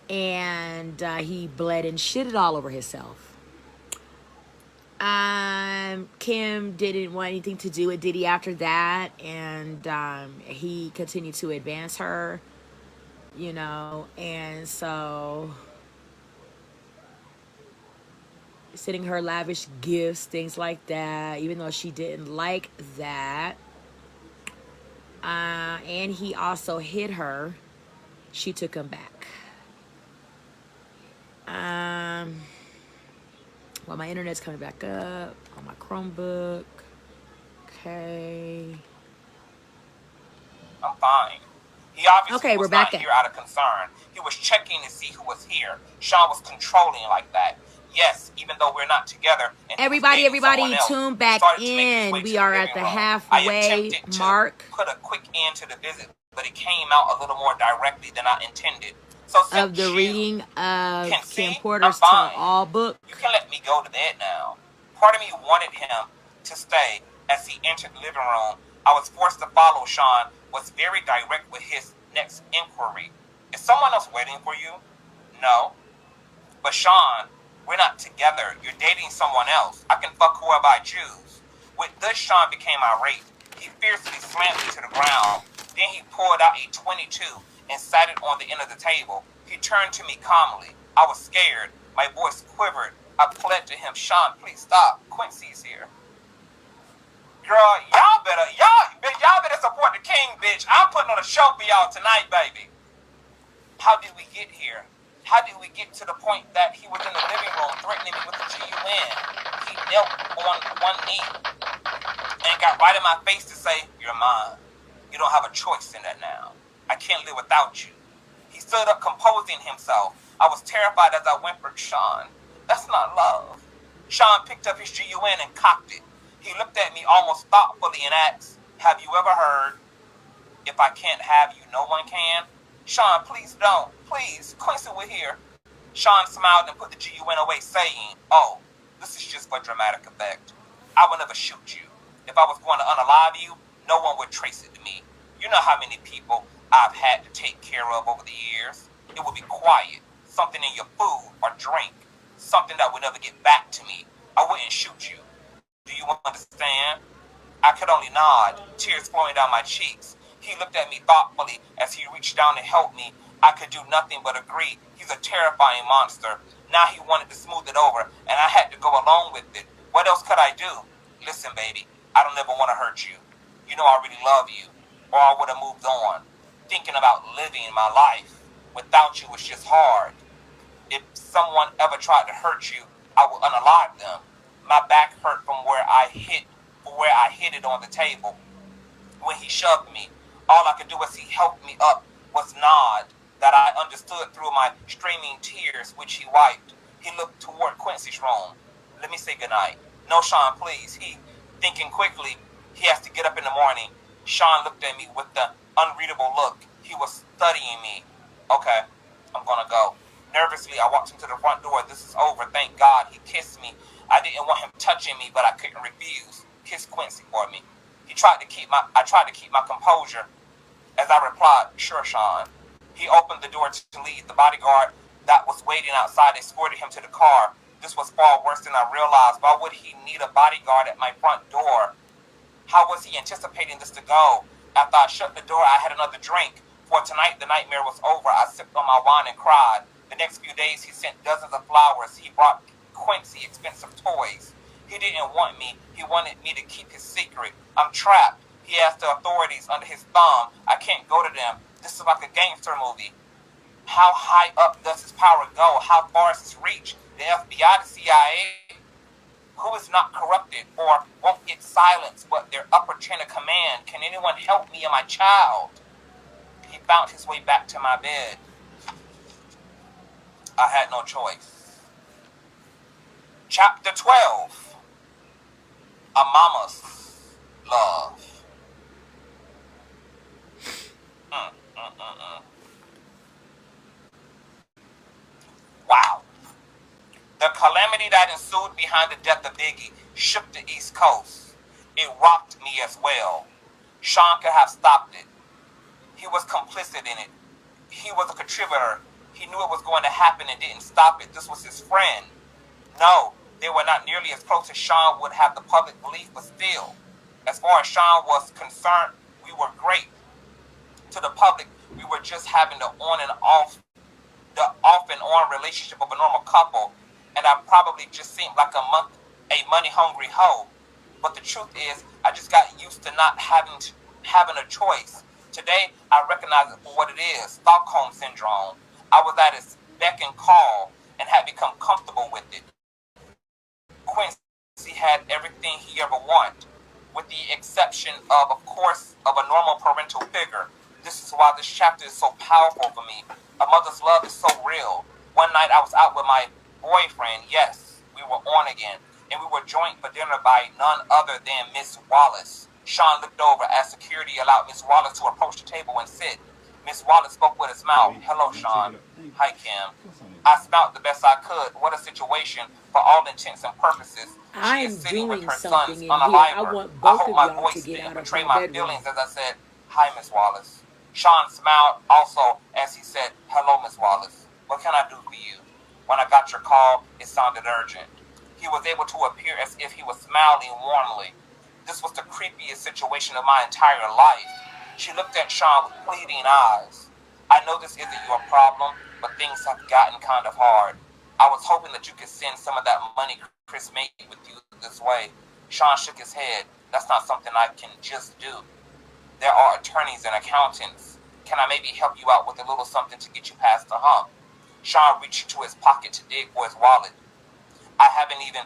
and he bled and shitted all over himself. Kim didn't want anything to do with Diddy after that, and he continued to advance her, you know, and so sending her lavish gifts, things like that, even though she didn't like that. And he also hit her. She took him back. Well, my internet's coming back up on my Chromebook. Okay. I'm fine. He obviously Okay, was we're back not here out of concern. He was checking to see who was here. Sean was controlling like that. Yes, even though we're not together. And everybody, tune back in. We are at the halfway mark. Put a quick end to the visit, but it came out a little more directly than I intended. So of the reading of Kim see, Porter's Tell-All book. You can let me go to bed now. Part of me wanted him to stay. As he entered the living room, I was forced to follow. Sean was very direct with his next inquiry. Is someone else waiting for you? No. But Sean, we're not together. You're dating someone else. I can fuck whoever I choose. With this, Sean became irate. He fiercely slammed me to the ground. Then he pulled out a .22 and sat it on the end of the table. He turned to me calmly. I was scared. My voice quivered. I pled to him, Sean, please stop. Quincy's here. Girl, y'all better support the king, bitch. I'm putting on a show for y'all tonight, baby. How did we get here? How did we get to the point that he was in the living room threatening me with a GUN? He knelt on one knee and got right in my face to say, you're mine. You don't have a choice in that now. I can't live without you. He stood up, composing himself. I was terrified as I whimpered, Sean, that's not love. Sean picked up his GUN and cocked it. He looked at me almost thoughtfully and asked, Have you ever heard, if I can't have you, no one can? Sean, please don't. Please, Quincy, we're here. Sean smiled and put the GUN away, saying, oh, this is just for dramatic effect. I would never shoot you. If I was going to unalive you, no one would trace it to me. You know how many people I've had to take care of over the years. It would be quiet, something in your food or drink, something that would never get back to me. I wouldn't shoot you. Do you understand? I could only nod, tears flowing down my cheeks. He looked at me thoughtfully as he reached down to help me. I could do nothing but agree. He's a terrifying monster. Now he wanted to smooth it over, and I had to go along with it. What else could I do? Listen, baby, I don't ever want to hurt you. You know I really love you, or I would have moved on. Thinking about living my life without you was just hard. If someone ever tried to hurt you, I would unalive them. My back hurt from where I hit it on the table. When he shoved me, all I could do as he helped me up was nod, that I understood through my streaming tears, which he wiped. He looked toward Quincy's room. Let me say goodnight. No, Sean, please. Thinking quickly, he has to get up in the morning. Sean looked at me with the unreadable look. He was studying me. Okay, I'm gonna go. Nervously, I walked him to the front door. This is over, thank God. He kissed me. I didn't want him touching me, but I couldn't refuse. Kiss Quincy for me. I tried to keep my composure as I replied, sure, Sean. He opened the door to leave. The bodyguard that was waiting outside escorted him to the car. This was far worse than I realized. Why would he need a bodyguard at my front door? How was he anticipating this to go? After I shut the door, I had another drink. For tonight, the nightmare was over. I sipped on my wine and cried. The next few days, he sent dozens of flowers. He brought Quincy expensive toys. He didn't want me. He wanted me to keep his secret. I'm trapped. He has the authorities under his thumb. I can't go to them. This is like a gangster movie. How high up does his power go? How far is his reach? The FBI, the CIA? Who is not corrupted or won't get silenced but their upper chain of command? Can anyone help me and my child? He found his way back to my bed. I had no choice. Chapter 12. A Mama's Love. Wow. The calamity that ensued behind the death of Biggie shook the East Coast. It rocked me as well. Sean could have stopped it. He was complicit in it. He was a contributor. He knew it was going to happen and didn't stop it. This was his friend. No, they were not nearly as close as Sean would have the public belief, but still, as far as Sean was concerned, we were great. To the public, we were just having the off and on relationship of a normal couple, and I probably just seemed like a money-hungry hoe. But the truth is, I just got used to not having a choice. Today, I recognize it for what it is, Stockholm Syndrome. I was at his beck and call and had become comfortable with it. Quincy had everything he ever wanted, with the exception of course, of a normal parental figure. This is why this chapter is so powerful for me. A mother's love is so real. One night I was out with my boyfriend. Yes, we were on again, and we were joined for dinner by none other than Miss Wallace. Sean looked over as security allowed Miss Wallace to approach the table and sit. Miss Wallace spoke with a smile. Hello, Sean. Hi, Kim. I smiled the best I could. What a situation for all intents and purposes. I am doing something in here. I want both of y'all to get out of my feelings as I said, hi, Miss Wallace. Sean smiled also as he said, hello, Miss Wallace. What can I do for you? When I got your call, it sounded urgent. He was able to appear as if he was smiling warmly. This was the creepiest situation of my entire life. She looked at Sean with pleading eyes. I know this isn't your problem, but things have gotten kind of hard. I was hoping that you could send some of that money Chris made with you this way. Sean shook his head. That's not something I can just do. There are attorneys and accountants. Can I maybe help you out with a little something to get you past the hump? Sean reached into his pocket to dig for his wallet. I haven't even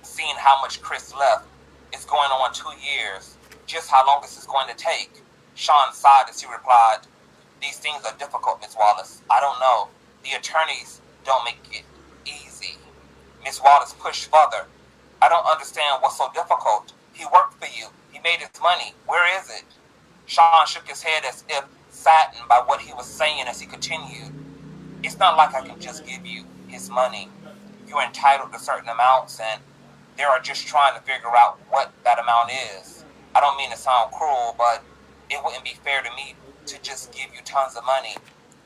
seen how much Chris left. It's going on 2 years. Just how long this is going to take? Sean sighed as he replied, these things are difficult, Miss Wallace. I don't know. The attorneys don't make it easy. Miss Wallace pushed further. I don't understand what's so difficult. He worked for you. He made his money. Where is it? Sean shook his head as if saddened by what he was saying as he continued. It's not like I can just give you his money. You're entitled to certain amounts, and they are just trying to figure out what that amount is. I don't mean to sound cruel, but it wouldn't be fair to me to just give you tons of money.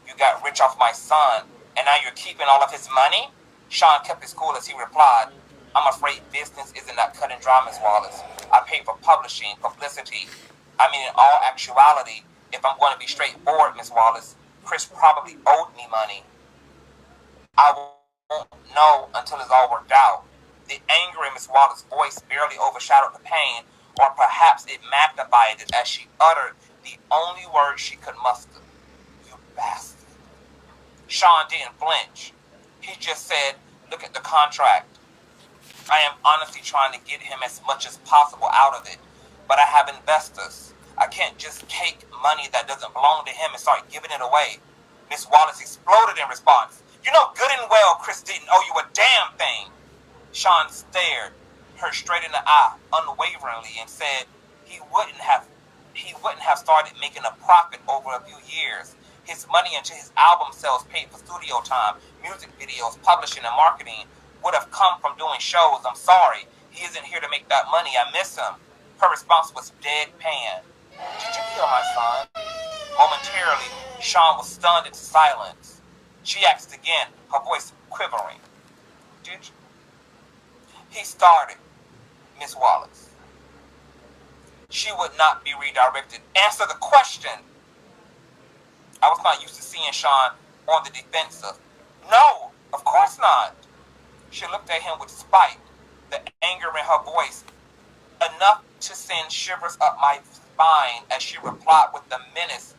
You got rich off my son, and now you're keeping all of his money? Sean kept his cool as he replied, I'm afraid business isn't that cut and dry, Miss Wallace. I pay for publishing, publicity. I mean, in all actuality, if I'm going to be straightforward, Miss Wallace, Chris probably owed me money. I won't know until it's all worked out. The anger in Miss Wallace's voice barely overshadowed the pain, or perhaps it magnified it as she uttered the only word she could muster. You bastard. Sean didn't flinch. He just said, look at the contract. I am honestly trying to get him as much as possible out of it, but I have investors. I can't just take money that doesn't belong to him and start giving it away. Miss Wallace exploded in response. You know good and well Chris didn't owe you a damn thing. Sean stared her straight in the eye unwaveringly and said he wouldn't have started making a profit over a few years. His money into his album sales paid for studio time, music videos, publishing, and marketing would have come from doing shows. I'm sorry. He isn't here to make that money. I miss him. Her response was deadpan. Did you kill my son? Momentarily, Sean was stunned into silence. She asked again, her voice quivering. Did you? He started, Miss Wallace. She would not be redirected. Answer the question. I was not used to seeing Sean on the defensive. No, of course not. She looked at him with spite, the anger in her voice, enough to send shivers up my spine as she replied with the menace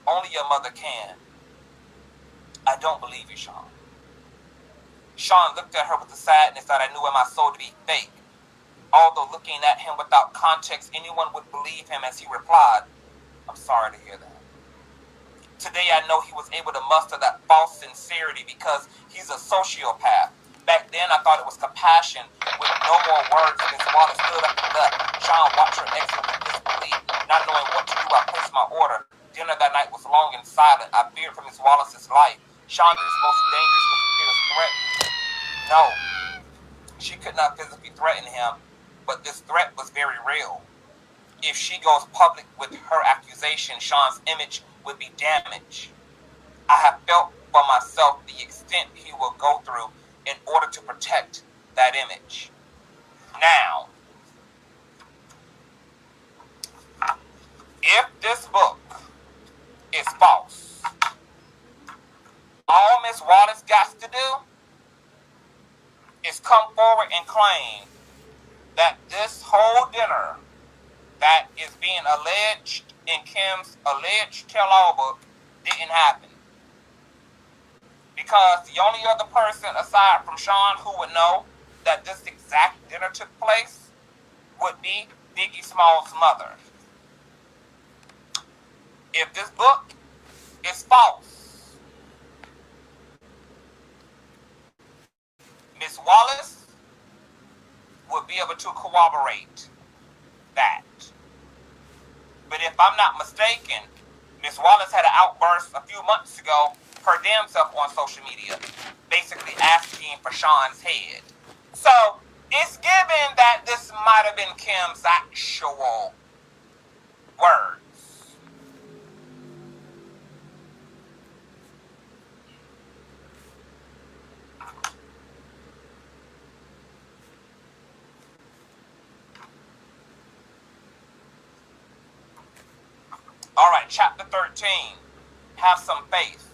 only a mother can. I don't believe you, Sean. Sean looked at her with the sadness that I knew in my soul to be fake. Although looking at him without context, anyone would believe him as he replied, I'm sorry to hear that. Today I know he was able to muster that false sincerity because he's a sociopath. Back then I thought it was compassion. With no more words, Miss Wallace stood up and left. Sean watched her exit with disbelief. Not knowing what to do, I placed my order. Dinner that night was long and silent. I feared for Miss Wallace's life. Sean is most dangerous when he feels threatened. No, she could not physically threaten him, but this threat was very real. If she goes public with her accusation, Sean's image would be damaged. I have felt for myself the extent he will go through in order to protect that image. Now, if this book is false, all Miss Wallace got to do is come forward and claim that this whole dinner that is being alleged in Kim's alleged tell-all book didn't happen. Because the only other person aside from Sean who would know that this exact dinner took place would be Biggie Small's mother. If this book is false, Miss Wallace would be able to corroborate that. But if I'm not mistaken, Miss Wallace had an outburst a few months ago, her damn self on social media, basically asking for Sean's head. So it's given that this might have been Kim's actual words. All right, chapter 13, have some faith.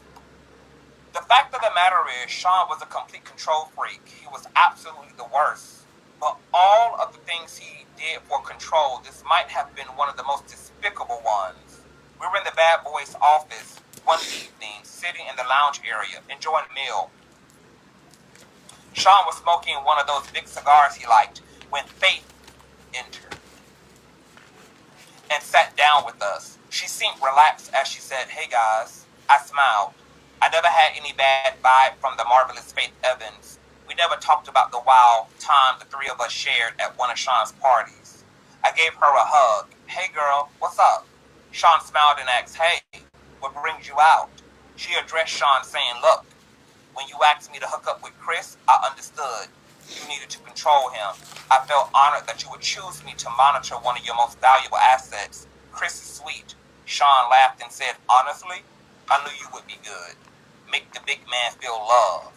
The fact of the matter is, Sean was a complete control freak. He was absolutely the worst. But all of the things he did for control, this might have been one of the most despicable ones. We were in the bad boy's office one evening, sitting in the lounge area, enjoying a meal. Sean was smoking one of those big cigars he liked when Faith entered and sat down with us. She seemed relaxed as she said, hey guys. I smiled. I never had any bad vibe from the marvelous Faith Evans. We never talked about the wild time the three of us shared at one of Sean's parties. I gave her a hug. Hey girl, what's up? Sean smiled and asked, hey, what brings you out? She addressed Sean saying, look, when you asked me to hook up with Chris, I understood. You needed to control him. I felt honored that you would choose me to monitor one of your most valuable assets. Chris is sweet. Sean laughed and said, honestly, I knew you would be good. Make the big man feel loved.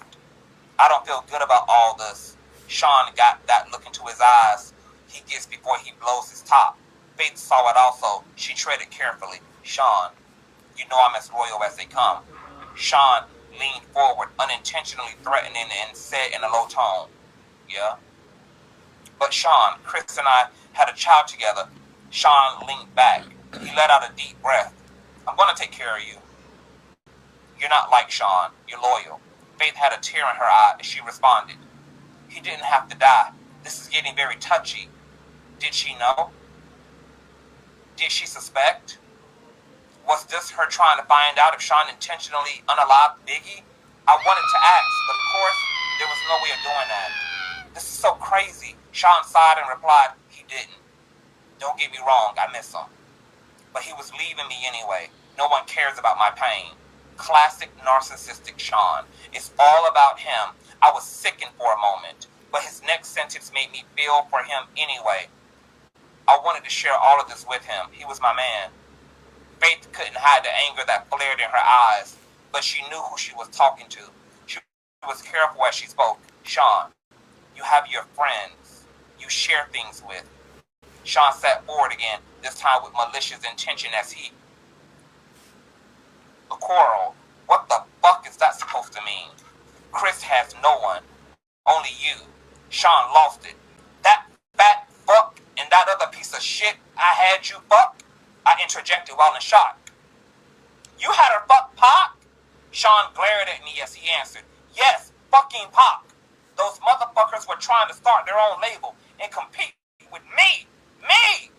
I don't feel good about all this. Sean got that look into his eyes he gets before he blows his top. Faith saw it also. She treaded carefully. Sean, you know I'm as loyal as they come. Sean leaned forward, unintentionally threatening, and said in a low tone, yeah? But Sean, Chris and I had a child together. Sean leaned back. He let out a deep breath. I'm going to take care of you. You're not like Sean. You're loyal. Faith had a tear in her eye as she responded. He didn't have to die. This is getting very touchy. Did she know? Did she suspect? Was this her trying to find out if Sean intentionally unalived Biggie? I wanted to ask, but of course, there was no way of doing that. This is so crazy. Sean sighed and replied, he didn't. Don't get me wrong, I miss him. But he was leaving me anyway. No one cares about my pain. Classic narcissistic Sean. It's all about him. I was sickened for a moment, but his next sentence made me feel for him anyway. I wanted to share all of this with him. He was my man. Faith couldn't hide the anger that flared in her eyes, but she knew who she was talking to. She was careful as she spoke. Sean, you have your friends you share things with. Sean sat forward again, this time with malicious intention as he quarreled. What the fuck is that supposed to mean? Chris has no one. Only you. Sean lost it. That fat fuck and that other piece of shit I had you fuck? I interjected while in shock. You had her fuck Pac? Sean glared at me as he answered. Yes, fucking Pac. Those motherfuckers were trying to start their own label and compete with me. Me!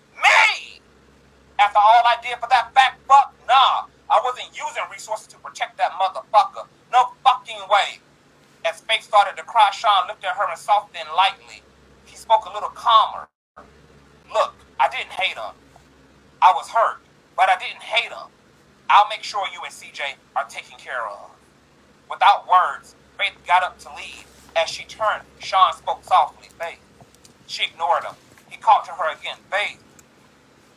After all I did for that fat fuck, nah. I wasn't using resources to protect that motherfucker. No fucking way. As Faith started to cry, Sean looked at her and softly and lightly. He spoke a little calmer. Look, I didn't hate him. I was hurt, but I didn't hate him. I'll make sure you and CJ are taken care of. Without words, Faith got up to leave. As she turned, Sean spoke softly. Faith. She ignored him. He called to her again. Faith.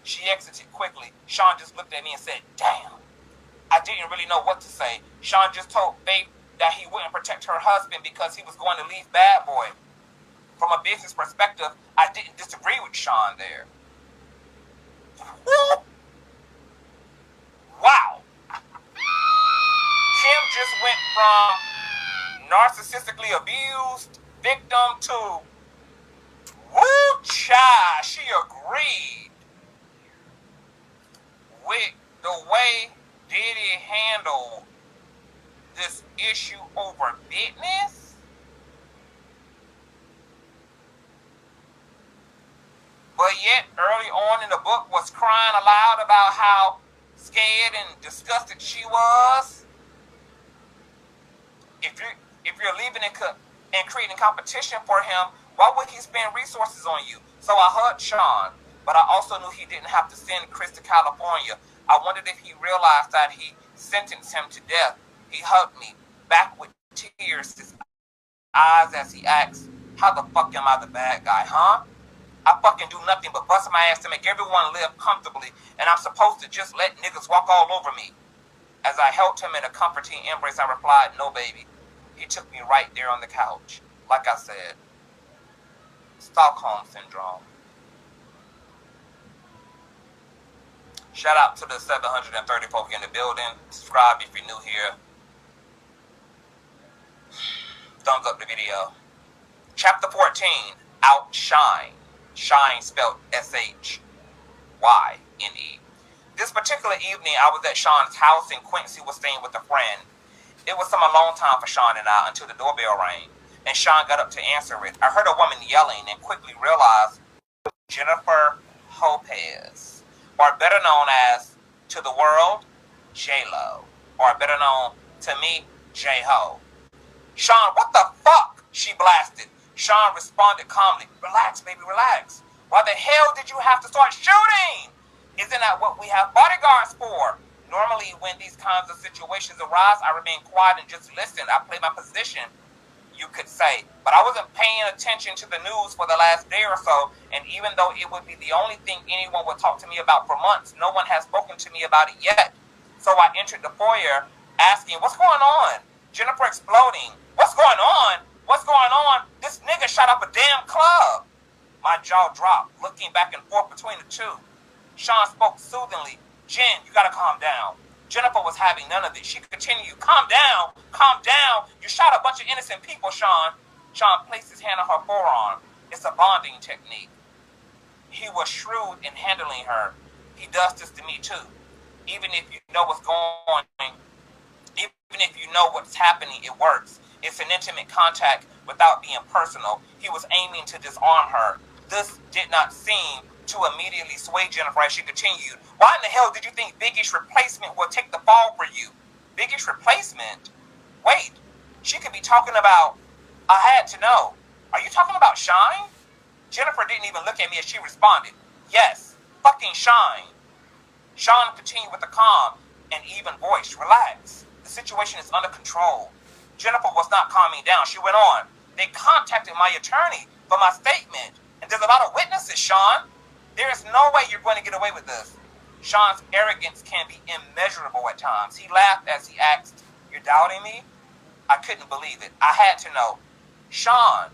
She exited quickly. Sean just looked at me and said, damn. I didn't really know what to say. Sean just told Faith that he wouldn't protect her husband because he was going to leave Bad Boy. From a business perspective, I didn't disagree with Sean there. Wow. Kim just went from narcissistically abused victim to woo child. She agreed with the way Diddy handled this issue over business. But yet, early on in the book, was crying aloud about how scared and disgusted she was. If you're leaving and creating competition for him, why would he spend resources on you? So I hugged Sean, but I also knew he didn't have to send Chris to California. I wondered if he realized that he sentenced him to death. He hugged me, back with tears, his eyes as he asked, how the fuck am I the bad guy, huh? I fucking do nothing but bust my ass to make everyone live comfortably, and I'm supposed to just let niggas walk all over me. As I held him in a comforting embrace, I replied, no, baby. He took me right there on the couch. Like I said, Stockholm Syndrome. Shout out to the 730 folk in the building. Subscribe if you're new here. Thumbs up the video. Chapter 14, Outshine. Shine spelled S-H-Y-N-E. This particular evening, I was at Sean's house and Quincy was staying with a friend. It was some alone time for Sean and I until the doorbell rang, and Sean got up to answer it. I heard a woman yelling and quickly realized it was Jennifer Lopez, or better known as, to the world, J-Lo, or better known to me, J-Ho. Sean, what the fuck? She blasted. Sean responded calmly, relax, baby, relax. Why the hell did you have to start shooting? Isn't that what we have bodyguards for? Normally, when these kinds of situations arise, I remain quiet and just listen. I play my position, you could say. But I wasn't paying attention to the news for the last day or so, and even though it would be the only thing anyone would talk to me about for months, no one has spoken to me about it yet. So I entered the foyer asking, what's going on? Jennifer exploding. What's going on? What's going on? This nigga shot up a damn club. My jaw dropped, looking back and forth between the two. Sean spoke soothingly. Jen, you gotta calm down. Jennifer was having none of it. She continued, calm down, calm down. You shot a bunch of innocent people, Sean. Sean placed his hand on her forearm. It's a bonding technique. He was shrewd in handling her. He does this to me too. Even if you know what's going on, even if you know what's happening, it works. It's an intimate contact without being personal. He was aiming to disarm her. This did not seem to immediately sway Jennifer as she continued. Why in the hell did you think Biggie's replacement would take the fall for you? Biggie's replacement? Wait, she could be talking about, I had to know. Are you talking about Shine? Jennifer didn't even look at me as she responded. Yes, fucking Shine. Sean continued with a calm and even voice. Relax. The situation is under control. Jennifer was not calming down. She went on. They contacted my attorney for my statement. And there's a lot of witnesses, Sean. There is no way you're going to get away with this. Sean's arrogance can be immeasurable at times. He laughed as he asked, you're doubting me? I couldn't believe it. I had to know. Sean,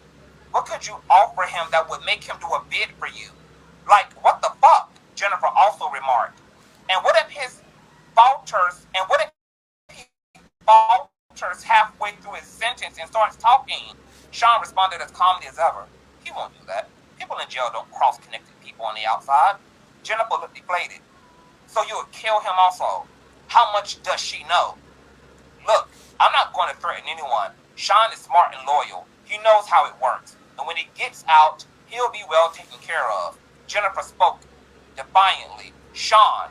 what could you offer him that would make him do a bid for you? Like, what the fuck? Jennifer also remarked. And what if his falters, and what if he falters halfway through his sentence and starts talking? Sean responded as calmly as ever. He won't do that. People in jail don't cross-connected people on the outside. Jennifer looked deflated. So you would kill him also? How much does she know? Look, I'm not going to threaten anyone. Sean is smart and loyal. He knows how it works. And when he gets out, he'll be well taken care of. Jennifer spoke defiantly. Sean,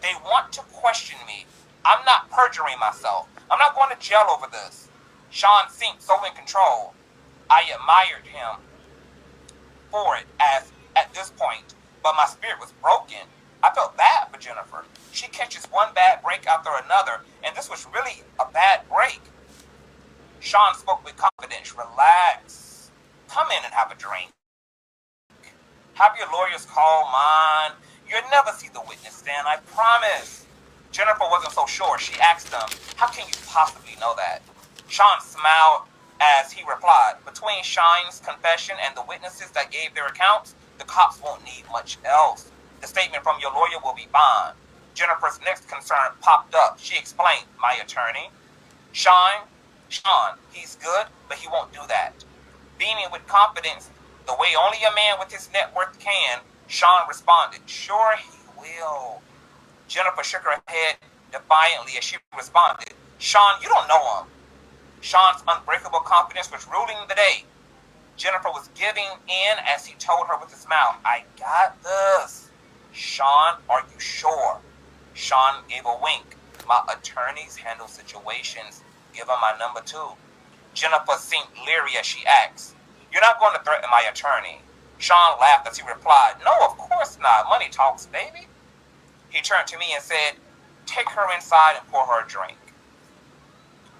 they want to question me. I'm not perjuring myself. I'm not going to jail over this. Sean seemed so in control. I admired him for it as at this point, but my spirit was broken. I felt bad for Jennifer. She catches one bad break after another, and this was really a bad break. Sean spoke with confidence. Relax. Come in and have a drink. Have your lawyers call mine. You'll never see the witness stand, I promise. Jennifer wasn't so sure. She asked him, how can you possibly know that? Sean smiled as he replied, between Shine's confession and the witnesses that gave their accounts, the cops won't need much else. The statement from your lawyer will be fine. Jennifer's next concern popped up. She explained, my attorney. Sean, he's good, but he won't do that. Beaming with confidence, the way only a man with his net worth can, Sean responded, sure he will. Jennifer shook her head defiantly as she responded, Sean, you don't know him. Sean's unbreakable confidence was ruling the day. Jennifer was giving in as he told her with a smile, I got this. Sean, are you sure? Sean gave a wink. My attorneys handle situations. Give him my number too. Jennifer seemed leery as she asked, you're not going to threaten my attorney? Sean laughed as he replied, no, of course not. Money talks, baby. He turned to me and said, take her inside and pour her a drink.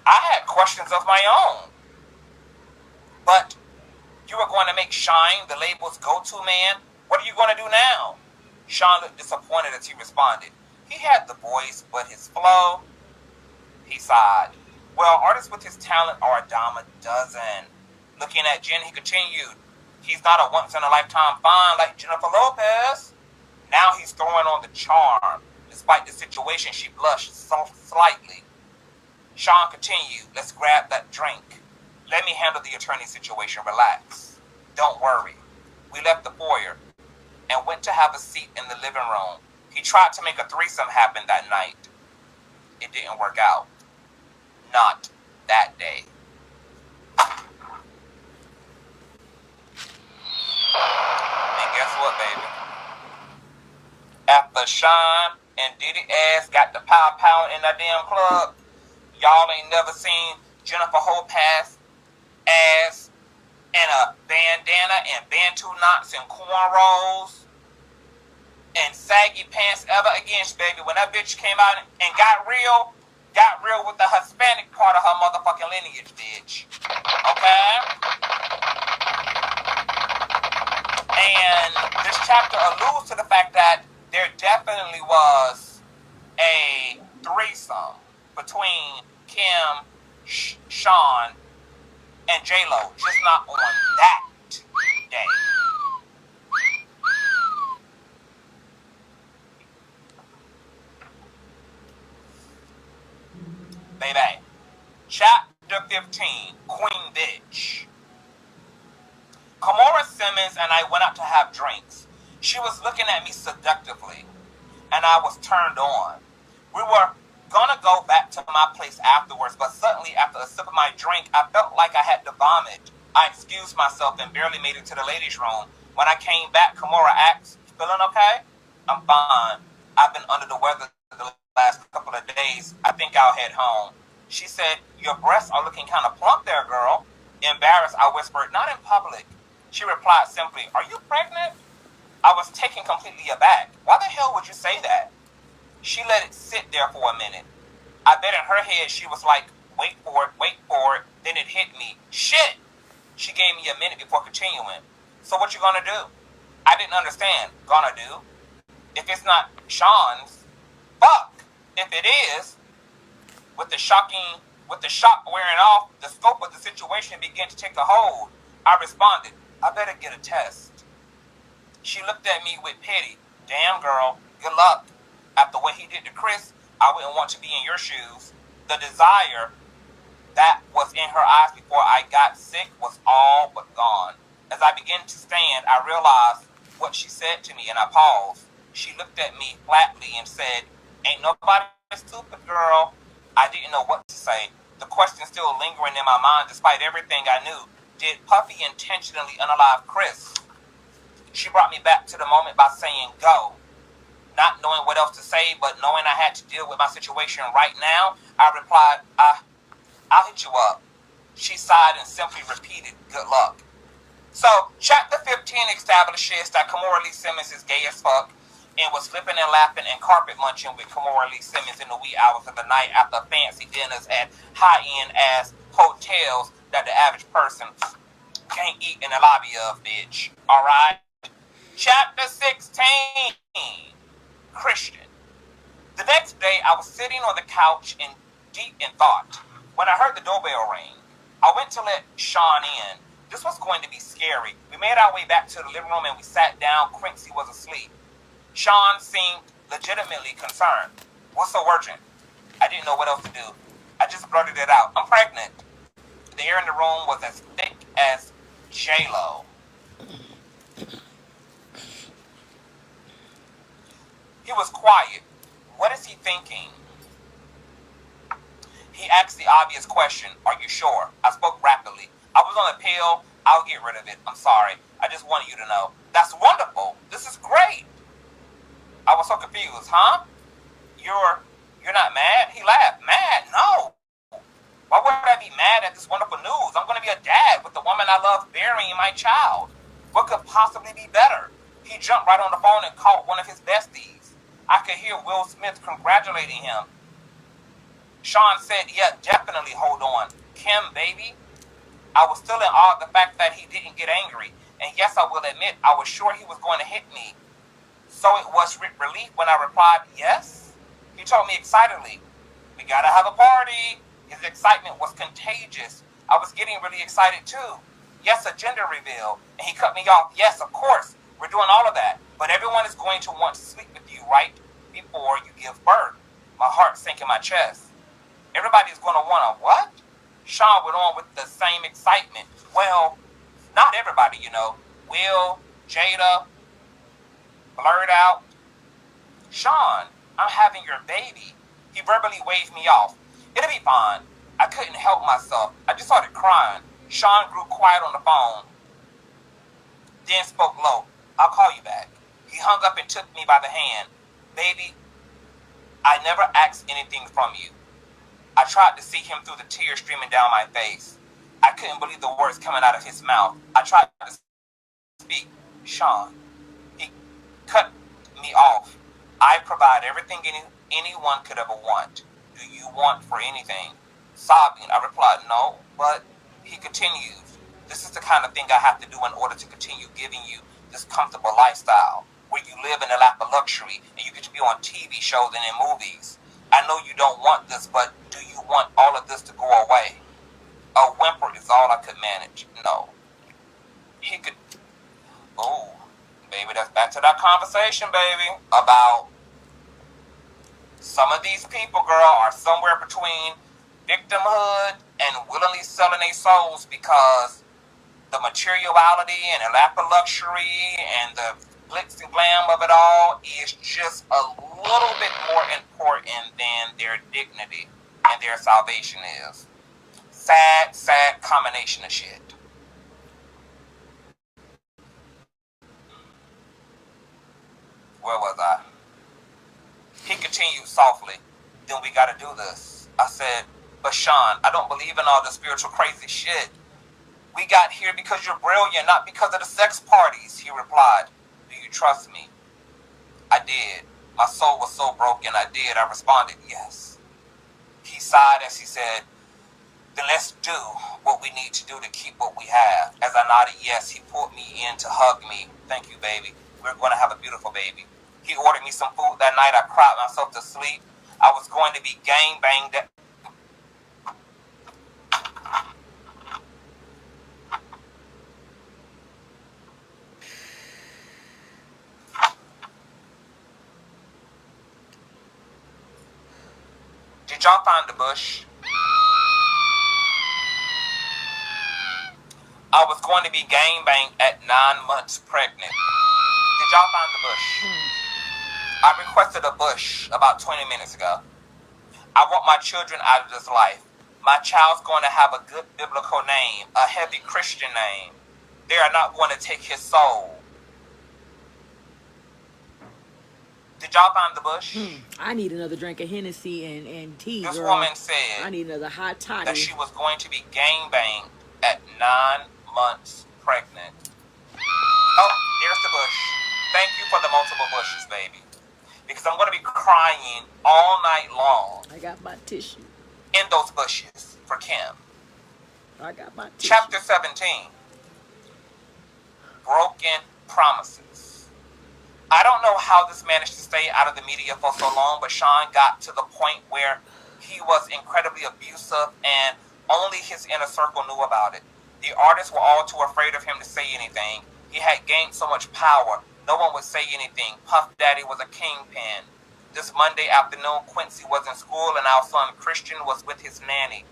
I had questions of my own. But you were going to make Shine the label's go-to man? What are you going to do now? Sean looked disappointed as he responded. He had the voice, but his flow, he sighed. Well, artists with his talent are a dime a dozen. Looking at Jen, he continued. He's not a once-in-a-lifetime find like Jennifer Lopez. Now he's throwing on the charm. Despite the situation, she blushed slightly. Sean continued, let's grab that drink. Let me handle the attorney situation. Relax. Don't worry. We left the foyer and went to have a seat in the living room. He tried to make a threesome happen that night. It didn't work out. Not that day. And guess what, baby? After Sean and Diddy ass got the pow in that damn club, y'all ain't never seen Jennifer Lopez ass and a bandana and bantu knots and cornrows and saggy pants ever again, baby. When that bitch came out and got real with the Hispanic part of her motherfucking lineage, bitch. Okay? And this chapter alludes to the fact that there definitely was a threesome between Kim, Sean, and J-Lo, just not on that day. Baby. Chapter 15, Queen Bitch. Kimora Simmons and I went out to have drinks. She was looking at me seductively, and I was turned on. We were gonna go back to my place afterwards, but suddenly after a sip of my drink, I felt like I had to vomit. I excused myself and barely made it to the ladies' room. When I came back, Kimora asked, "Feeling okay?" "I'm fine. I've been under the weather the last couple of days. I think I'll head home." She said, "Your breasts are looking kind of plump there, girl." Embarrassed, I whispered, "Not in public." She replied simply, "Are you pregnant?" I was taken completely aback. "Why the hell would you say that?" She let it sit there for a minute. I bet in her head she was like, wait for it. Then it hit me. Shit! She gave me a minute before continuing. "So what you gonna do?" I didn't understand. Gonna do? If it's not Sean's, fuck. If it is, with the shock wearing off, the scope of the situation began to take a hold. I responded, "I better get a test." She looked at me with pity. "Damn, girl, good luck. After what he did to Chris, I wouldn't want to be in your shoes." The desire that was in her eyes before I got sick was all but gone. As I began to stand, I realized what she said to me, and I paused. She looked at me flatly and said, "Ain't nobody stupid, girl." I didn't know what to say. The question still lingering in my mind despite everything I knew. Did Puffy intentionally unalive Chris? She brought me back to the moment by saying, "Go." Not knowing what else to say, but knowing I had to deal with my situation right now, I replied, I'll hit you up." She sighed and simply repeated, "Good luck." So, chapter 15 establishes that Kimora Lee Simmons is gay as fuck and was flipping and laughing and carpet munching with Kimora Lee Simmons in the wee hours of the night after fancy dinners at high-end ass hotels that the average person can't eat in the lobby of, bitch. Alright? Chapter 16, Christian. The next day, I was sitting on the couch in deep in thought when I heard the doorbell ring. I went to let Sean in. This was going to be scary. We made our way back to the living room and we sat down. Quincy was asleep. Sean seemed legitimately concerned. "What's so urgent?" I didn't know what else to do. I just blurted it out. "I'm pregnant." The air in the room was as thick as J-Lo. He was quiet. What is he thinking? He asked the obvious question, "Are you sure?" I spoke rapidly. "I was on a pill. I'll get rid of it. I'm sorry. I just wanted you to know." "That's wonderful. This is great." I was so confused. "Huh? You're not mad?" He laughed. "Mad? No. Why would I be mad at this wonderful news? I'm going to be a dad with the woman I love burying my child. What could possibly be better?" He jumped right on the phone and called one of his besties. I could hear Will Smith congratulating him. Sean said, "Yeah, definitely, hold on. Kim, baby." I was still in awe of the fact that he didn't get angry. And yes, I will admit, I was sure he was going to hit me. So it was relief when I replied, "Yes." He told me excitedly, "We gotta have a party." His excitement was contagious. I was getting really excited too. "Yes, a gender reveal." And he cut me off. "Yes, of course. We're doing all of that. But everyone is going to want to sleep with you right before you give birth." My heart sank in my chest. "Everybody's going to want a what?" Sean went on with the same excitement. "Well, not everybody, you know. Will, Jada," blurred out. "Sean, I'm having your baby." He verbally waved me off. "It'll be fine." I couldn't help myself. I just started crying. Sean grew quiet on the phone, then spoke low. "I'll call you back." He hung up and took me by the hand. "Baby, I never asked anything from you." I tried to see him through the tears streaming down my face. I couldn't believe the words coming out of his mouth. I tried to speak. Sean, he cut me off. I provide everything anyone could ever want. Do you want for anything? Sobbing, I replied, no, but he continues. This is the kind of thing I have to do in order to continue giving you this comfortable lifestyle where you live in a lap of luxury and you get to be on TV shows and in movies. I know you don't want this, but do you want all of this to go away? A whimper is all I could manage. No. He could... Oh, baby, that's back to that conversation, baby, about some of these people, girl, are somewhere between victimhood and willingly selling their souls because the materiality and the lap of luxury and the glitz and glam of it all is just a little bit more important than their dignity and their salvation is. Sad, sad combination of shit. Where was I? He continued softly, then we gotta do this. I said, but Sean, I don't believe in all the spiritual crazy shit. We got here because you're brilliant, not because of the sex parties, he replied. Do you trust me? I did. My soul was so broken, I did. I responded, yes. He sighed as he said, then let's do what we need to do to keep what we have. As I nodded yes, he pulled me in to hug me. Thank you, baby. We're going to have a beautiful baby. He ordered me some food that night. I cried myself to sleep. I was going to be gang banged. Did y'all find the bush? I was going to be gang banged at 9 months pregnant. Did y'all find the bush? I requested a bush about 20 minutes ago. I want my children out of this life. My child's going to have a good biblical name, a heavy Christian name. They are not going to take his soul. Did y'all find the bush? I need another drink of Hennessy and tea, This girl. woman said I need another hot toddy. that she was going to be gang banged at 9 months pregnant. Oh, there's the bush. Thank you for the multiple bushes, baby. Because I'm going to be crying all night long. I got my tissue. In those bushes for Kim. I got my tissue. Chapter 17. Broken Promises. I don't know how this managed to stay out of the media for so long, but Sean got to the point where he was incredibly abusive and only his inner circle knew about it. The artists were all too afraid of him to say anything. He had gained so much power. No one would say anything. Puff Daddy was a kingpin. This Monday afternoon, Quincy was in school and our son Christian was with his nanny.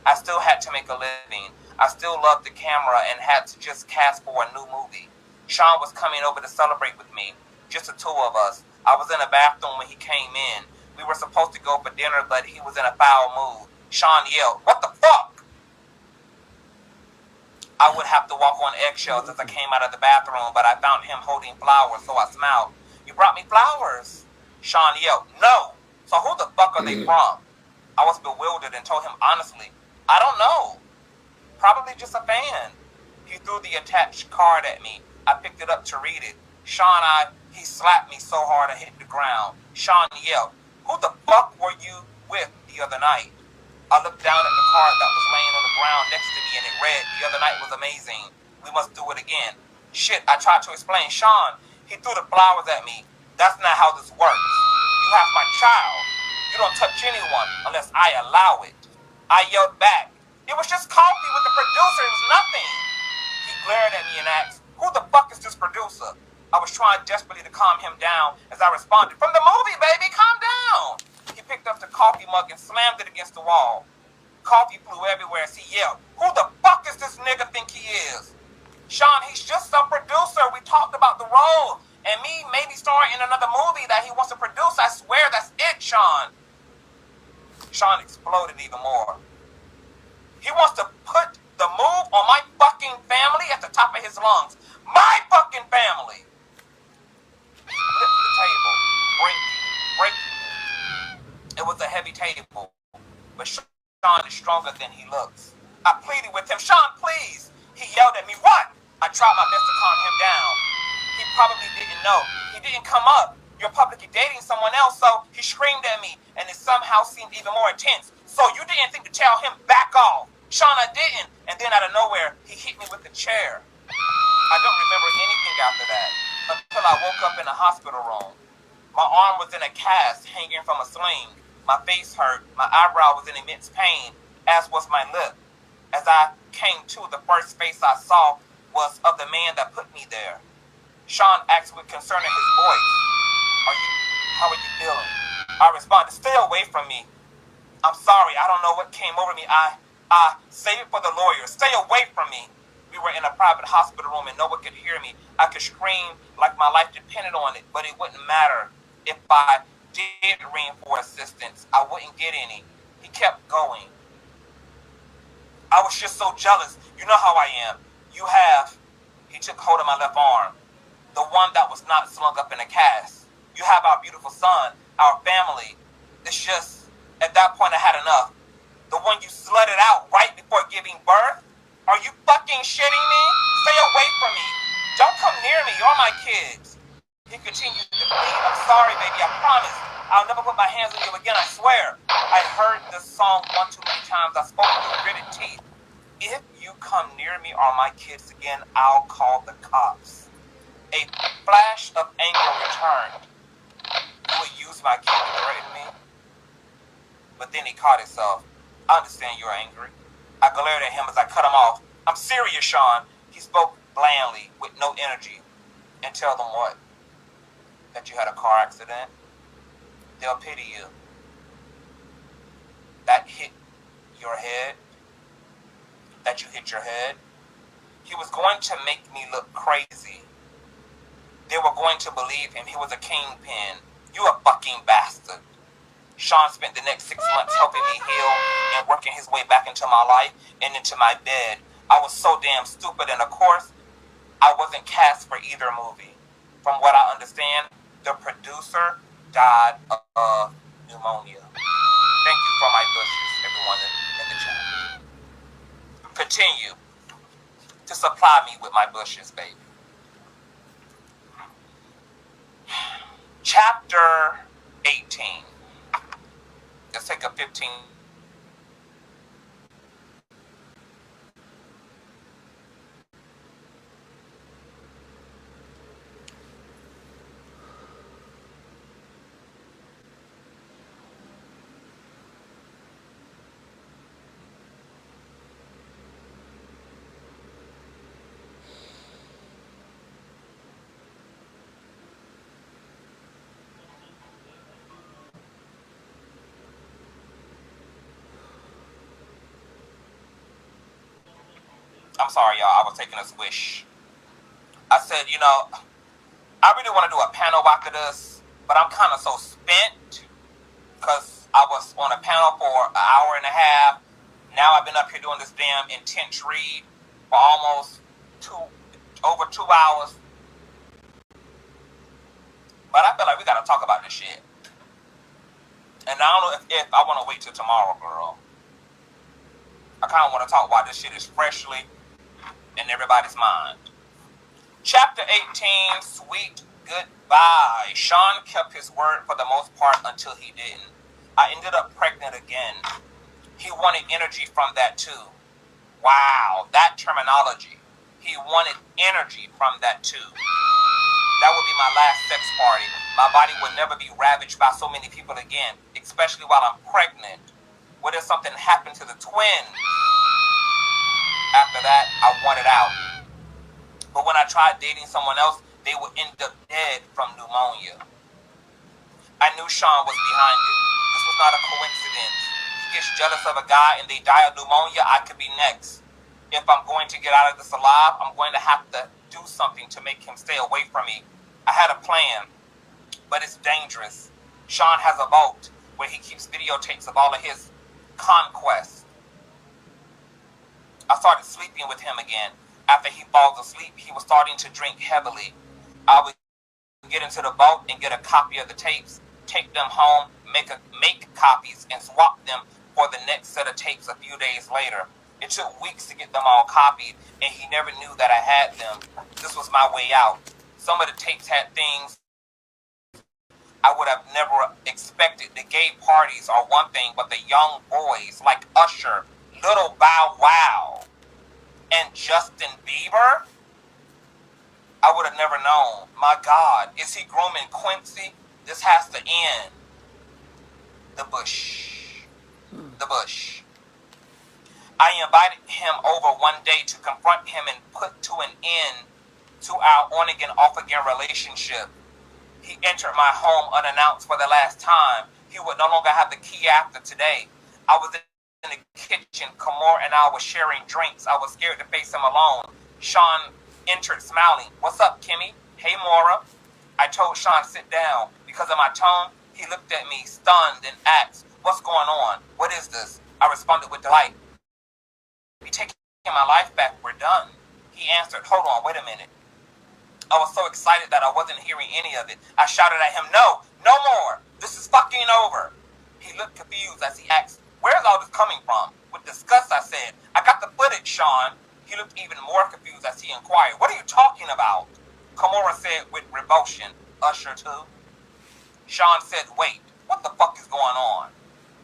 I still had to make a living. I still loved the camera and had to just cast for a new movie. Sean was coming over to celebrate with me. Just the two of us. I was in a bathroom when he came in. We were supposed to go for dinner, but he was in a foul mood. Sean yelled, "What the fuck?" I would have to walk on eggshells as I came out of the bathroom, but I found him holding flowers, so I smiled. "You brought me flowers?" Sean yelled, "No." "So who the fuck are they from?" I was bewildered and told him honestly, "I don't know. Probably just a fan." He threw the attached card at me. I picked it up to read it. He slapped me so hard I hit the ground. Sean yelled, "Who the fuck were you with the other night?" I looked down at the card that was laying on the ground next to me and it read, "The other night was amazing. We must do it again." Shit, I tried to explain. "Sean, he threw the flowers at me. That's not how this works. You have my child. You don't touch anyone unless I allow it." I yelled back, "It was just coffee with the producer. It was nothing." He glared at me and asked, "Who the fuck is this producer?" I was trying desperately to calm him down as I responded, "From the movie, baby, calm down." He picked up the coffee mug and slammed it against the wall. Coffee flew everywhere as he yelled, "Who the fuck is this nigga think he is?" "Sean, he's just some producer. We talked about the role and me maybe starring in another movie that he wants to produce. I swear that's it, Sean." Sean exploded even more. He wants to put the move on my fucking family at the top of his lungs. My fucking family. He flipped the table. Break. It was a heavy table, but Sean is stronger than he looks. I pleaded with him, Sean, please. He yelled at me, what? I tried my best to calm him down. He probably didn't know. He didn't come up. You're publicly dating someone else, so he screamed at me, and it somehow seemed even more intense. So you didn't think to tell him, back off. Sean, I didn't. And then out of nowhere, he hit me with the chair. I don't remember anything after that until I woke up in a hospital room. My arm was in a cast hanging from a sling. My face hurt. My eyebrow was in immense pain, as was my lip. As I came to, the first face I saw was of the man that put me there. Sean asked with concern in his voice, how are you feeling? I responded, stay away from me. I'm sorry, I don't know what came over me. I save it for the lawyer. Stay away from me. We were in a private hospital room and no one could hear me. I could scream like my life depended on it, but it wouldn't matter. If I did ring for assistance, I wouldn't get any. He kept going. I was just so jealous. You know how I am. He took hold of my left arm, the one that was not slung up in a cast. You have our beautiful son, our family. It's just, at that point I had enough. The one you slutted out right before giving birth? Are you fucking shitting me? Stay away from me. Don't come near me. You're my kids. He continued to plead. I'm sorry, baby. I promise. I'll never put my hands on you again. I swear. I heard this song one too many times. I spoke through gritted teeth. If you come near me or my kids again, I'll call the cops. A flash of anger returned. You would use my kid to threaten me? But then he caught himself. I understand you're angry. I glared at him as I cut him off. I'm serious, Sean. He spoke blandly, with no energy. And tell them what? That you had a car accident? They'll pity you. That hit your head? That you hit your head? He was going to make me look crazy. They were going to believe him. He was a kingpin. You a fucking bastard. Sean spent the next 6 months helping me heal and working his way back into my life and into my bed. I was so damn stupid, and of course, I wasn't cast for either movie. From what I understand, the producer died of pneumonia. Thank you for my bushes, everyone in the chat. Continue to supply me with my bushes, baby. Chapter 18. Let's take a 15. I'm sorry, y'all. I was taking a swish. I said, I really want to do a panel after this, but I'm kind of so spent because I was on a panel for an hour and a half. Now I've been up here doing this damn intense read for almost over 2 hours. But I feel like we got to talk about this shit. And I don't know if I want to wait till tomorrow, girl. I kind of want to talk about this shit is freshly in everybody's mind. Chapter 18, Sweet Goodbye. Sean kept his word for the most part until he didn't. I ended up pregnant again. He wanted energy from that too. Wow, that terminology. He wanted energy from that too. That would be my last sex party. My body would never be ravaged by so many people again, especially while I'm pregnant. What if something happened to the twins? After that, I wanted out. But when I tried dating someone else, they would end up dead from pneumonia. I knew Sean was behind it. This was not a coincidence. He gets jealous of a guy and they die of pneumonia, I could be next. If I'm going to get out of this alive, I'm going to have to do something to make him stay away from me. I had a plan, but it's dangerous. Sean has a vault where he keeps videotapes of all of his conquests. I started sleeping with him again. After he falls asleep, he was starting to drink heavily. I would get into the vault and get a copy of the tapes, take them home, make copies, and swap them for the next set of tapes a few days later. It took weeks to get them all copied, and he never knew that I had them. This was my way out. Some of the tapes had things I would have never expected. The gay parties are one thing, but the young boys like Usher, Little Bow Wow, and Justin Bieber, I would have never known. My God, is he grooming Quincy? This has to end. The Bush. The Bush. I invited him over one day to confront him and put to an end to our on-again, off-again relationship. He entered my home unannounced for the last time. He would no longer have the key after today. I was in the kitchen. Kamor and I were sharing drinks. I was scared to face him alone. Sean entered smiling. What's up, Kimmy? Hey, Maura. I told Sean sit down. Because of my tone, he looked at me, stunned, and asked, what's going on? What is this? I responded with delight. You're taking my life back. We're done. He answered, hold on, wait a minute. I was so excited that I wasn't hearing any of it. I shouted at him, no more. This is fucking over. He looked confused as he asked, where's all this coming from? With disgust, I said, I got the footage, Sean. He looked even more confused as he inquired, what are you talking about? Kamora said with revulsion, Usher too? Sean said, wait, what the fuck is going on?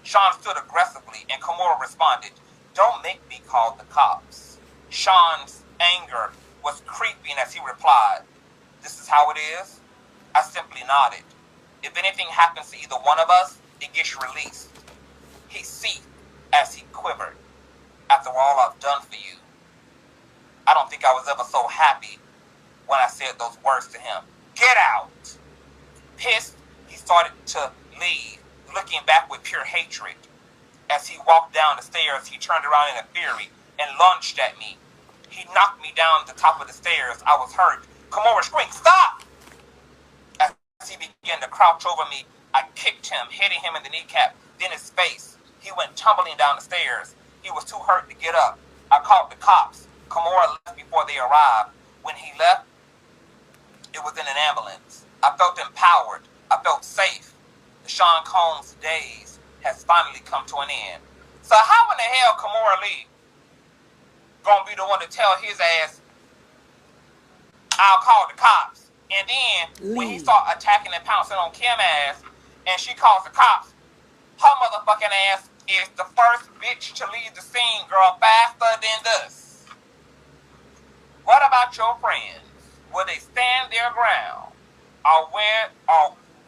Sean stood aggressively and Kamora responded, don't make me call the cops. Sean's anger was creeping as he replied, this is how it is? I simply nodded. If anything happens to either one of us, it gets released. He seethed as he quivered. After all I've done for you, I don't think I was ever so happy when I said those words to him. Get out! Pissed, he started to leave, looking back with pure hatred. As he walked down the stairs, he turned around in a fury and lunged at me. He knocked me down the top of the stairs. I was hurt. Kamora screamed, stop! As he began to crouch over me, I kicked him, hitting him in the kneecap, then his face. He went tumbling down the stairs. He was too hurt to get up. I called the cops. Kamora left before they arrived. When he left, it was in an ambulance. I felt empowered. I felt safe. The Sean Combs days has finally come to an end. So how in the hell Kamora Lee gonna be the one to tell his ass, I'll call the cops? And then when he start attacking and pouncing on Kim ass and she calls the cops, her motherfucking ass is the first bitch to leave the scene, girl, faster than this. What about your friends? Will they stand their ground? Or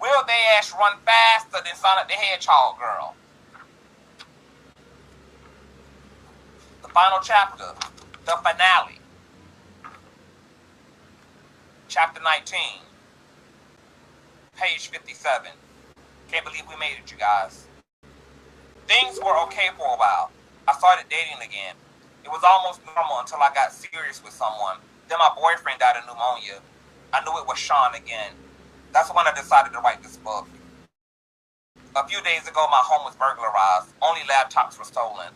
will they ass run faster than Sonic the Hedgehog, girl? The final chapter, the finale. Chapter 19, page 57. Can't believe we made it, you guys. Things were okay for a while. I started dating again. It was almost normal until I got serious with someone. Then my boyfriend died of pneumonia. I knew it was Sean again. That's when I decided to write this book. A few days ago, my home was burglarized. Only laptops were stolen.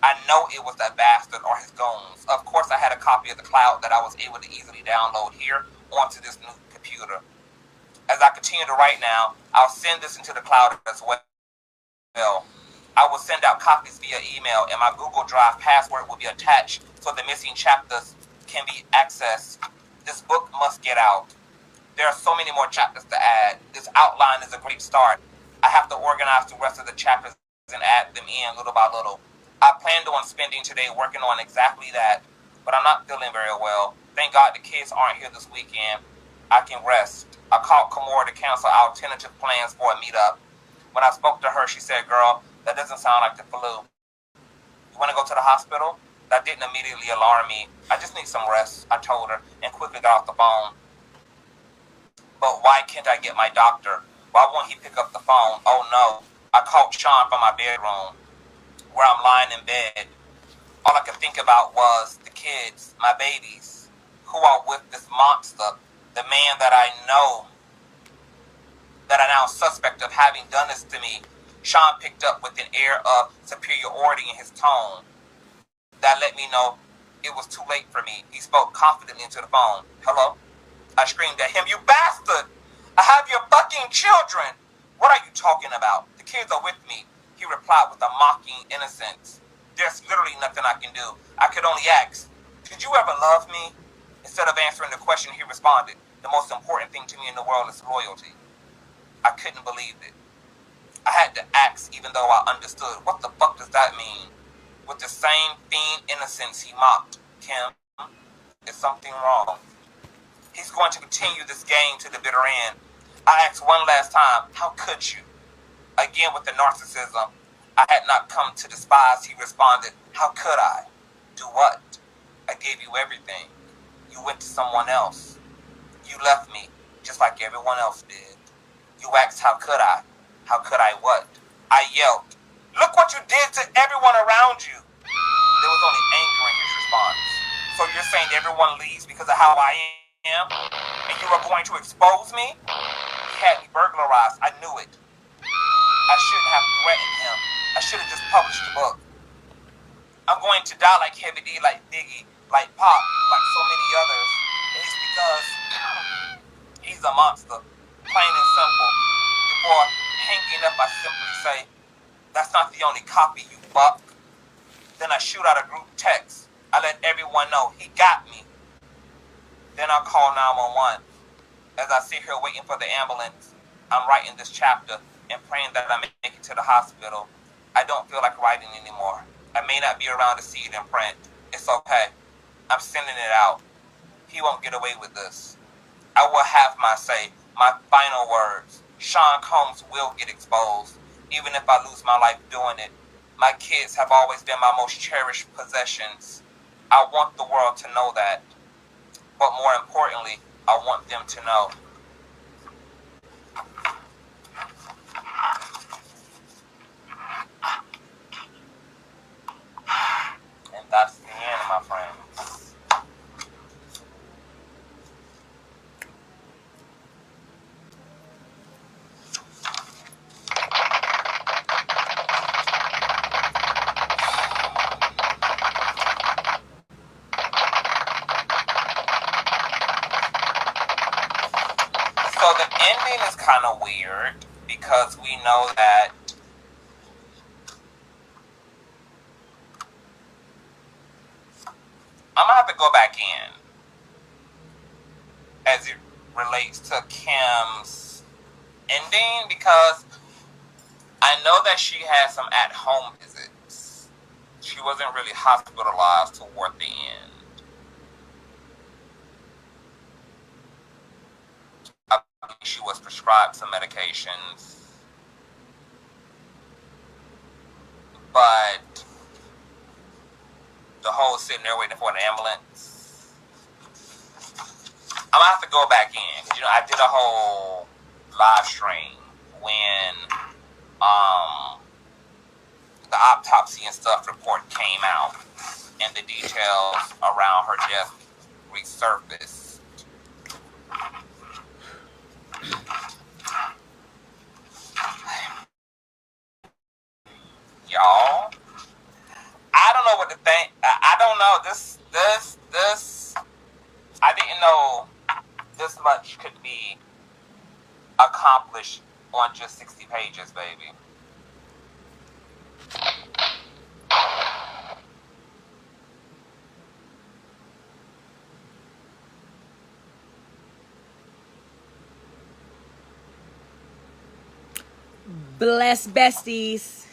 I know it was that bastard or his goons. Of course, I had a copy of the cloud that I was able to easily download here onto this new computer. As I continue to write now, I'll send this into the cloud as well. I will send out copies via email, and my Google Drive password will be attached so the missing chapters can be accessed. This book must get out. There are so many more chapters to add. This outline is a great start. I have to organize the rest of the chapters and add them in little by little. I planned on spending today working on exactly that, but I'm not feeling very well. Thank God the kids aren't here this weekend. I can rest. I called Kamora to cancel our tentative plans for a meetup. When I spoke to her, she said, girl, that doesn't sound like the flu. You want to go to the hospital? That didn't immediately alarm me. I just need some rest, I told her, and quickly got off the phone. But why can't I get my doctor? Why won't he pick up the phone? Oh no. I called Sean from my bedroom, where I'm lying in bed. All I could think about was the kids, my babies, who are with this monster, the man that I know, that I now suspect of having done this to me. Sean picked up with an air of superiority in his tone that let me know it was too late for me. He spoke confidently into the phone. Hello? I screamed at him, you bastard! I have your fucking children! What are you talking about? The kids are with me. He replied with a mocking innocence. There's literally nothing I can do. I could only ask, did you ever love me? Instead of answering the question, he responded, the most important thing to me in the world is loyalty. I couldn't believe it. I had to ask, even though I understood. What the fuck does that mean? With the same fiend innocence he mocked, Kim, is something wrong. He's going to continue this game to the bitter end. I asked one last time, how could you? Again with the narcissism I had not come to despise, he responded, how could I? Do what? I gave you everything. You went to someone else. You left me, just like everyone else did. You asked, how could I? How could I what? I yelled, look what you did to everyone around you. There was only anger in his response. So you're saying everyone leaves because of how I am? And you are going to expose me? He had me burglarized. I knew it. I shouldn't have threatened him. I should have just published the book. I'm going to die like Heavy D, like Biggie, like Pop, like so many others. And it's because he's a monster. Plain and simple. Before hanging up, I simply say, that's not the only copy, you buck. Then I shoot out a group text. I let everyone know he got me. Then I call 911. As I sit here waiting for the ambulance, I'm writing this chapter and praying that I make it to the hospital. I don't feel like writing anymore. I may not be around to see it in print. It's okay. I'm sending it out. He won't get away with this. I will have my say, my final words. Sean Combs will get exposed, even if I lose my life doing it. My kids have always been my most cherished possessions. I want the world to know that. But more importantly, I want them to know. And that's the end, my friends. So the ending is kind of weird because we know that I'm going to have to go back in as it relates to Kim's ending because I know that she had some at-home visits. She wasn't really hospitalized toward the end. I think she was prescribed some medications. But the whole sitting there waiting for an ambulance, I'm gonna have to go back in. You know, I did a whole live stream when the autopsy and stuff report came out and the details around her death resurfaced. Y'all, I don't know what to think. I don't know. This. I didn't know this much could be accomplished on just 60 pages, baby. Bless besties.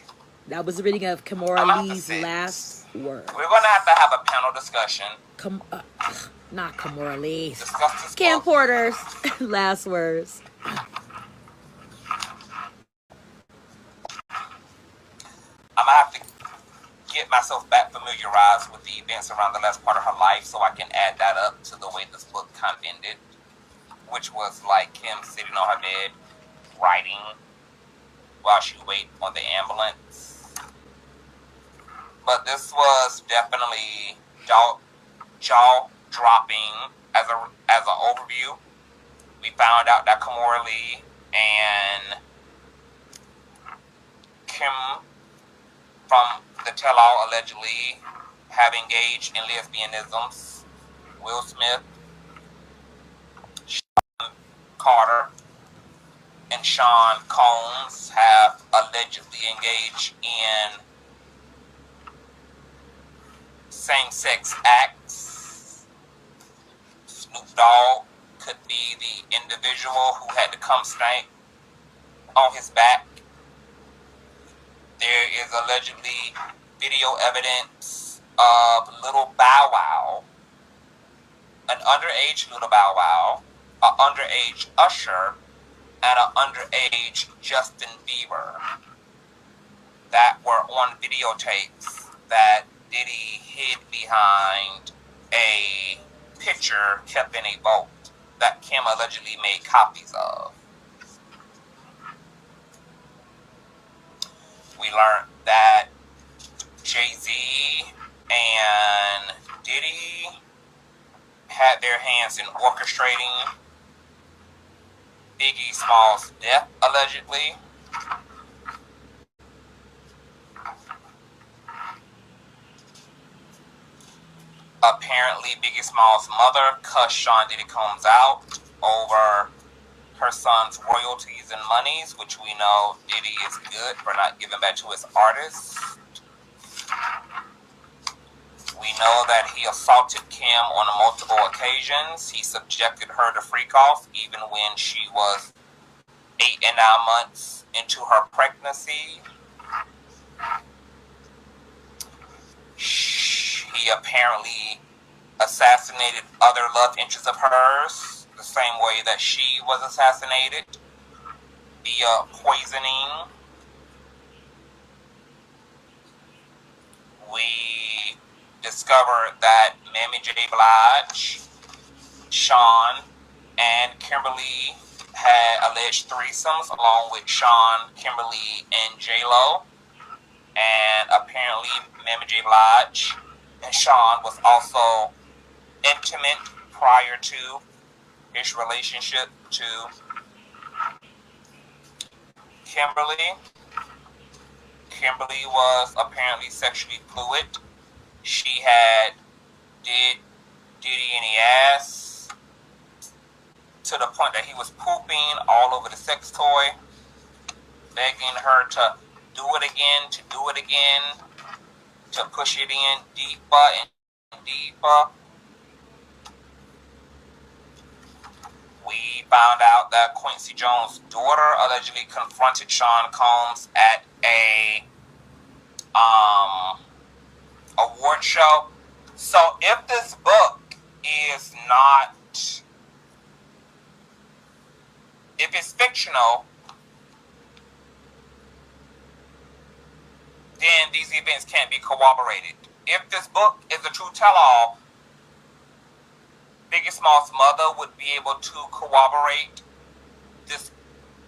That was the reading of Kimora Lee's last word. We're going to have a panel discussion. Not Kimora Lee. Cam Porter's last words. I'm going to have to get myself back familiarized with the events around the last part of her life so I can add that up to the way this book kind of ended, which was like Kim sitting on her bed writing while she waited on the ambulance. But this was definitely jaw-dropping as an overview. We found out that Kimora Lee and Kim from the tell-all allegedly have engaged in lesbianisms. Will Smith, Sean Carter, and Sean Combs have allegedly engaged in same-sex acts. Snoop Dogg could be the individual who had to come stank on his back. There is allegedly video evidence of Little Bow Wow, an underage Little Bow Wow, an underage Usher, and an underage Justin Bieber that were on videotapes that Diddy hid behind a picture kept in a vault that Kim allegedly made copies of. We learned that Jay-Z and Diddy had their hands in orchestrating Biggie Smalls' death, allegedly. Apparently, Biggie Smalls' mother cussed Sean Diddy Combs out over her son's royalties and monies, which we know Diddy is good for not giving back to his artists. We know that he assaulted Kim on multiple occasions. He subjected her to freak-off even when she was 8 and 9 months into her pregnancy. He apparently assassinated other love interests of hers the same way that she was assassinated via poisoning. We discovered that Mammy J. Blige, Sean, and Kimberly had alleged threesomes along with Sean, Kimberly, and J-Lo. And apparently Mammy J. Blige and Sean was also intimate prior to his relationship to Kimberly. Kimberly was apparently sexually fluid. She had did Diddy in the ass to the point that he was pooping all over the sex toy, begging her to do it again, to push it in deeper and deeper. We found out that Quincy Jones' daughter allegedly confronted Sean Combs at a award show. So if this book is not, if it's fictional, then these events can't be corroborated. If this book is a true tell-all, Biggie Smalls' mother would be able to corroborate this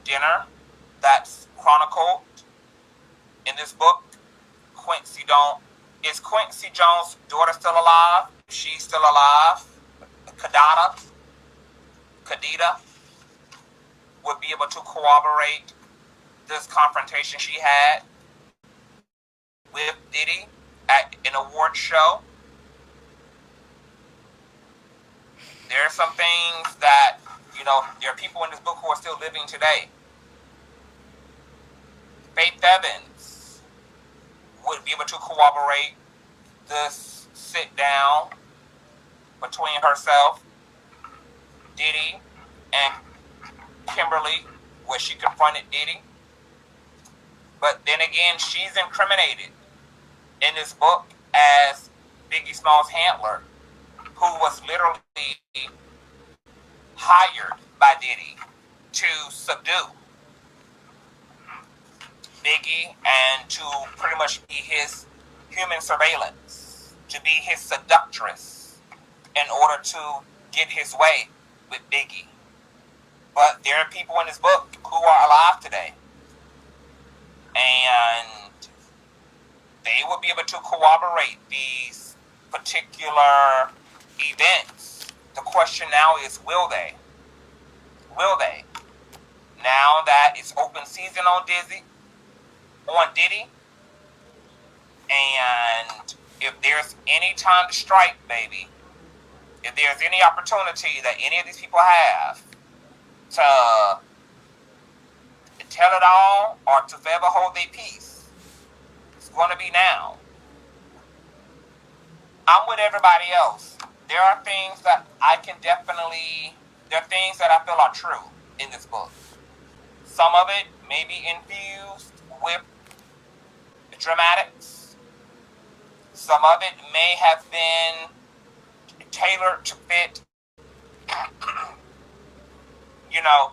dinner that's chronicled in this book. Is Quincy Jones' daughter still alive? She's still alive. Kadita would be able to corroborate this confrontation she had with Diddy at an award show. There are some things that, there are people in this book who are still living today. Faith Evans would be able to corroborate this sit down between herself, Diddy, and Kimberly, where she confronted Diddy. But then again, she's incriminated in this book as Biggie Smalls' handler, who was literally hired by Diddy to subdue Biggie and to pretty much be his human surveillance, to be his seductress in order to get his way with Biggie. But there are people in this book who are alive today, and they will be able to corroborate these particular events. The question now is, will they? Will they? Now that it's open season on Diddy, and if there's any time to strike, baby, if there's any opportunity that any of these people have to tell it all or to forever hold their peace, it's going to be now. I'm with everybody else. There are things that I can definitely, there are things that I feel are true in this book. Some of it may be infused with dramatics. Some of it may have been tailored to fit, you know,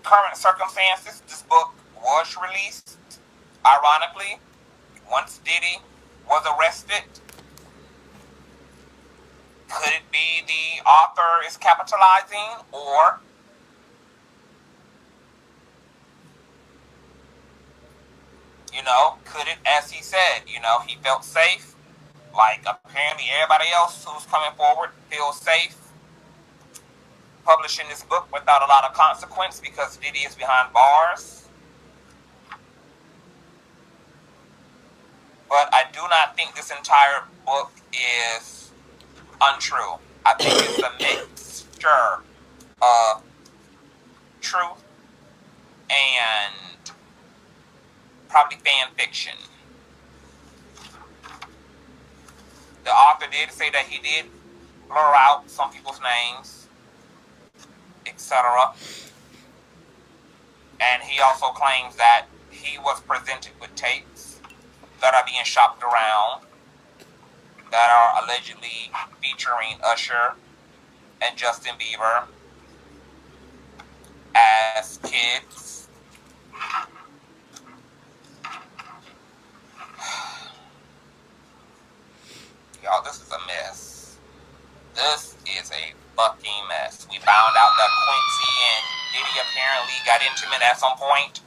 current circumstances. This book was released, ironically, once Diddy was arrested. Could it be the author is capitalizing, or could it, as he said, he felt safe, like apparently everybody else who's coming forward feels safe publishing this book without a lot of consequence because Diddy is behind bars. But I do not think this entire book is untrue. I think it's a mixture of truth and probably fan fiction. The author did say that he did blur out some people's names, etc. And he also claims that he was presented with tapes that are being shopped around that are allegedly featuring Usher and Justin Bieber as kids. Y'all, this is a mess. This is a fucking mess. We found out that Quincy and Diddy apparently got intimate at some point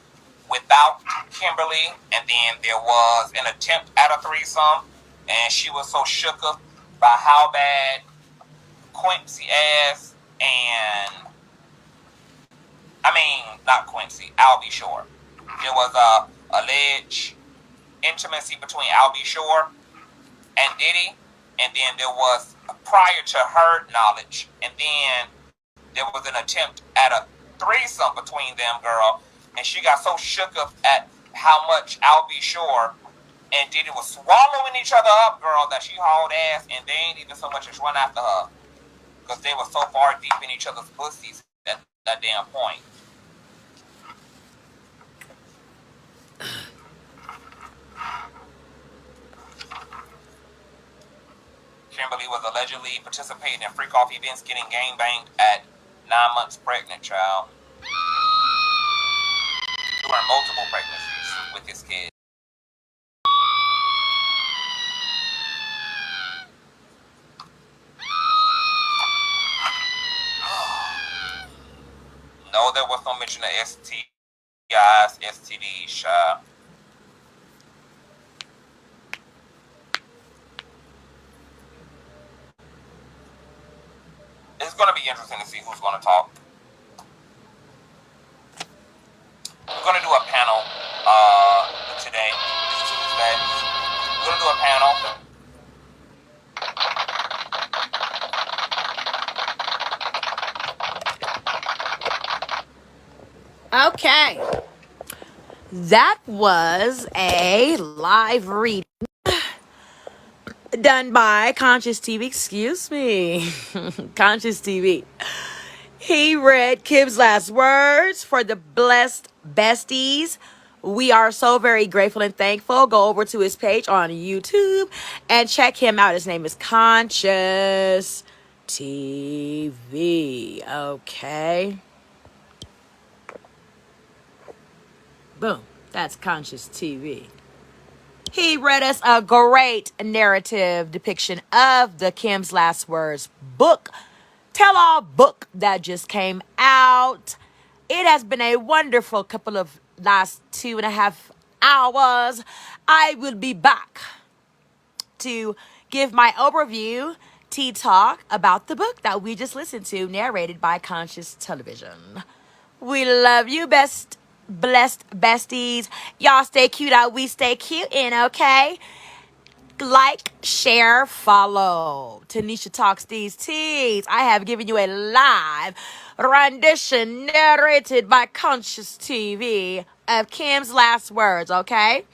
without Kimberly, and then there was an attempt at a threesome, and she was so shook up by how bad Quincy ass and not Quincy, Albie Shore. There was a alleged intimacy between Albie Shore and Diddy, and then there was prior to her knowledge, and then there was an attempt at a threesome between them, girl, and she got so shook up at how much Albie Shore and Diddy was swallowing each other up, girl, that she hauled ass, and they ain't even so much as run after her because they were so far deep in each other's pussies at that damn point. Kimberly was allegedly participating in freak-off events, getting gangbanged at 9 months pregnant, child. During multiple pregnancies with his kid. No, there was no mention of STIs, STDs, child. It's going to be interesting to see who's going to talk. We're going to do a panel today. It's Tuesday. We're going to do a panel. Okay. That was a live reading done by Conscious TV. Excuse me. Conscious TV. He read Kim's last words for the blessed besties. We are so very grateful and thankful. Go over to his page on YouTube and check him out. His name is Conscious TV. Okay. Boom. That's Conscious TV. He read us a great narrative depiction of the Kim's Last Words book, tell-all book that just came out. It has been a wonderful couple of last 2.5 hours. I will be back to give my overview, tea talk about the book that we just listened to, narrated by Conscious Television. We love you, blessed besties. Y'all stay cute out. We stay cute in, okay? Like, share, follow. Tanisha Talks These Teas. I have given you a live rendition narrated by Conscious TV of Kim's Last Words, okay?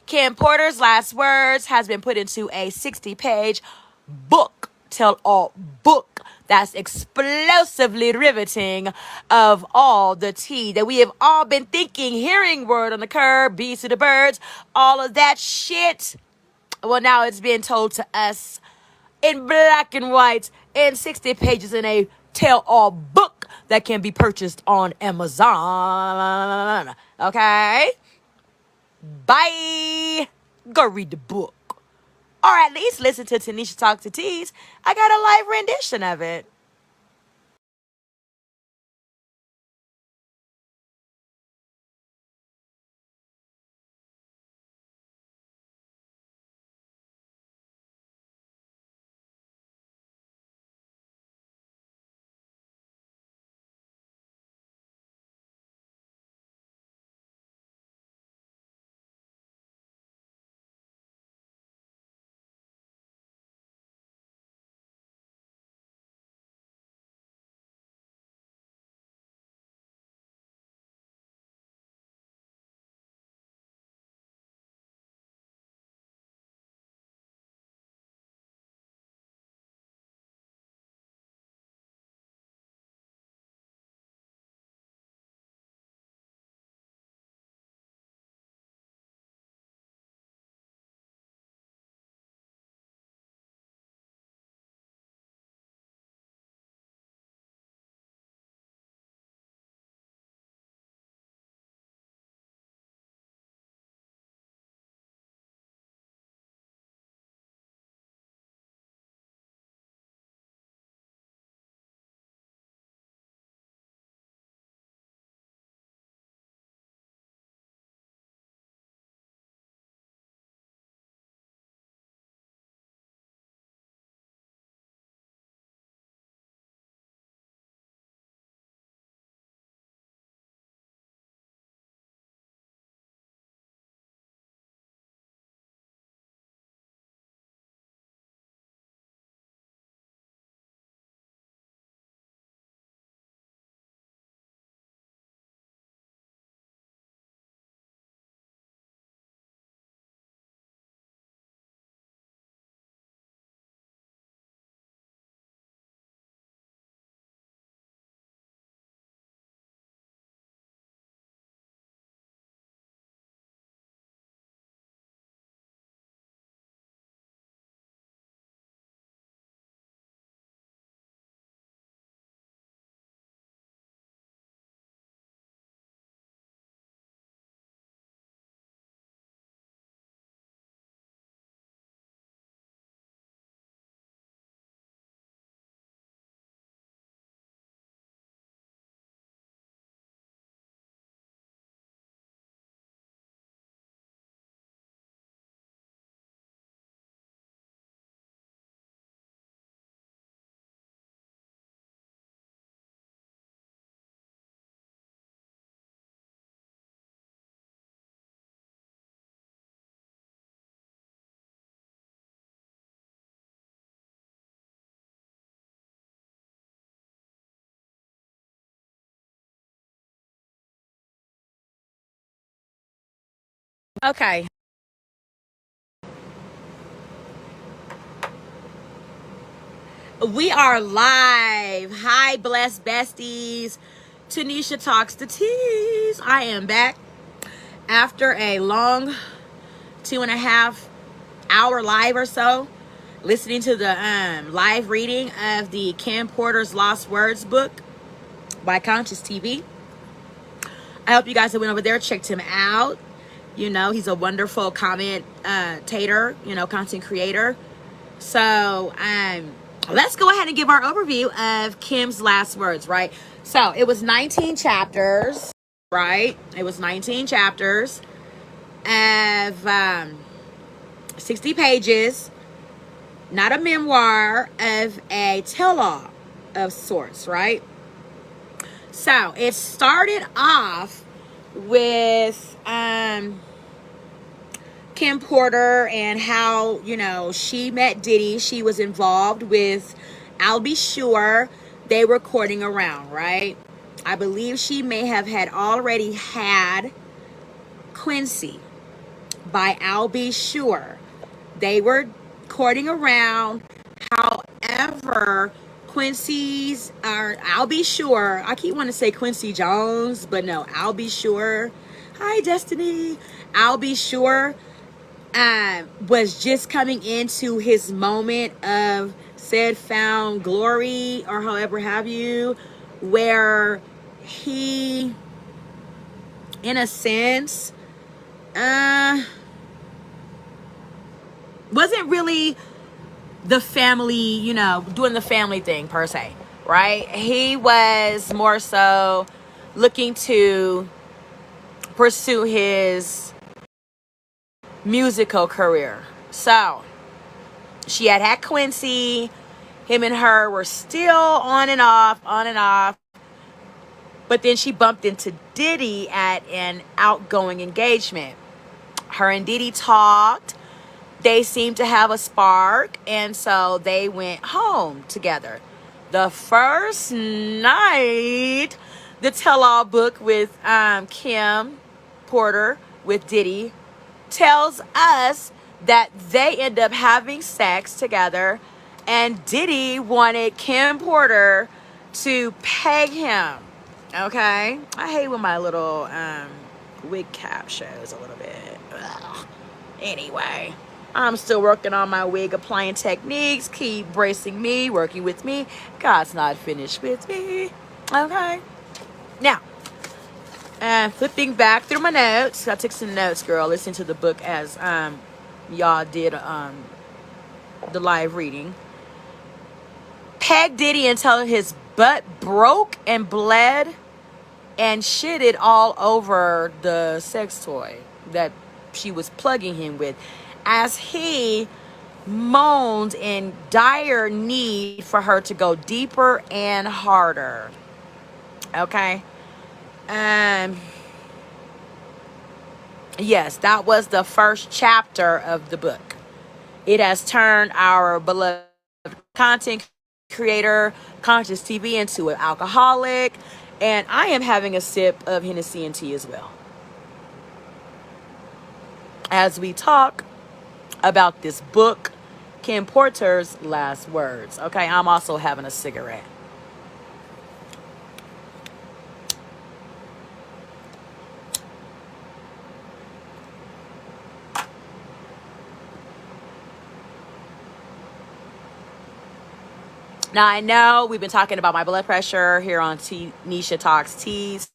Kim Porter's last words has been put into a 60-page book, tell-all book, that's explosively riveting of all the tea that we have all been thinking, hearing, word on the curb, bees to the birds, all of that shit. Well, now it's being told to us in black and white in 60 pages in a tell-all book that can be purchased on Amazon. Okay? Bye. Go read the book. Or at least listen to Tanisha Talk to Tease. I got a live rendition of it. Okay. We are live. Hi, blessed besties. Tanisha Talks to Tease. I am back after a long 2.5 hour live or so, listening to the live reading of the Kim Porter's Lost Words book by Conscious TV. I hope you guys that went over there checked him out. You know, he's a wonderful commentator, content creator. So let's go ahead and give our overview of Kim's last words, right? So it was 19 chapters, right? It was 19 chapters of 60 pages, not a memoir, of a tell-all of sorts, right? So it started off with Kim Porter and how, she met Diddy. She was involved with, I'll Be Sure, they were courting around, right? I believe she may have had already had Quincy, by I'll Be Sure. They were courting around. However, I'll Be Sure. I keep wanting to say Quincy Jones, but no, I'll Be Sure. Hi, Destiny. I'll Be Sure was just coming into his moment of said found glory, or however have you, where he, in a sense, wasn't really the family, doing the family thing per se, right? He was more so looking to pursue his musical career. So she had Quincy. Him and her were still on and off. But then she bumped into Diddy at an outgoing engagement. Her and Diddy talked. They seemed to have a spark, and so they went home together. The first night, the tell-all book with Kim Porter with Diddy tells us that they end up having sex together, and Diddy wanted Kim Porter to peg him. Okay? I hate when my little wig cap shows a little bit. Ugh. Anyway, I'm still working on my wig applying techniques. Keep bracing me, working with me. God's not finished with me. Okay? Now, flipping back through my notes. I took some notes, girl. Listen to the book as y'all did the live reading. Peg Diddy until his butt broke and bled and shitted all over the sex toy that she was plugging him with, as he moaned in dire need for her to go deeper and harder. Okay? Yes, that was the first chapter of the book. It has turned our beloved content creator, Conscious TV, into an alcoholic, and I am having a sip of Hennessy and tea as well, as we talk about this book, Kim Porter's Last Words. Okay, I'm also having a cigarette. Now, I know we've been talking about my blood pressure here on Nisha Talks Teas.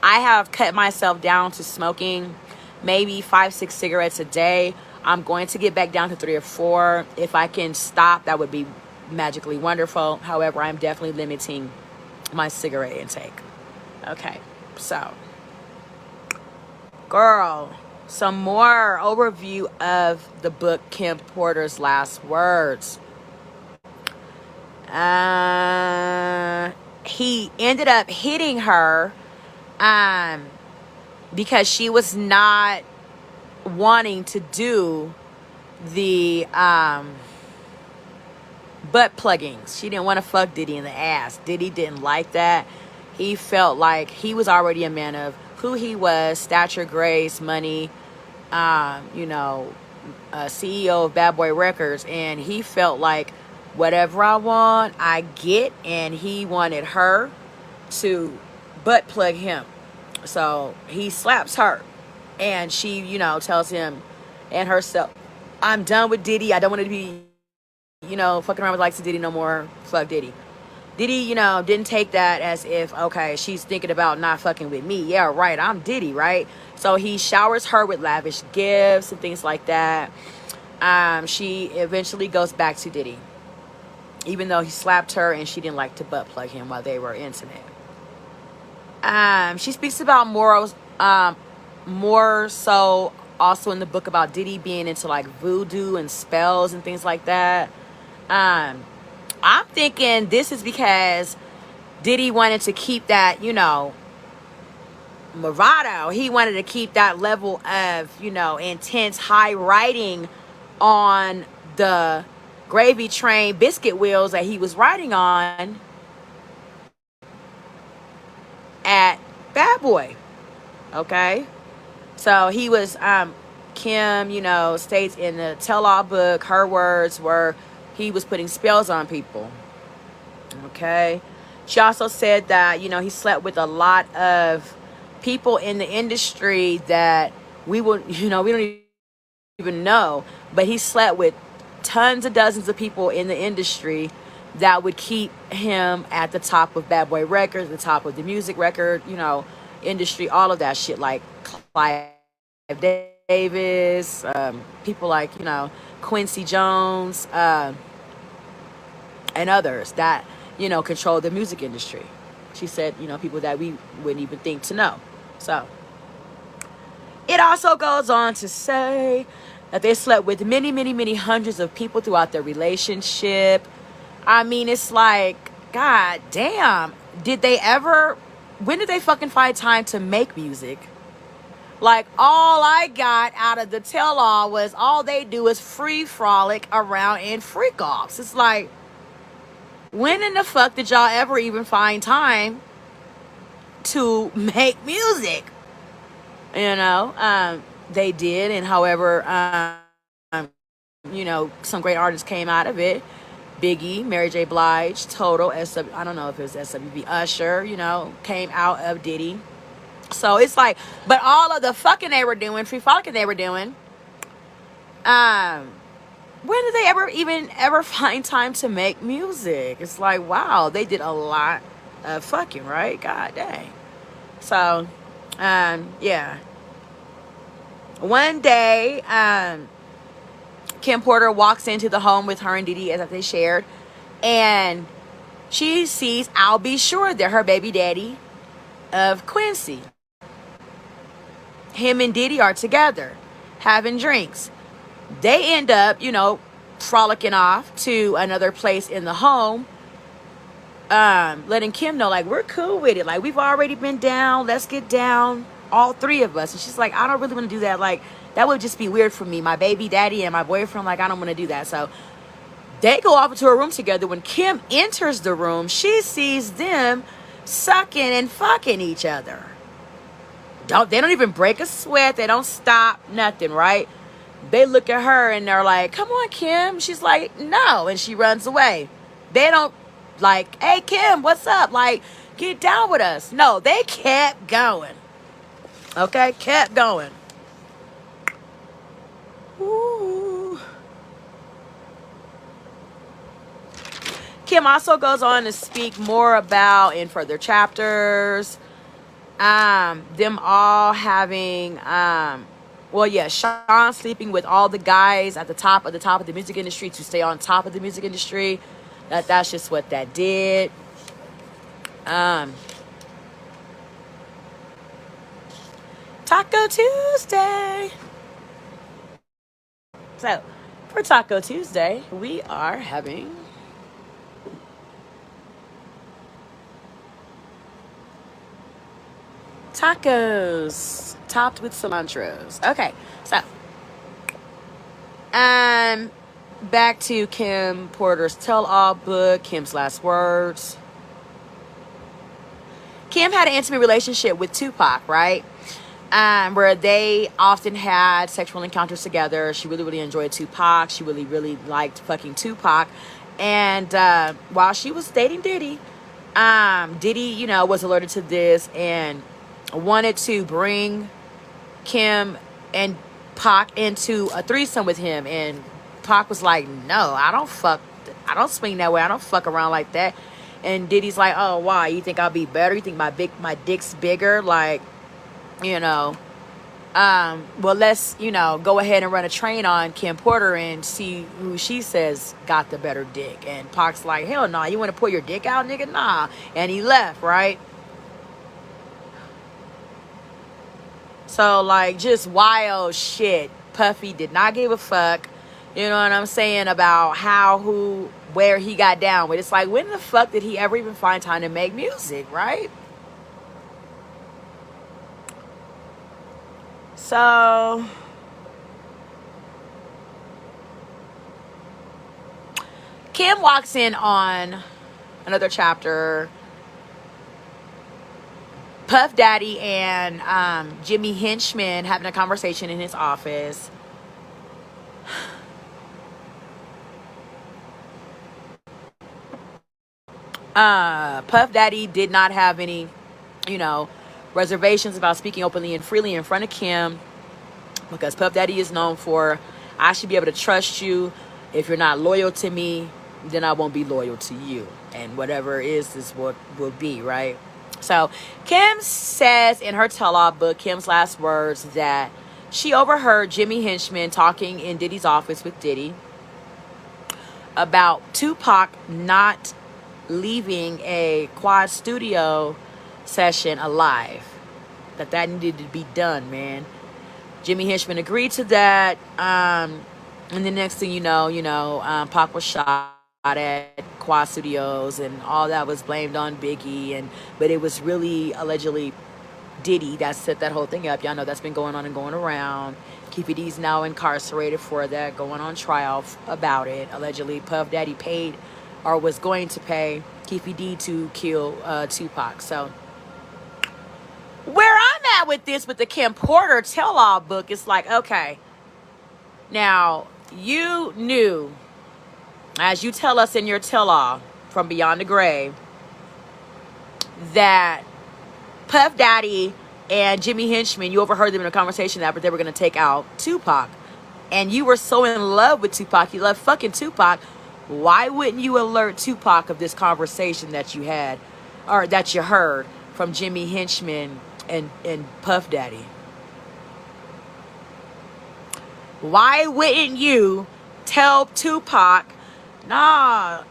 I have cut myself down to smoking maybe 5-6 cigarettes a day. I'm going to get back down to 3 or 4. If I can stop, that would be magically wonderful. However, I'm definitely limiting my cigarette intake. Okay, so, girl, some more overview of the book Kim Porter's Last Words. He ended up hitting her because she was not wanting to do the butt pluggings. She didn't want to fuck Diddy in the ass. Diddy didn't like that. He felt like he was already a man of who he was, stature, grace, money, CEO of Bad Boy Records, and he felt like whatever I want, I get, and he wanted her to butt plug him. So he slaps her, and she, tells him and herself, I'm done with Diddy. I don't want to be, fucking around with likes of Diddy no more. Fuck Diddy. Diddy, didn't take that as if, okay, she's thinking about not fucking with me. Yeah, right, I'm Diddy, right? So he showers her with lavish gifts and things like that. She eventually goes back to Diddy, even though he slapped her and she didn't like to butt plug him while they were intimate. She speaks about morals, more so also in the book about Diddy being into like voodoo and spells and things like that. I'm thinking this is because Diddy wanted to keep that, bravado. He wanted to keep that level of, intense high riding on the gravy train biscuit wheels that he was riding on at Bad Boy. Okay? So he was, Kim, you know, states in the tell-all book, her words were he was putting spells on people. Okay. She also said that, you know, he slept with a lot of people in the industry that we will, you know, we don't even know, but he slept with tons of dozens of people in the industry that would keep him at the top of Bad Boy Records, the top of the music record, you know, industry, all of that shit, like Clive Davis, people like, you know, Quincy Jones, and others that, you know, control the music industry. She said, you know, people that we wouldn't even think to know. So it also goes on to say that they slept with many, many, many hundreds of people throughout their relationship. I mean, it's like, God damn, when did they fucking find time to make music? Like, all I got out of the tell-all was all they do is free frolic around and freak offs. It's like, when in the fuck did y'all ever even find time to make music? You know, they did, and however, you know, some great artists came out of it. Biggie, Mary J. Blige, Total, I don't know if it was SWV, Usher, you know, came out of Diddy. So it's like, but all of the fucking they were doing, free fucking they were doing, when did they ever find time to make music? It's like, wow, they did a lot of fucking, right? God dang. So, yeah. One day, Kim Porter walks into the home with her and Diddy, as they shared, and she sees I'll Be Sure there, her baby daddy of Quincy. Him and Diddy are together, having drinks. They end up, you know, frolicking off to another place in the home, letting Kim know, like, we're cool with it. Like, we've already been down. Let's get down, all three of us. And she's like, I don't really want to do that. Like, that would just be weird for me. My baby daddy and my boyfriend, like, I don't want to do that. So they go off into a room together. When Kim enters the room, she sees them sucking and fucking each other. They don't even break a sweat. They don't stop, nothing, right? They look at her and they're like, come on, Kim. She's like, no. And she runs away. They don't like, hey, Kim, what's up? Like, get down with us. No, they kept going. Okay, kept going. Ooh. Kim also goes on to speak more about, in further chapters, them all having, Sean sleeping with all the guys at the top of the music industry to stay on top of the music industry. That's just what that did. Taco Tuesday. So, for Taco Tuesday, we are having tacos topped with cilantros. Okay, so back to Kim Porter's tell-all book, Kim's last words. Kim had an intimate relationship with Tupac, right? Where they often had sexual encounters together. She really, really enjoyed Tupac. She really, really liked fucking Tupac. And while she was dating Diddy, Diddy, you know, was alerted to this and wanted to bring Kim and Pac into a threesome with him. And Pac was like, no, I don't swing that way. I don't fuck around like that. And Diddy's like, oh, why? You think I'll be better? You think my dick's bigger? Like, you know, well, let's, you know, go ahead and run a train on Kim Porter and see who she says got the better dick. And Pac's like, hell no, you want to pull your dick out, nigga? Nah. And he left, right? So, like, just wild shit. Puffy did not give a fuck, you know what I'm saying, about how, who, where he got down with. It's like, when the fuck did he ever even find time to make music, right? So, Kim walks in on another chapter Puff Daddy and Jimmy Henchman having a conversation in his office. Puff Daddy did not have any, reservations about speaking openly and freely in front of Kim, because Puff Daddy is known for, I should be able to trust you. If you're not loyal to me, then I won't be loyal to you. And whatever is what will be, right? So Kim says in her tell-all book, Kim's last words, that she overheard Jimmy Henchman talking in Diddy's office with Diddy about Tupac not leaving a quad studio session alive. That needed to be done, man. Jimmy Henchman agreed to that. And the next thing you know, Pac was shot at Quad Studios, and all that was blamed on Biggie, but it was really allegedly Diddy that set that whole thing up. Y'all know that's been going on and going around. Keefy D's now incarcerated for that, going on trial about it. Allegedly, Puff Daddy paid or was going to pay Keefy D to kill Tupac. So where I'm at with this, with the Kim Porter tell-all book, it's like, okay, now you knew, as you tell us in your tell-all from Beyond the Grave, that Puff Daddy and Jimmy Henchman, you overheard them in a conversation that they were going to take out Tupac. And you were so in love with Tupac, you loved fucking Tupac. Why wouldn't you alert Tupac of this conversation that you had, or that you heard from Jimmy Henchman and Puff Daddy? Why wouldn't you tell Tupac, nah,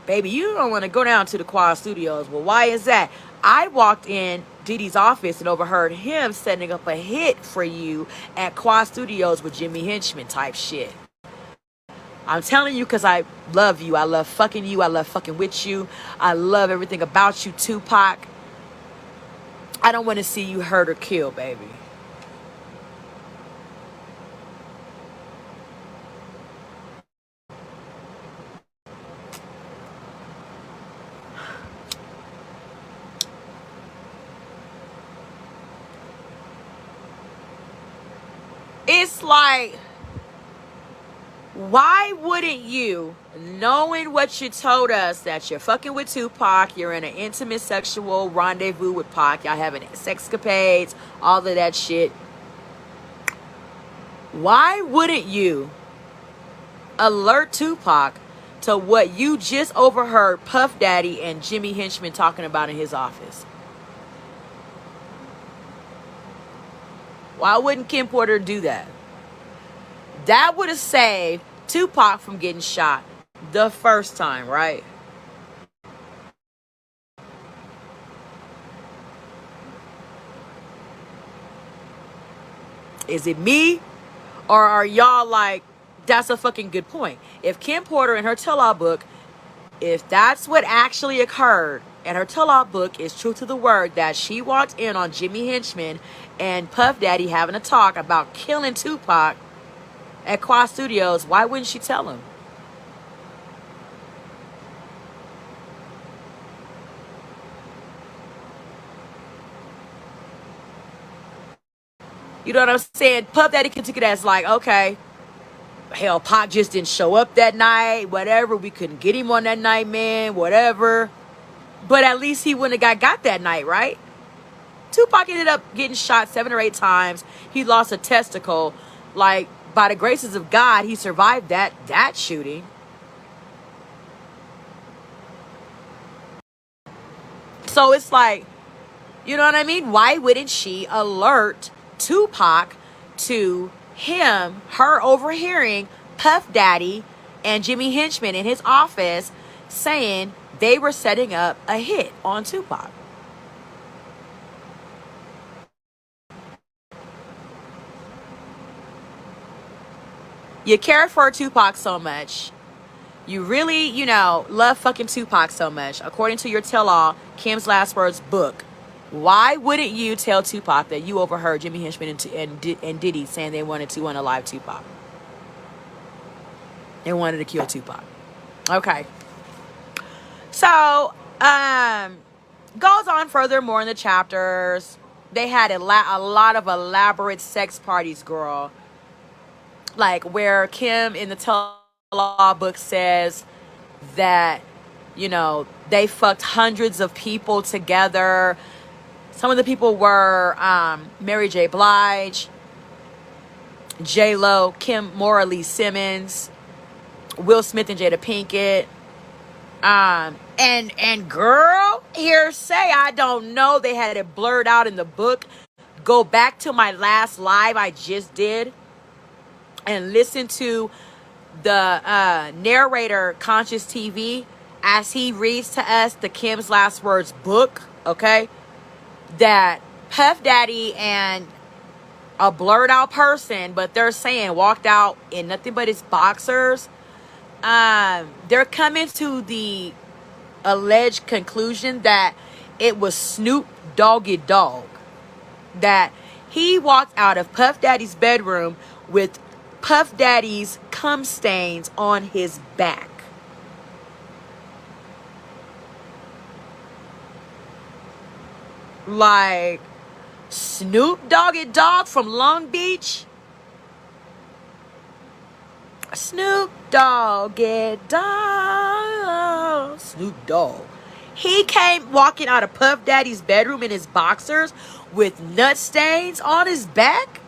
baby, you don't want to go down to the Quad Studios? Well, why is that? I walked in Diddy's office and overheard him setting up a hit for you at Quad Studios with Jimmy Henchman type shit. I'm telling you, because I love you. I love fucking you. I love fucking with you. I love everything about you, Tupac. I don't want to see you hurt or kill, baby. It's like, why wouldn't you, knowing what you told us, that you're fucking with Tupac, you're in an intimate sexual rendezvous with Pac, y'all having sexcapades, all of that shit, why wouldn't you alert Tupac to what you just overheard Puff Daddy and Jimmy Henchman talking about in his office? Why wouldn't Kim Porter do that? That would have saved Tupac from getting shot the first time, right? Is it me? Or are y'all like, that's a fucking good point? If Kim Porter in her tell-all book, if that's what actually occurred, and her tell-all book is true to the word, that she walked in on Jimmy Henchman and Puff Daddy having a talk about killing Tupac at Quad Studios, why wouldn't she tell him? You know what I'm saying? Puff Daddy can take it as like, okay, hell, Pac just didn't show up that night, whatever. We couldn't get him on that night, man, whatever. But at least he wouldn't have got that night, right? Tupac ended up getting shot 7 or 8 times. He lost a testicle. Like, by the graces of God, he survived that shooting. So it's like, you know what I mean? Why wouldn't she alert Tupac to her overhearing Puff Daddy and Jimmy Henchman in his office saying they were setting up a hit on Tupac? You care for Tupac so much. You really, love fucking Tupac so much. According to your tell-all, Kim's Last Words book, why wouldn't you tell Tupac that you overheard Jimmy Henchman and Diddy saying they wanted to unalive Tupac? They wanted to kill Tupac. Okay. So, Goes on furthermore in the chapters. They had a lot of elaborate sex parties, girl. Like where Kim in the tell-all book says that, you know, they fucked hundreds of people together. Some of the people were Mary J. Blige, J-Lo, Kim Morley Simmons, Will Smith and Jada Pinkett. And girl, hearsay, I don't know. They had it blurred out in the book. Go back to my last live I just did and listen to the narrator, Conscious TV, as he reads to us the Kim's Last Words book, okay? That Puff Daddy and a blurred out person, but they're saying walked out in nothing but his boxers. They're coming to the alleged conclusion that it was Snoop Doggy Dogg. That he walked out of Puff Daddy's bedroom with Puff Daddy's cum stains on his back. Like Snoop Doggy Dogg from Long Beach. Snoop Doggy Dogg. Snoop Dogg. He came walking out of Puff Daddy's bedroom in his boxers with nut stains on his back.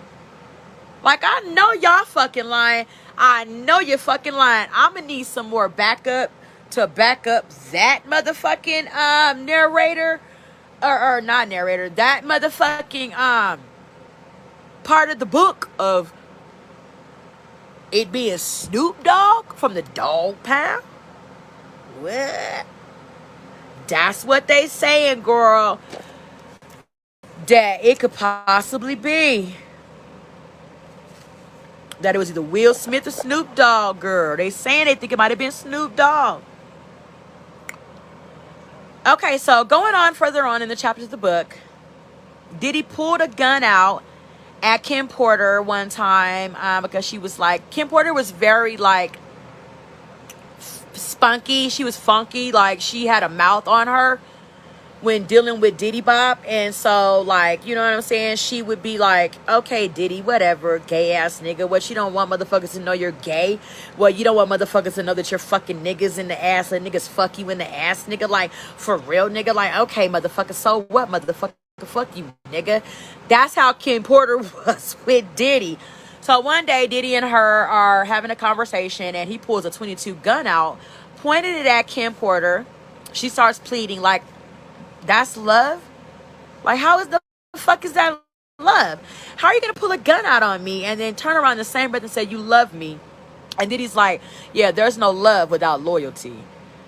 Like, I know y'all fucking lying. I know you're fucking lying. I'm gonna need some more backup to back up that motherfucking narrator. Or not narrator. That motherfucking part of the book of it being Snoop Dogg from the Dog Pound. What? That's what they saying, girl. That it could possibly be. That it was either Will Smith or Snoop Dogg, girl. They saying they think it might have been Snoop Dogg. Okay, so going on further on in the chapters of the book, Diddy pulled a gun out at Kim Porter one time because she was like, Kim Porter was very like spunky. She was funky. Like she had a mouth on her when dealing with Diddy Bop. And so like, you know what I'm saying? She would be like, okay, Diddy, whatever, gay ass nigga. What, you don't want motherfuckers to know you're gay? Well, you don't want motherfuckers to know that you're fucking niggas in the ass and niggas fuck you in the ass, nigga. Like, for real, nigga. Like, okay, motherfucker, so what, motherfucker? Fuck you, nigga. That's how Kim Porter was with Diddy. So one day, Diddy and her are having a conversation and he pulls a 22 gun out, pointed it at Kim Porter. She starts pleading like, that's love? Like, how is the fuck is that love? How are you going to pull a gun out on me and then turn around the same breath and say you love me? And then he's like, yeah, there's no love without loyalty.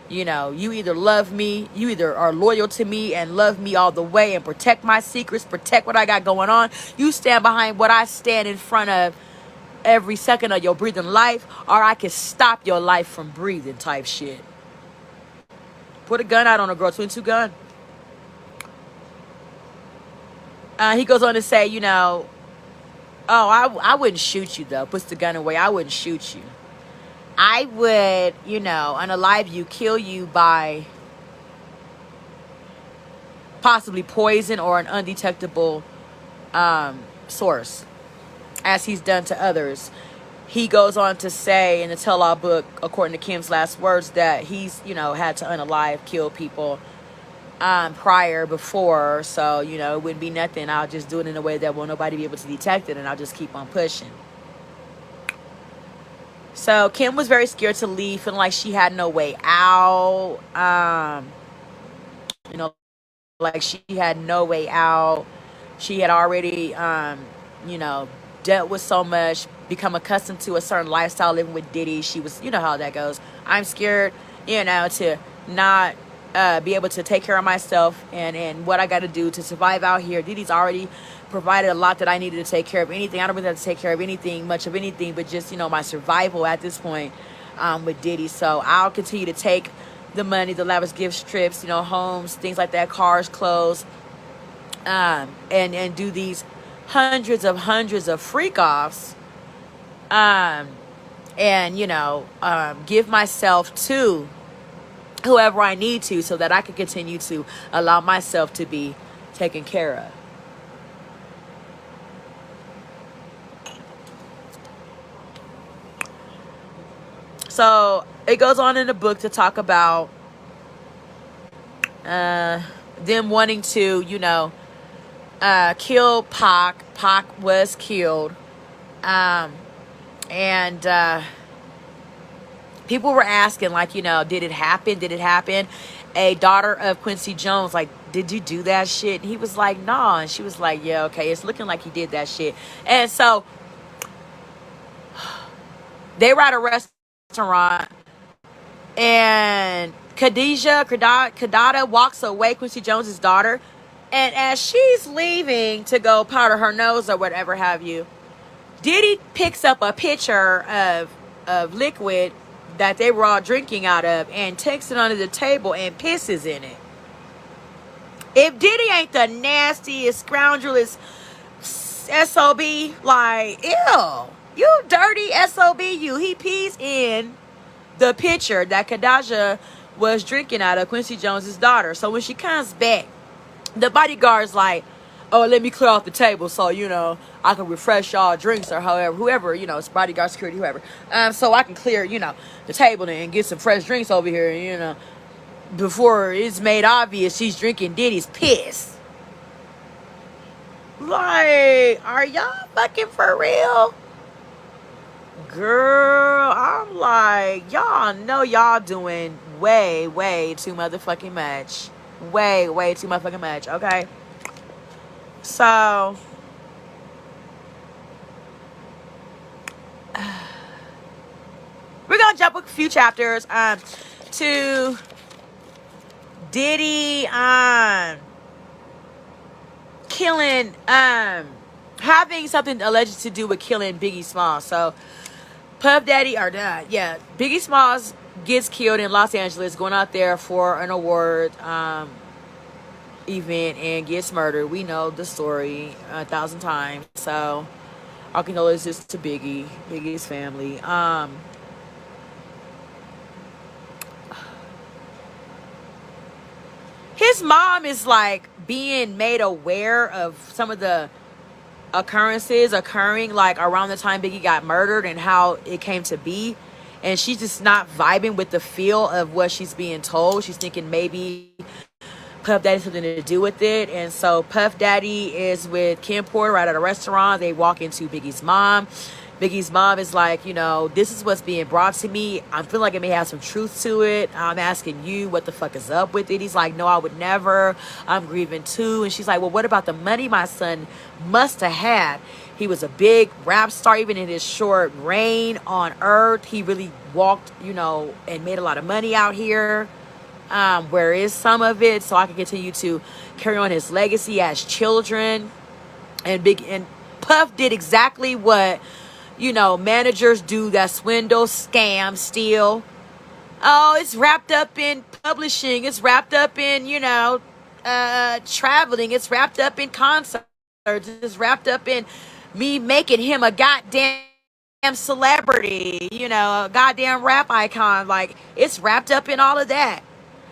You know, you either love me, you either are loyal to me and love me all the way and protect my secrets, protect what I got going on. You stand behind what I stand in front of every second of your breathing life, or I can stop your life from breathing type shit. Put a gun out on a girl, 22 gun. He goes on to say, you know, oh, I wouldn't shoot you, though. Puts the gun away. I wouldn't shoot you. I would, you know, unalive you, kill you by possibly poison or an undetectable source, as he's done to others. He goes on to say in the tell-all book, according to Kim's last words, that he's, you know, had to unalive, kill people before, so you know it wouldn't be nothing. I'll just do it in a way that won't nobody be able to detect it, and I'll just keep on pushing. So Kim was very scared to leave, feeling like she had no way out. You know, like she had no way out. She had already you know, dealt with so much, become accustomed to a certain lifestyle living with Diddy. She was, you know how that goes. I'm scared, you know, to not be able to take care of myself and what I got to do to survive out here. Diddy's already provided a lot that I needed to take care of anything. I don't really have to take care of anything, much of anything, but just, you know, my survival at this point with Diddy. So I'll continue to take the money, the lavish gifts, trips, you know, homes, things like that, cars, clothes, and do these hundreds of freak-offs, and, you know, give myself to whoever I need to, so that I can continue to allow myself to be taken care of. So it goes on in the book to talk about them wanting to, kill Pac. Pac was killed. And people were asking, like, did it happen? Did it happen? A daughter of Quincy Jones, like, did you do that shit? And he was like, nah. And she was like, yeah, okay, it's looking like he did that shit. And so they were at a restaurant, and Kadada walks away, Quincy Jones's daughter, and as she's leaving to go powder her nose or whatever have you, Diddy picks up a pitcher of liquid that they were all drinking out of and takes it under the table and pisses in it. If Diddy ain't the nastiest, scoundrelest SOB, like, ew, you dirty SOB, you. He pees in the pitcher that Kadaja was drinking out of, Quincy Jones's daughter. So when she comes back, the bodyguard's like, oh, let me clear off the table so, I can refresh y'all drinks, or whoever, it's bodyguard, security, whoever. So I can clear, the table and get some fresh drinks over here, before it's made obvious she's drinking Diddy's piss. Like, are y'all fucking for real? Girl, I'm like, y'all know y'all doing way, way too motherfucking much. Way, way too motherfucking much, okay? So, we're gonna jump a few chapters to Diddy killing, having something alleged to do with killing Biggie Smalls. So Puff Daddy, Biggie Smalls gets killed in Los Angeles, going out there for an award event, and gets murdered. We know the story 1,000 times. So our condolences to Biggie's family. His mom is like being made aware of some of the occurrences occurring like around the time Biggie got murdered and how it came to be, and she's just not vibing with the feel of what she's being told. She's thinking maybe Puff Daddy has something to do with it. And so Puff Daddy is with Kim Porter right at a restaurant. They walk into Biggie's mom. Biggie's mom is like, this is what's being brought to me. I feel like it may have some truth to it. I'm asking you, what the fuck is up with it? He's like, no, I would never. I'm grieving too. And she's like, well, what about the money my son must have had? He was a big rap star. Even in his short reign on earth, he really walked, and made a lot of money out here. Where is some of it, so I can continue to carry on his legacy as children? And Puff did exactly what managers do that swindle, scam, steal. Oh, it's wrapped up in publishing. It's wrapped up in, traveling. It's wrapped up in concerts. It's wrapped up in me making him a goddamn celebrity, a goddamn rap icon. Like, it's wrapped up in all of that.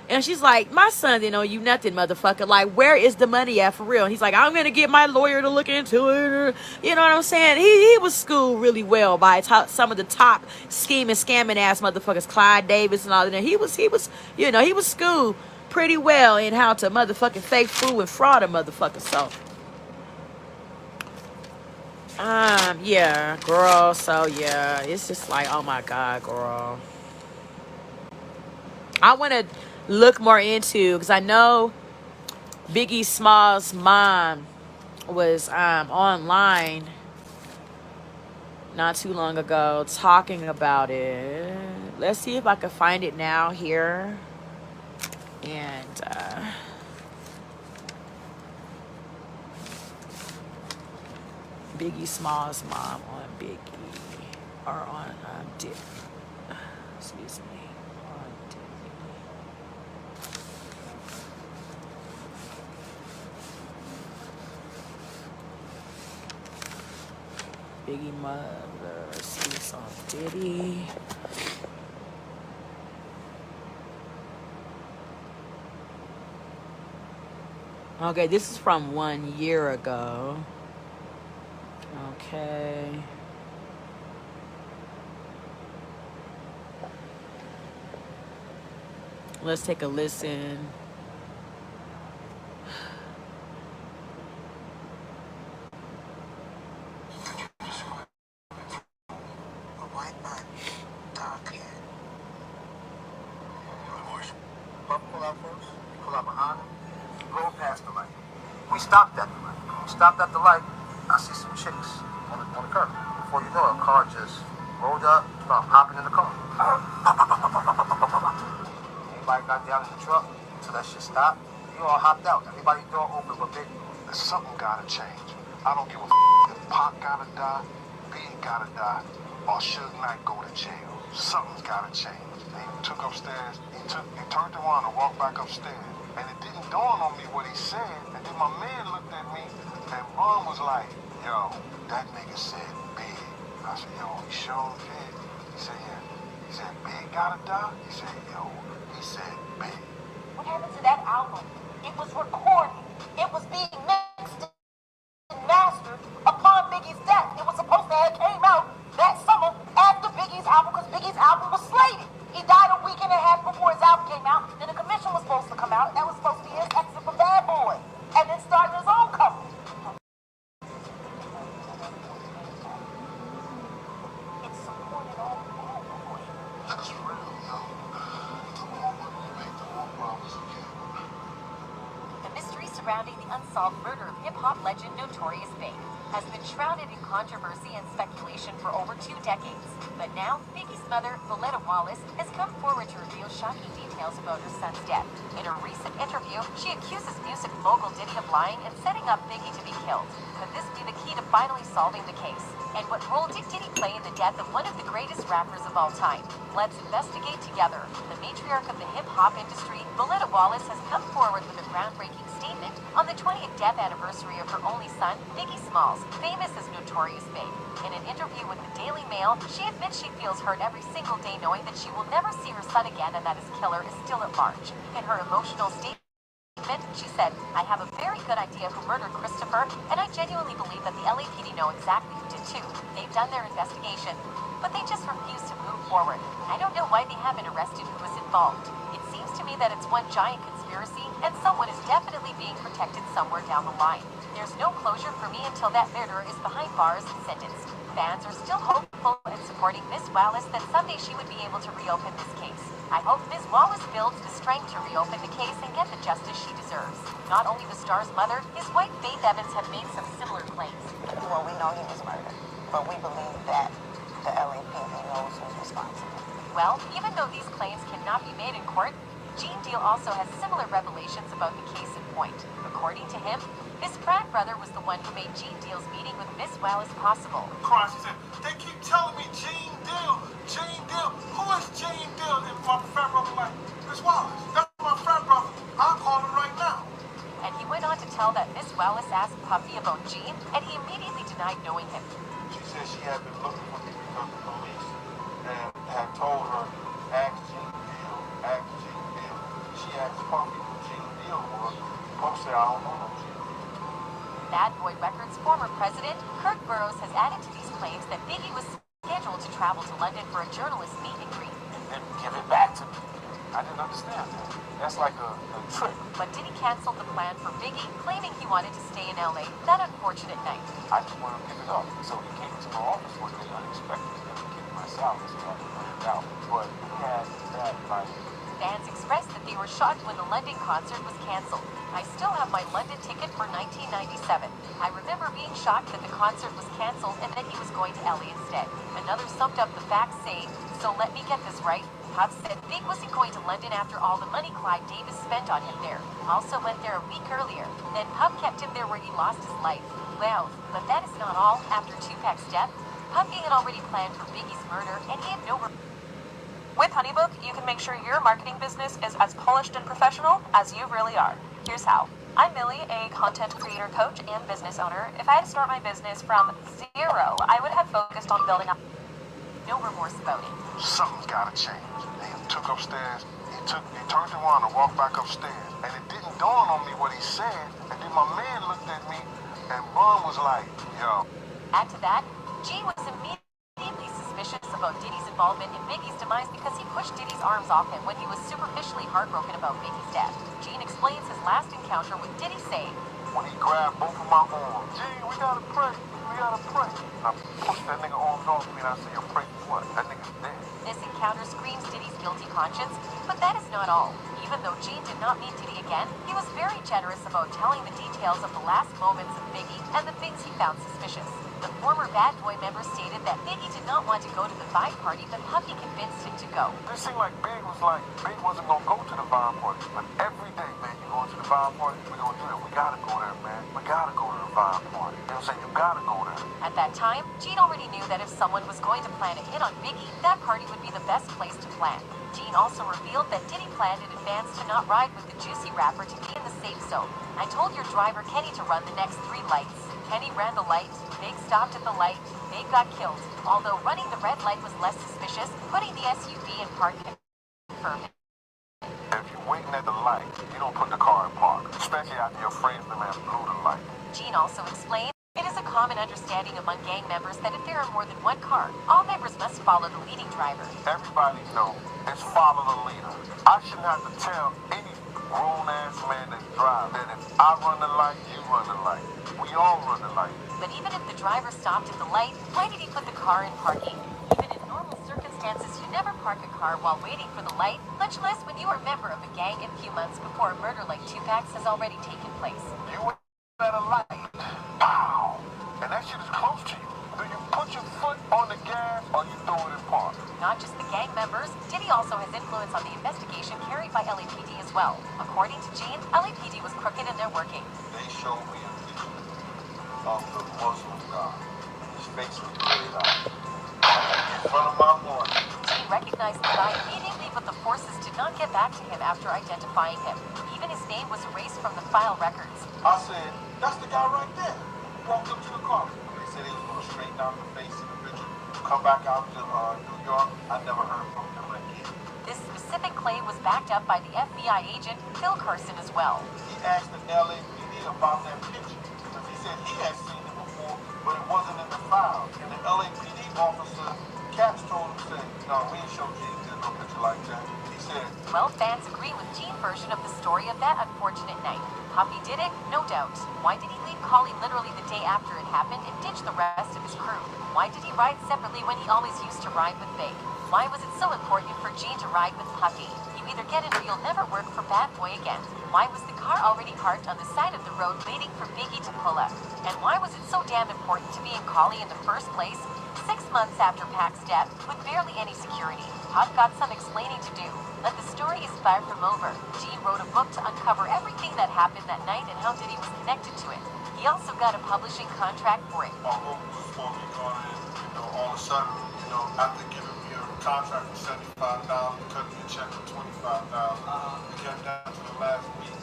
And she's like, my son didn't owe you nothing, motherfucker. Like, where is the money at for real? And he's like, I'm going to get my lawyer to look into it. You know what I'm saying? He was schooled really well by some of the top scheming, scamming ass motherfuckers, Clyde Davis and all of that. He was schooled pretty well in how to motherfucking fake fool and fraud a motherfucker. So, yeah, girl. So, yeah, it's just like, oh my God, girl. I want to look more into, because I know Biggie Smalls' mom was online not too long ago talking about it. Let's see if I can find it now here. And Biggie Smalls' mom on Biggie, or on Diddy. Excuse me. Biggie mother speaks on Diddy. Okay, this is from 1 year ago. Okay. Let's take a listen. A white man, dark hair. Puff pull out first, you pull out behind him, you go past the light. We stopped at the light. We stopped at the light, I see some chicks on the curb. Before you know it, a car just rolled up, started hopping in the car. Everybody got down in the truck, so that shit stopped. You all hopped out. Everybody's door open but Big. Something gotta change. I don't give a if Pac gotta die, Big gotta die, or Suge Knight go to jail. Something's gotta change. He took upstairs, he turned around and walked back upstairs. And it didn't dawn on me what he said. And then my man looked at me and Ron was like, yo, that nigga said Big. I said, yo, he sure did. He said, yeah. He said, Big gotta die? He said, yo, he said Big. What happened to that album? It was recorded. It was being mixed and mastered upon Biggie's death. It was supposed to have came out that summer after Biggie's album because Biggie's album was slated. He died a week and a half before his album came out. Then the commission was supposed to come out. That was supposed to be his exit from Bad Boy. And then starting his own company. It supported all Bad Boy. That's real, yo. The more money you make, the more problems you get. The mystery surrounding the unsolved murder of hip-hop legend Notorious Big has been shrouded in controversy and speculation for over 2 decades. But now, Biggie's mother, Valletta Wallace, has come forward to reveal shocking details about her son's death. In a recent interview, she accuses music mogul Diddy of lying and setting up Biggie to be killed. Could this be the key to finally solving the case? And what role did Diddy play in the death of one of the greatest rappers of all time? Let's investigate together. The matriarch of the hip-hop industry, Valletta Wallace, has come forward with a groundbreaking statement on the 20th death anniversary of her only son, Biggie Smalls, famous as Notorious Big. In an interview with the Daily Mail, she admits she feels hurt every single day knowing that she will never see her son again and that his killer is still at large. In her emotional statement, she said, I have a very good idea who murdered Christopher, and I genuinely believe that the LAPD know exactly who did too. They've done their investigation, but they just refuse to move forward. I don't know why they haven't arrested who was involved. It seems to me that it's one giant conspiracy, and someone is definitely being protected somewhere down the line. There's no closure for me until that murderer is behind bars and sentenced. Fans are still hopeful and supporting Miss Wallace that someday she would be able to reopen this case. I hope Ms. Wallace builds the strength to reopen the case and get the justice she deserves. Not only the star's mother, his wife Faith Evans have made some similar claims. Well, we know he was murdered, but we believe that the LAPD knows who's responsible. Well, even though these claims cannot be made in court, Gene Deal also has similar revelations about the case in point. According to him, his frat brother was the one who made Gene Deal's meeting with Miss Wallace possible. Crying, she said, they keep telling me Gene Deal, Gene Deal. Who is Gene Deal? And my frat brother like, Miss Wallace, that's my frat brother. I'll call him right now. And he went on to tell that Miss Wallace asked Puffy about Gene, and he immediately denied knowing him. She said she had been looking for me because the police and had told her, ask Gene Deal, ask Gene Deal. She asked Puffy who Gene Deal was. Puffy said, I don't know no Gene Deal. Bad Boy Records' former president, Kurt Burrows, has added to these claims that Biggie was scheduled to travel to London for a journalist meet and greet. And then give it back to me. I didn't understand that. That's like a trick. But Diddy canceled the plan for Biggie, claiming he wanted to stay in LA that unfortunate night. I just wanted to pick it up. So he came to my office one day unexpectedly and kicked my salary, so I had to put it out. But he had that like... Fans expressed that they were shocked when the London concert was canceled. I still have my London ticket for 1997. I remember being shocked that the concert was canceled and that he was going to LA instead. Another summed up the facts saying, so let me get this right. Puff said Big wasn't going to London after all the money Clive Davis spent on him there. Also went there a week earlier. Then Puff kept him there where he lost his life. Well, but that is not all. After Tupac's death, Puffy had already planned for Biggie's murder and he had no... With HoneyBook, you can make sure your marketing business is as polished and professional as you really are. Here's how. I'm Millie, a content creator coach and business owner. If I had to start my business from zero, I would have focused on building up. no remorse about it. Something's gotta change. And he took upstairs, he turned around and walked back upstairs. And it didn't dawn on me what he said. And then my man looked at me and Bun was like, yo. Add to that, Gene was immediately suspicious about Diddy's involvement in Biggie's demise because he pushed Diddy's arms off him when he was superficially heartbroken about Biggie's death. Gene explains his last encounter with Diddy saying, when he grabbed both of my arms, Gene, we gotta pray. We gotta pray. I pushed that nigga arms off me and I said, yo, pray for what? That nigga's dead. This encounter screams Diddy's guilty conscience, but that is not all. Even though Gene did not meet Diddy again, he was very generous about telling the details of the last moments of Biggie and the things he found suspicious. The former Bad Boy member stated that Biggie did not want to go to the Vibe party, but Puffy convinced him to go. It seemed like Big wasn't gonna go to the Vibe party. But every day, man, you going to the Vibe party, we gonna do that. We gotta go there, man. We gotta go to the Vibe party. You know what I'm saying? You gotta go there. At that time, Gene already knew that if someone was going to plan a hit on Biggie, that party would be the best place to plan. Gene also revealed that Diddy planned in advance to not ride with the Juicy rapper to be in the safe zone. I told your driver Kenny to run the next 3 lights. Kenny ran the light, Big stopped at the light, Big got killed. Although running the red light was less suspicious, putting the SUV in park confirmed. If you're waiting at the light, you don't put the car in park, especially after your friends the man blew the light. Gene also explained, it is a common understanding among gang members that if there are more than one car, all members must follow the leading driver. Everybody knows it's follow the leader. I shouldn't have to tell any grown-ass man that drives that if I run the light, you run the light. We all run the light. But even if the driver stopped at the light, why did he put the car in parking? Even in normal circumstances, you never park a car while waiting for the light, much less when you are a member of a gang a few months before a murder like Tupac's has already taken place. You wait at a light, pow, and that shit is close to you. Do you put your foot on the gas or you throw it in park? Not just the gang members, Diddy also has influence on the investigation carried by LAPD as well. According to Gene, LAPD was crooked in their working. They showed me a picture of the Muslim guy. His face was laid out in front of my morning. Gene recognized the guy immediately, but the forces did not get back to him after identifying him. Even his name was erased from the file records. I said, that's the guy right there. Walked up to the car. They said he was going to straighten out the face of the picture, come back out to New York. I never heard from him again. This specific claim was backed up by the FBI agent Phil Carson as well. He asked the LAPD about that picture because he said he had seen it before, but it wasn't in the file. And the LAPD officer, Caps, told him, said, no, we ain't show Gene no picture like that. He said, Well, fans agree with Gene's version of the story of that unfortunate night. Puffy did it? No doubt. Why did he leave Collie literally the day after it happened and ditch the rest of his crew? Why did he ride separately when he always used to ride with Big? Why was it so important for Gene to ride with Puffy? You either get it or you'll never work for Bad Boy again. Why was the car already parked on the side of the road waiting for Biggie to pull up? And why was it so damn important to be in Collie in the first place? 6 months after Pac's death, with barely any security, Puff got some explaining to do. But the story is far from over. Gene wrote a book to uncover everything that happened that night and how Diddy was connected to it. He also got a publishing contract for it. My uncle for me going in, all of a sudden, after giving me a contract for $75, cut me a check for $25. We got down to the last week.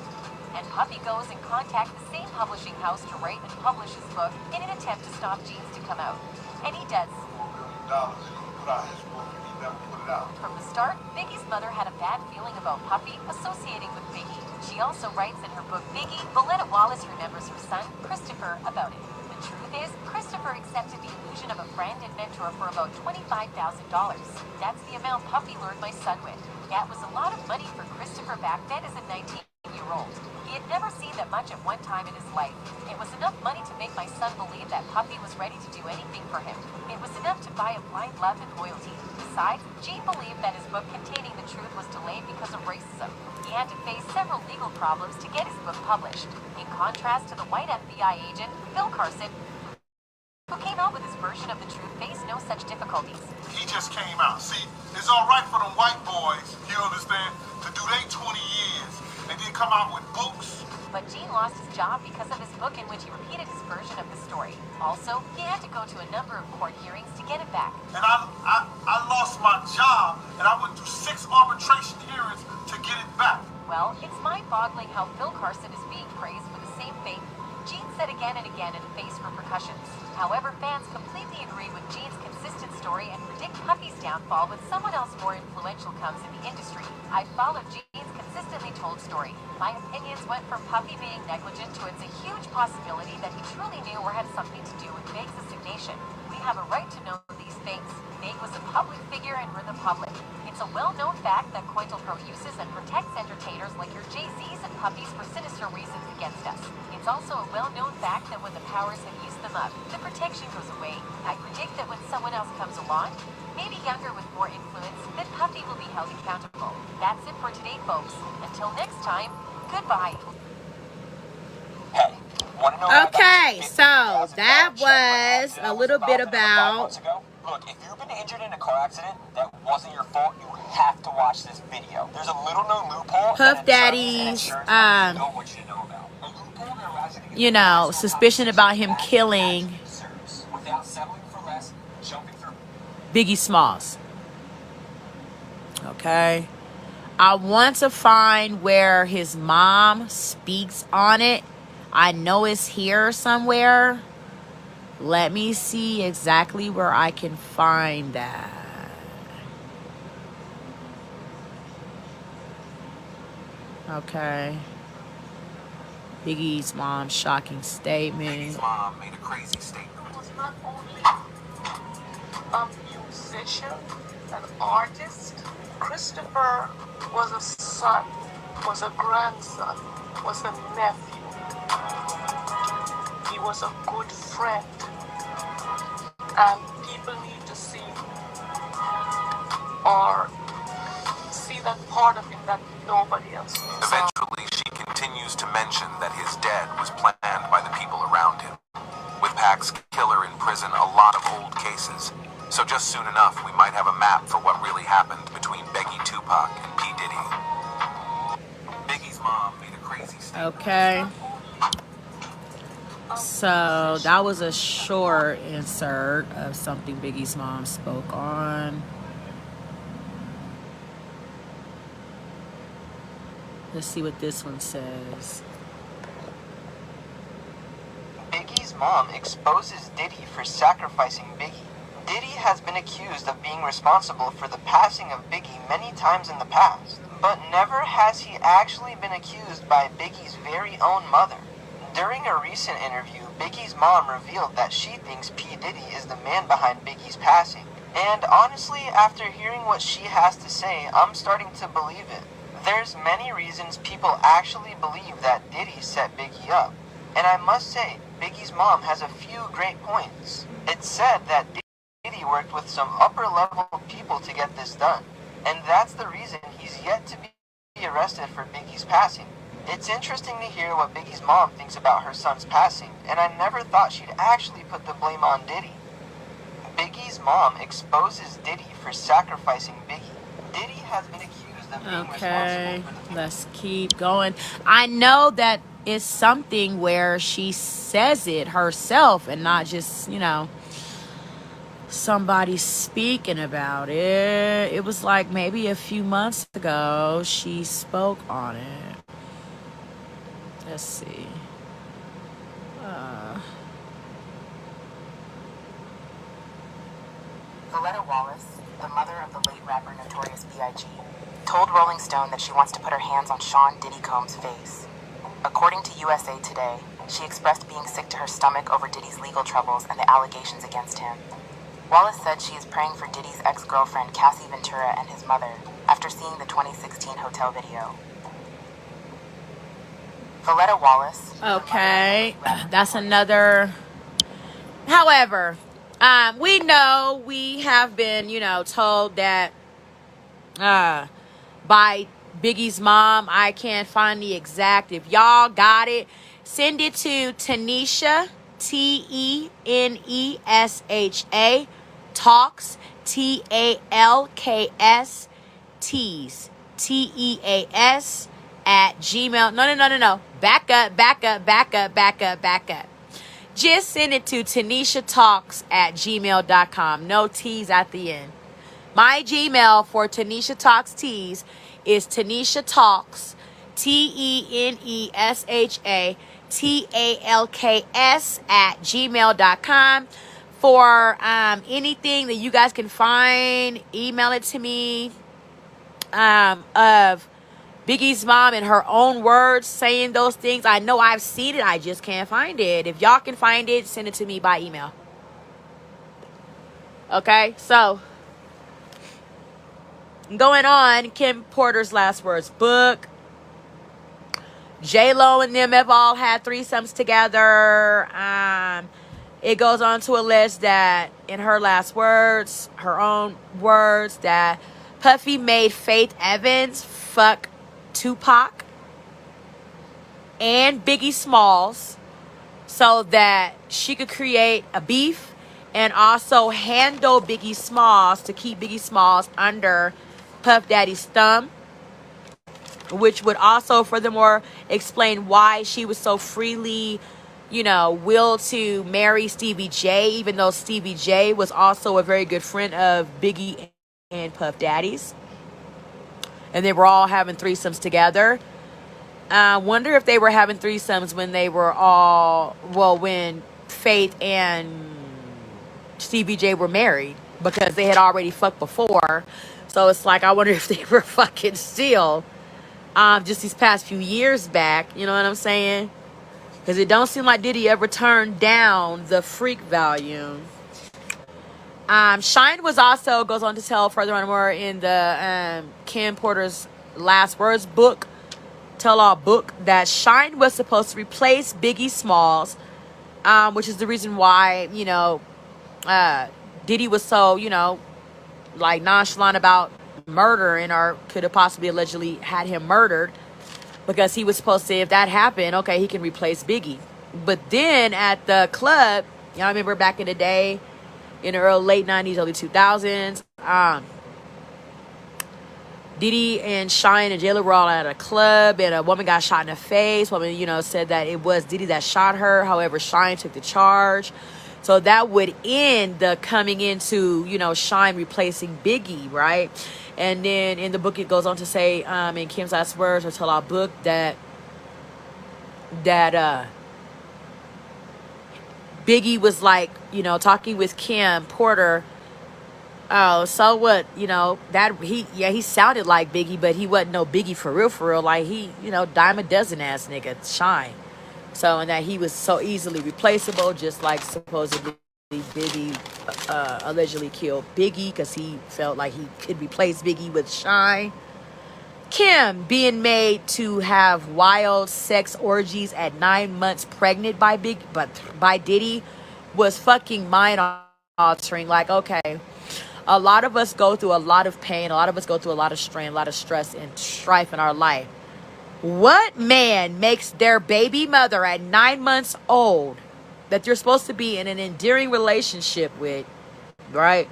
And Puffy goes and contacts the same publishing house to write and publish his book in an attempt to stop Gene's to come out. And he does. $4 million, and he put out his book, and he never put it out. From the start, Biggie's mother had a bad feeling about Puffy associating with Biggie. She also writes in her book Biggie, Valletta Wallace remembers her son, Christopher, about it. The truth is, Christopher accepted the illusion of a friend and mentor for about $25,000. That's the amount Puffy lured my son with. That was a lot of money for Christopher back then as a 19-year-old. He had never seen that much at one time in his life. It was enough money to make my son believe that Puffy was ready to do anything for him. It was enough to buy a blind love and loyalty. Besides, Gene believed that his book containing the truth was delayed because of racism. He had to face several legal problems to get his book published. In contrast to the white FBI agent, Phil Carson, who came out with his version of the truth, faced no such difficulties. He just came out. See, it's all right for them white boys, you understand, to do their 20 years and then come out with books. But Gene lost his job because of his book in which he repeated his version of the story. Also, he had to go to a number of court hearings to get it back. And I lost my job, and I went through 6 arbitration hearings to get it back. Well, it's mind-boggling how Phil Carson is being praised for the same fate Gene said again and again and faced repercussions. However, fans completely agree with Gene's consistent story and predict Puffy downfall when someone else more influential comes in the industry. I followed Gene's consistently told story. My opinions went from Puffy being negligent to it's a huge possibility that he truly knew or had something to do with Meg's assignation. We have a right to know these things. Meg was a public figure and we're the public. It's a well-known fact that COINTELPRO uses and protects entertainers like your Jay-Z's and Puppies for sinister reasons against us. It's also a well-known fact that when the powers have used them up, the protection goes away. I predict that when someone else comes along, maybe younger with more influence, then Puffy will be held accountable. That's it for today, folks. Until next time, goodbye. Hey, want to know about Okay, that so $50,000 that check my was dad a was little bit involved in 5 about months ago? Look, if you've been injured in a car accident that wasn't your fault, you have to watch this video. There's a little known loophole. Puff Daddy's, you know, suspicion about him killing without settling for less, jumping through. Biggie Smalls. Okay. I want to find where his mom speaks on it. I know it's here somewhere. Let me see exactly where I can find that. Okay. Biggie's mom's shocking statement. Biggie's mom made a crazy statement. He was not only a musician, an artist. Christopher was a son, was a grandson, was a nephew. He was a good friend. And people need to see that part of him that nobody else knows. Eventually, she continues to mention that his death was planned by the people around him. With Pac's killer in prison, a lot of old cases. So just soon enough, we might have a map for what really happened between Becky Tupac and P. Diddy. Biggie's mom made a crazy statement. Okay. So that was a short insert of something Biggie's mom spoke on. Let's see what this one says. Biggie's mom exposes Diddy for sacrificing Biggie. Diddy has been accused of being responsible for the passing of Biggie many times in the past, but never has he actually been accused by Biggie's very own mother. During a recent interview, Biggie's mom revealed that she thinks P. Diddy is the man behind Biggie's passing. And honestly, after hearing what she has to say, I'm starting to believe it. There's many reasons people actually believe that Diddy set Biggie up. And I must say, Biggie's mom has a few great points. It's said that Diddy worked with some upper-level people to get this done. And that's the reason he's yet to be arrested for Biggie's passing. It's interesting to hear what Biggie's mom thinks about her son's passing, and I never thought she'd actually put the blame on Diddy. Biggie's mom exposes Diddy for sacrificing Biggie. Diddy has been accused of being Okay, responsible for the let's keep going. I know that it's something where she says it herself and not just, you know, somebody speaking about it. It was like maybe a few months ago she spoke on it. Let's see. Valletta Wallace, the mother of the late rapper Notorious B.I.G., told Rolling Stone that she wants to put her hands on Sean Diddy Combs' face. According to USA Today, she expressed being sick to her stomach over Diddy's legal troubles and the allegations against him. Wallace said she is praying for Diddy's ex-girlfriend Cassie Ventura and his mother after seeing the 2016 hotel video. Valletta Wallace. Okay, that's another. However, we know we have been, you know, told that by Biggie's mom. I can't find the exact. If y'all got it, send it to Tanisha, Tenesha, Talks, TALKS, Teas, TEAS at Gmail. No. Back up. Just send it to Tanisha Talks at gmail.com. No T's at the end. My Gmail for Tanisha Talks Teas is Tanisha Talks, TENESHA TALKS at gmail.com. for anything that you guys can find. Email it to me, of Biggie's mom in her own words saying those things. I know I've seen it. I just can't find it. If y'all can find it, send it to me by email. Okay, so going on, Kim Porter's Last Words book. J-Lo and them have all had threesomes together. It goes on to allege that in her last words, her own words, that Puffy made Faith Evans fuck Tupac and Biggie Smalls so that she could create a beef and also handle Biggie Smalls to keep Biggie Smalls under Puff Daddy's thumb, which would also furthermore explain why she was so freely, willed to marry Stevie J, even though Stevie J was also a very good friend of Biggie and Puff Daddy's. And they were all having threesomes together. I wonder if they were having threesomes when they were when Faith and Stevie J were married, because they had already fucked before. So it's like, I wonder if they were fucking still just these past few years back. You know what I'm saying? Because it don't seem like Diddy ever turned down the freak value. Shine was also, goes on to tell further on more in the Kim Porter's Last Words book, tell-all book, that Shine was supposed to replace Biggie Smalls, which is the reason why, Diddy was so, nonchalant about murdering, or could have possibly allegedly had him murdered, because he was supposed to, if that happened, okay, he can replace Biggie. But then at the club, y'all remember back in the day, in the late 90s, early 2000s, Diddy and Shine and J-Lo were all at a club, and a woman got shot in the face. Woman, said that it was Diddy that shot her. However, Shine took the charge. So that would end the coming into, Shine replacing Biggie, right? And then in the book, it goes on to say, in Kim's Last Words, or tell-all book, that Biggie was like, talking with Kim Porter. Oh, so what? He sounded like Biggie, but he wasn't no Biggie for real. Like, he, dime a dozen ass nigga, Shine. So, and that he was so easily replaceable, just like supposedly Biggie allegedly killed Biggie because he felt like he could replace Biggie with Shine. Kim being made to have wild sex orgies at 9 months pregnant by Diddy was fucking mind altering. Like, okay, a lot of us go through a lot of pain, a lot of us go through a lot of strain, a lot of stress and strife in our life. What man makes their baby mother at 9 months old, that you're supposed to be in an endearing relationship with, right,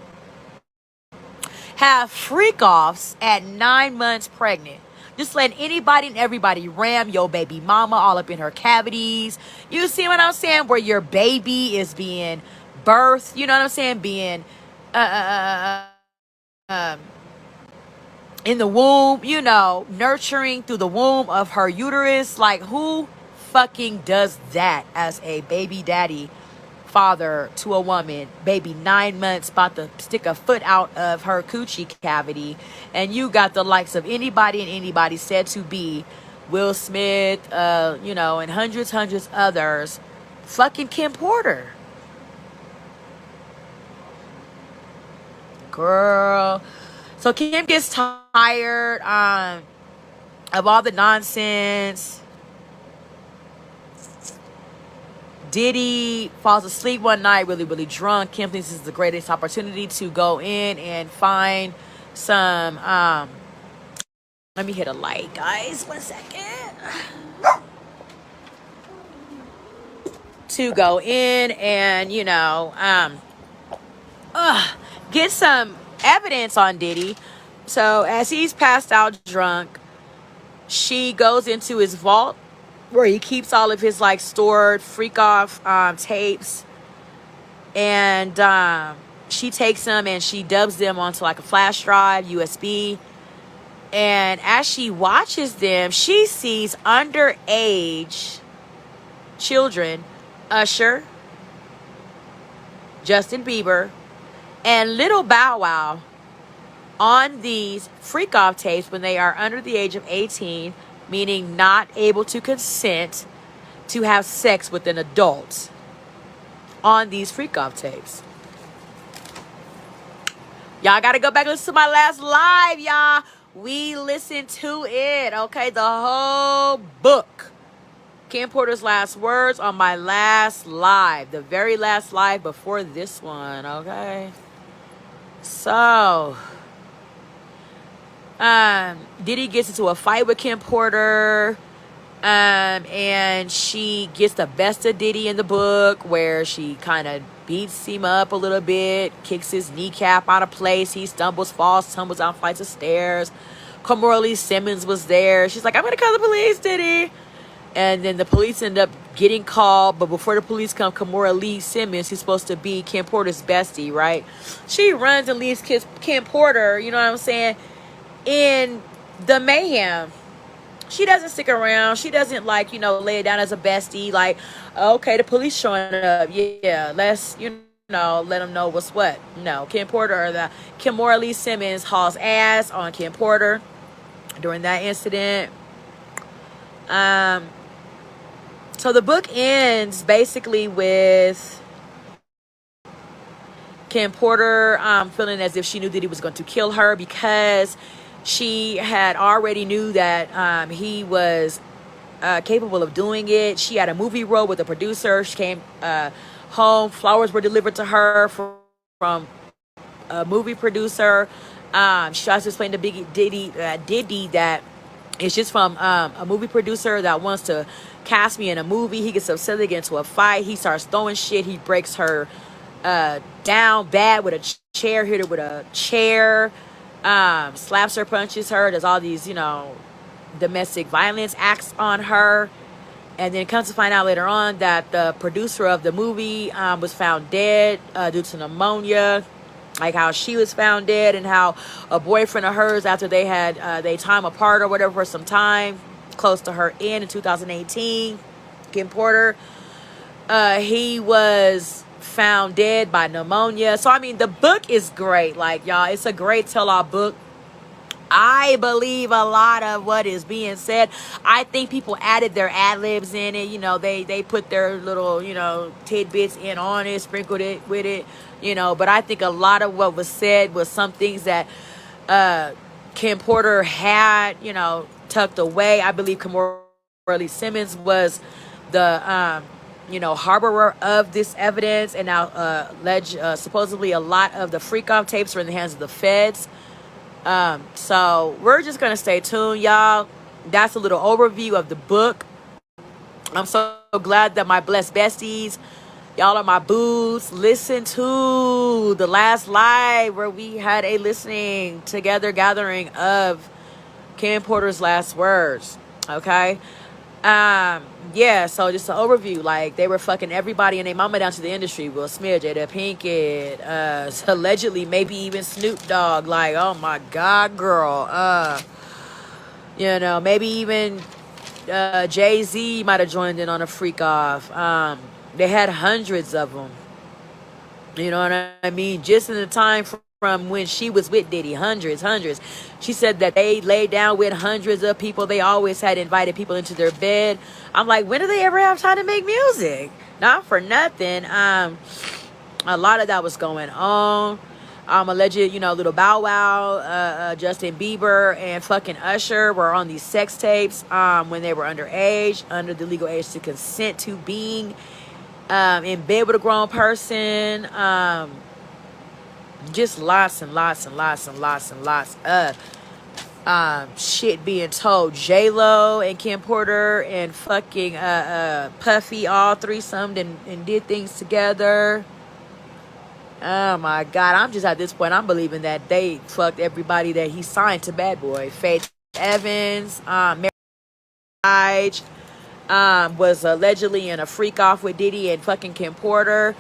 have freak-offs at 9 months pregnant? Just letting anybody and everybody ram your baby mama all up in her cavities. You see what I'm saying? Where your baby is being birthed, you know what I'm saying? Being in the womb, nurturing through the womb of her uterus. Like, who fucking does that as a baby daddy father to a woman? Baby 9 months, about to stick a foot out of her coochie cavity, and you got the likes of anybody and anybody said to be Will Smith, and hundreds others, fucking Kim Porter. Girl. So Kim gets tired of all the nonsense. Diddy falls asleep one night really drunk. Kim thinks this is the greatest opportunity to go in and find some let me hit a light, guys, 1 second. To go in and get some evidence on Diddy. So as he's passed out drunk, she goes into his vault where he keeps all of his stored freak off tapes, and she takes them and she dubs them onto a flash drive, USB. And as she watches them, she sees underage children: Usher, Justin Bieber, and Little Bow Wow on these freak off tapes when they are under the age of 18, meaning not able to consent to have sex with an adult on these freak off tapes. Y'all gotta go back and listen to my last live, y'all. We listened to it, okay? The whole book. Kim Porter's last words on my last live. The very last live before this one, okay? So, Diddy gets into a fight with Kim Porter. And she gets the best of Diddy in the book, where she kind of beats him up a little bit, kicks his kneecap out of place. He stumbles, falls, tumbles down flights of stairs. Kimora Lee Simmons was there. She's like, I'm going to call the police, Diddy. And then the police end up getting called. But before the police come, Kimora Lee Simmons, who's supposed to be Kim Porter's bestie, right? She runs and leaves Kim Porter, you know what I'm saying, in the mayhem. She doesn't stick around. She doesn't, like, you know, lay it down as a bestie. Like, okay, the police showing up. Yeah, let's, you know, let them know what's what. No, Kimora Lee Simmons hauls ass on Kim Porter during that incident. So the book ends basically with Kim Porter feeling as if she knew that he was going to kill her, because she had already knew that he was capable of doing it. She had a movie role with a producer. She came home. Flowers were delivered to her from a movie producer. She tries to explain to Diddy that it's just from a movie producer that wants to cast me in a movie. He gets upset, they get into a fight. He starts throwing shit. He breaks her down bad with a chair, hit her with a chair. Slaps her, punches her, does all these, you know, domestic violence acts on her. And then comes to find out later on that the producer of the movie was found dead due to pneumonia. Like how she was found dead, and how a boyfriend of hers, after they had they time apart or whatever for some time, close to her in 2018, Kim Porter, he was found dead by pneumonia. So I mean, the book is great. Like, y'all, it's a great tell-all book. I believe a lot of what is being said. I think people added their ad-libs in it. You know, they put their little, you know, tidbits in on it, sprinkled it with it, you know. But I think a lot of what was said was some things that Kim Porter had, you know, tucked away. I believe Kimora Lee Simmons was the you know, harborer of this evidence, and now supposedly a lot of the freak-off tapes are in the hands of the feds. So we're just gonna stay tuned, y'all. That's a little overview of the book. I'm so glad that my blessed besties, y'all are my boos, listen to the last live where we had a listening together gathering of Kim Porter's last words. Okay. Yeah, so just an overview. Like, they were fucking everybody and their mama down to the industry. Will Smith, Jada Pinkett, allegedly maybe even Snoop Dogg. Like, oh my God, girl. You know, maybe even Jay-Z might have joined in on a freak off. They had hundreds of them. You know what I mean? Just in the time from when she was with Diddy, hundreds. She said that they laid down with hundreds of people. They always had invited people into their bed. I'm like, when do they ever have time to make music? Not for nothing. A lot of that was going on. Alleged, you know, Little Bow Wow, Justin Bieber, and fucking Usher were on these sex tapes when they were underage, under the legal age to consent to being in bed with a grown person. Just lots and lots of shit being told. J-Lo and Kim Porter and fucking Puffy all threesomed and did things together. Oh my God, I'm just at this point, I'm believing that they fucked everybody that he signed to Bad Boy. Faith Evans, Mary J. Was allegedly in a freak off with Diddy and fucking Kim Porter.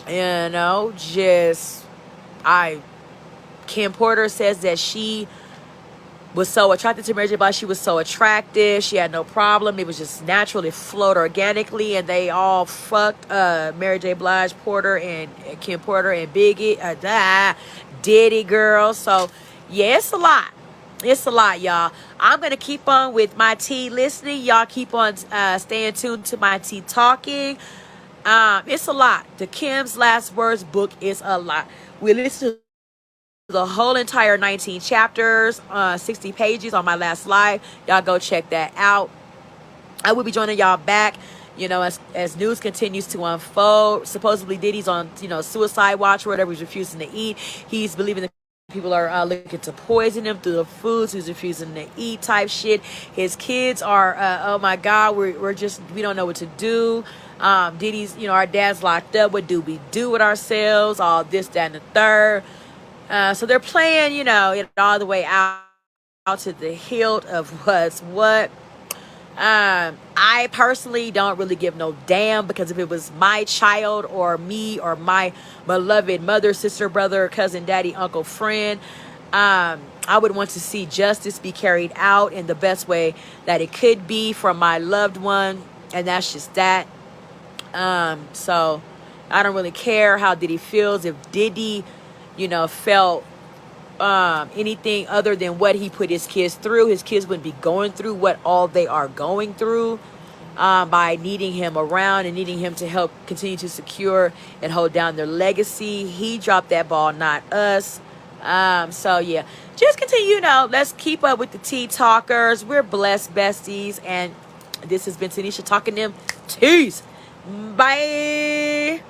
You know, Kim Porter says that she was so attracted to Mary J. Blige. She was so attractive. She had no problem. It was just natural. It flowed organically, and they all fucked Mary J. Blige, Porter, and Kim Porter, and Biggie, Diddy, girl. So, yeah, it's a lot. It's a lot, y'all. I'm going to keep on with my tea listening. Y'all keep on staying tuned to my tea talking. It's a lot. The Kim's Last Words book is a lot. We listen to the whole entire 19 chapters, 60 pages on my last live. Y'all go check that out. I will be joining y'all back, as news continues to unfold. Supposedly Diddy's on, suicide watch or whatever. He's refusing to eat. He's believing that people are looking to poison him through the foods. He's refusing to eat type shit. His kids are, oh my God, we don't know what to do. Diddy's, our dad's locked up. What do we do with ourselves? All this, that, and the third. So they're playing, it all the way out to the hilt of what's what. I personally don't really give no damn, because if it was my child or me or my beloved mother, sister, brother, cousin, daddy, uncle, friend, I would want to see justice be carried out in the best way that it could be for my loved one. And that's just that. So I don't really care how Diddy feels. If Diddy, felt anything other than what he put his kids through, his kids wouldn't be going through what all they are going through, by needing him around and needing him to help continue to secure and hold down their legacy. He dropped that ball, not us. So yeah, just continue, let's keep up with the tea talkers. We're blessed besties, and this has been Tanisha talking them teas. Bye.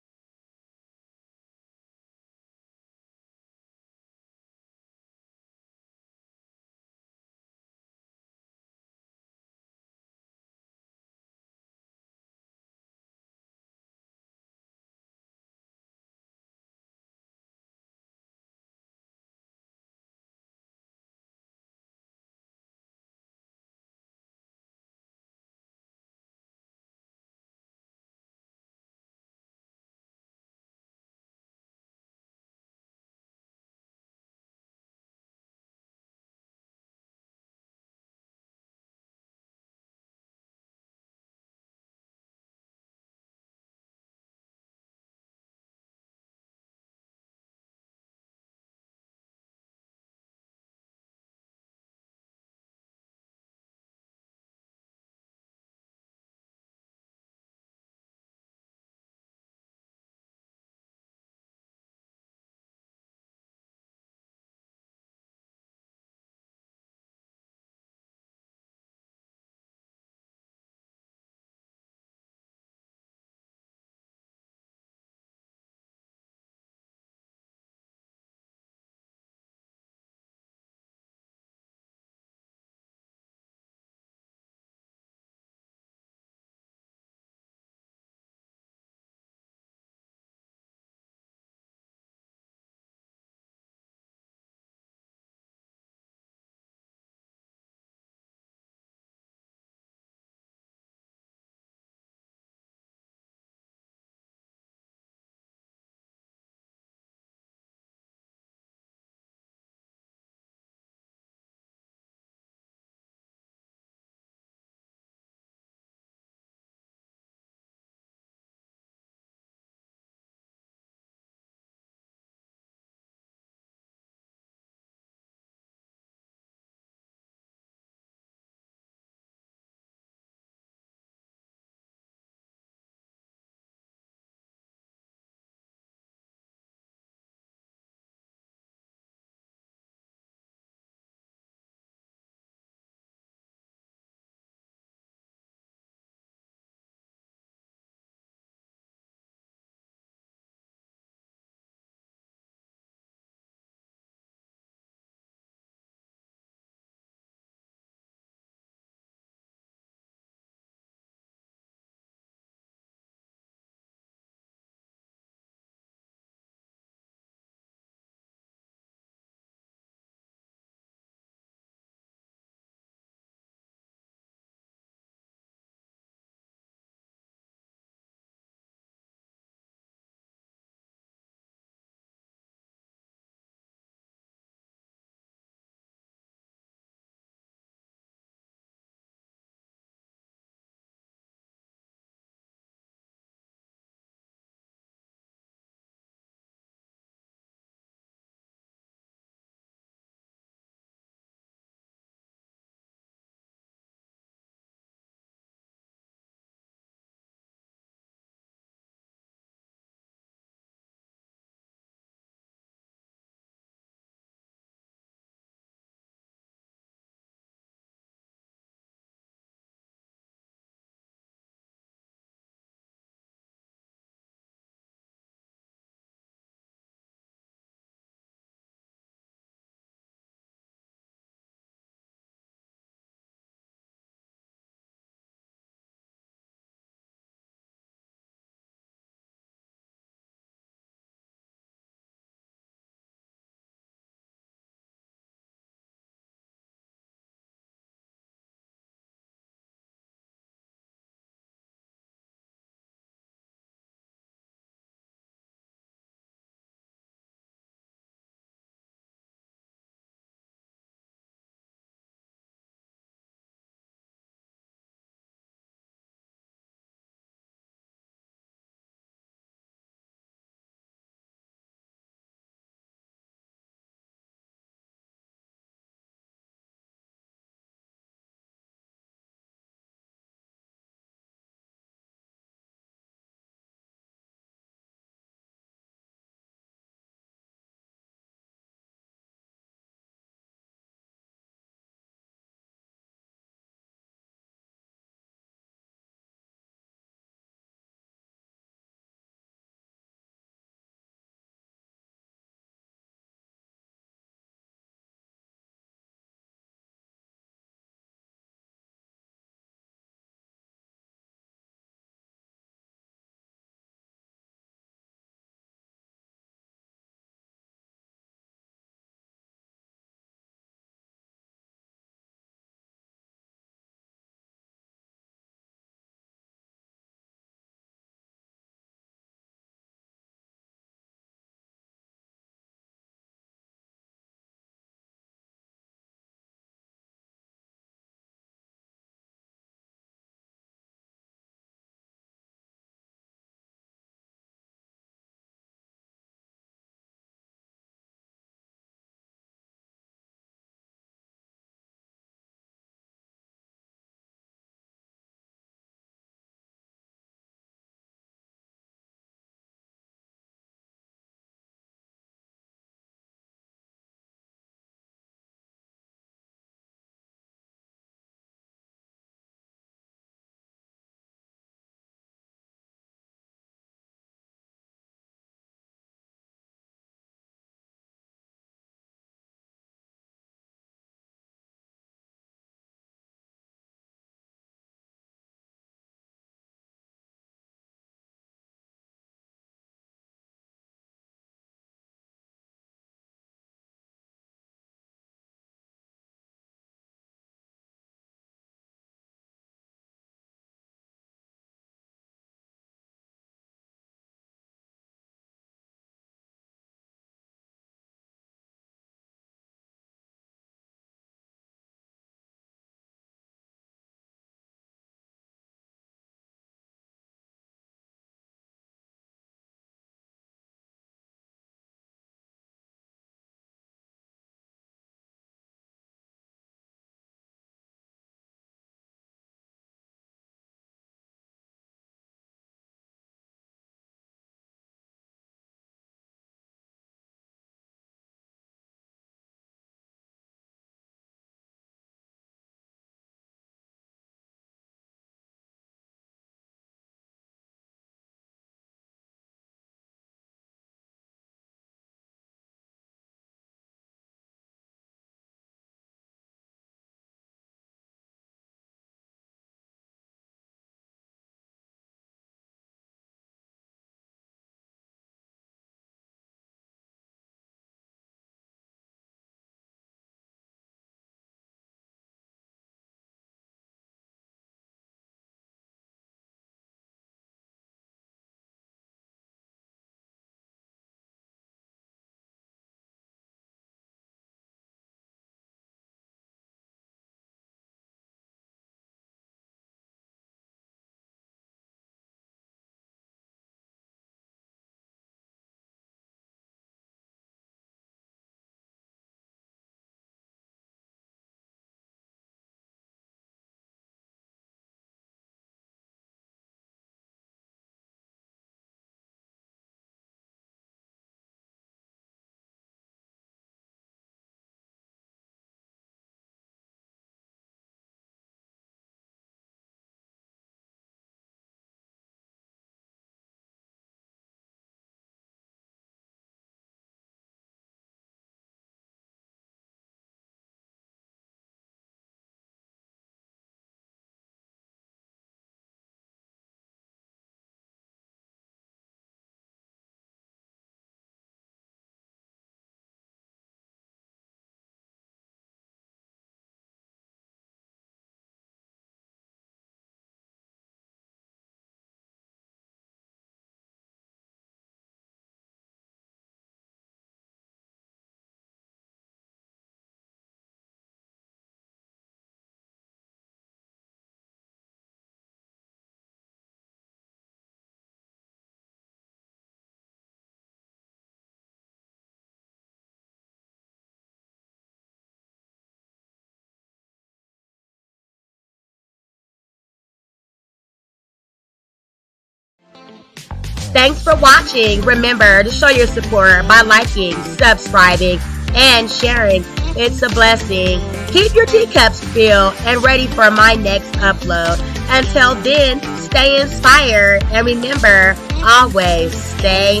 Thanks for watching. Remember to show your support by liking, subscribing, and sharing. It's a blessing. Keep your teacups filled and ready for my next upload. Until then, stay inspired and remember, always stay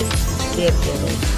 sifted.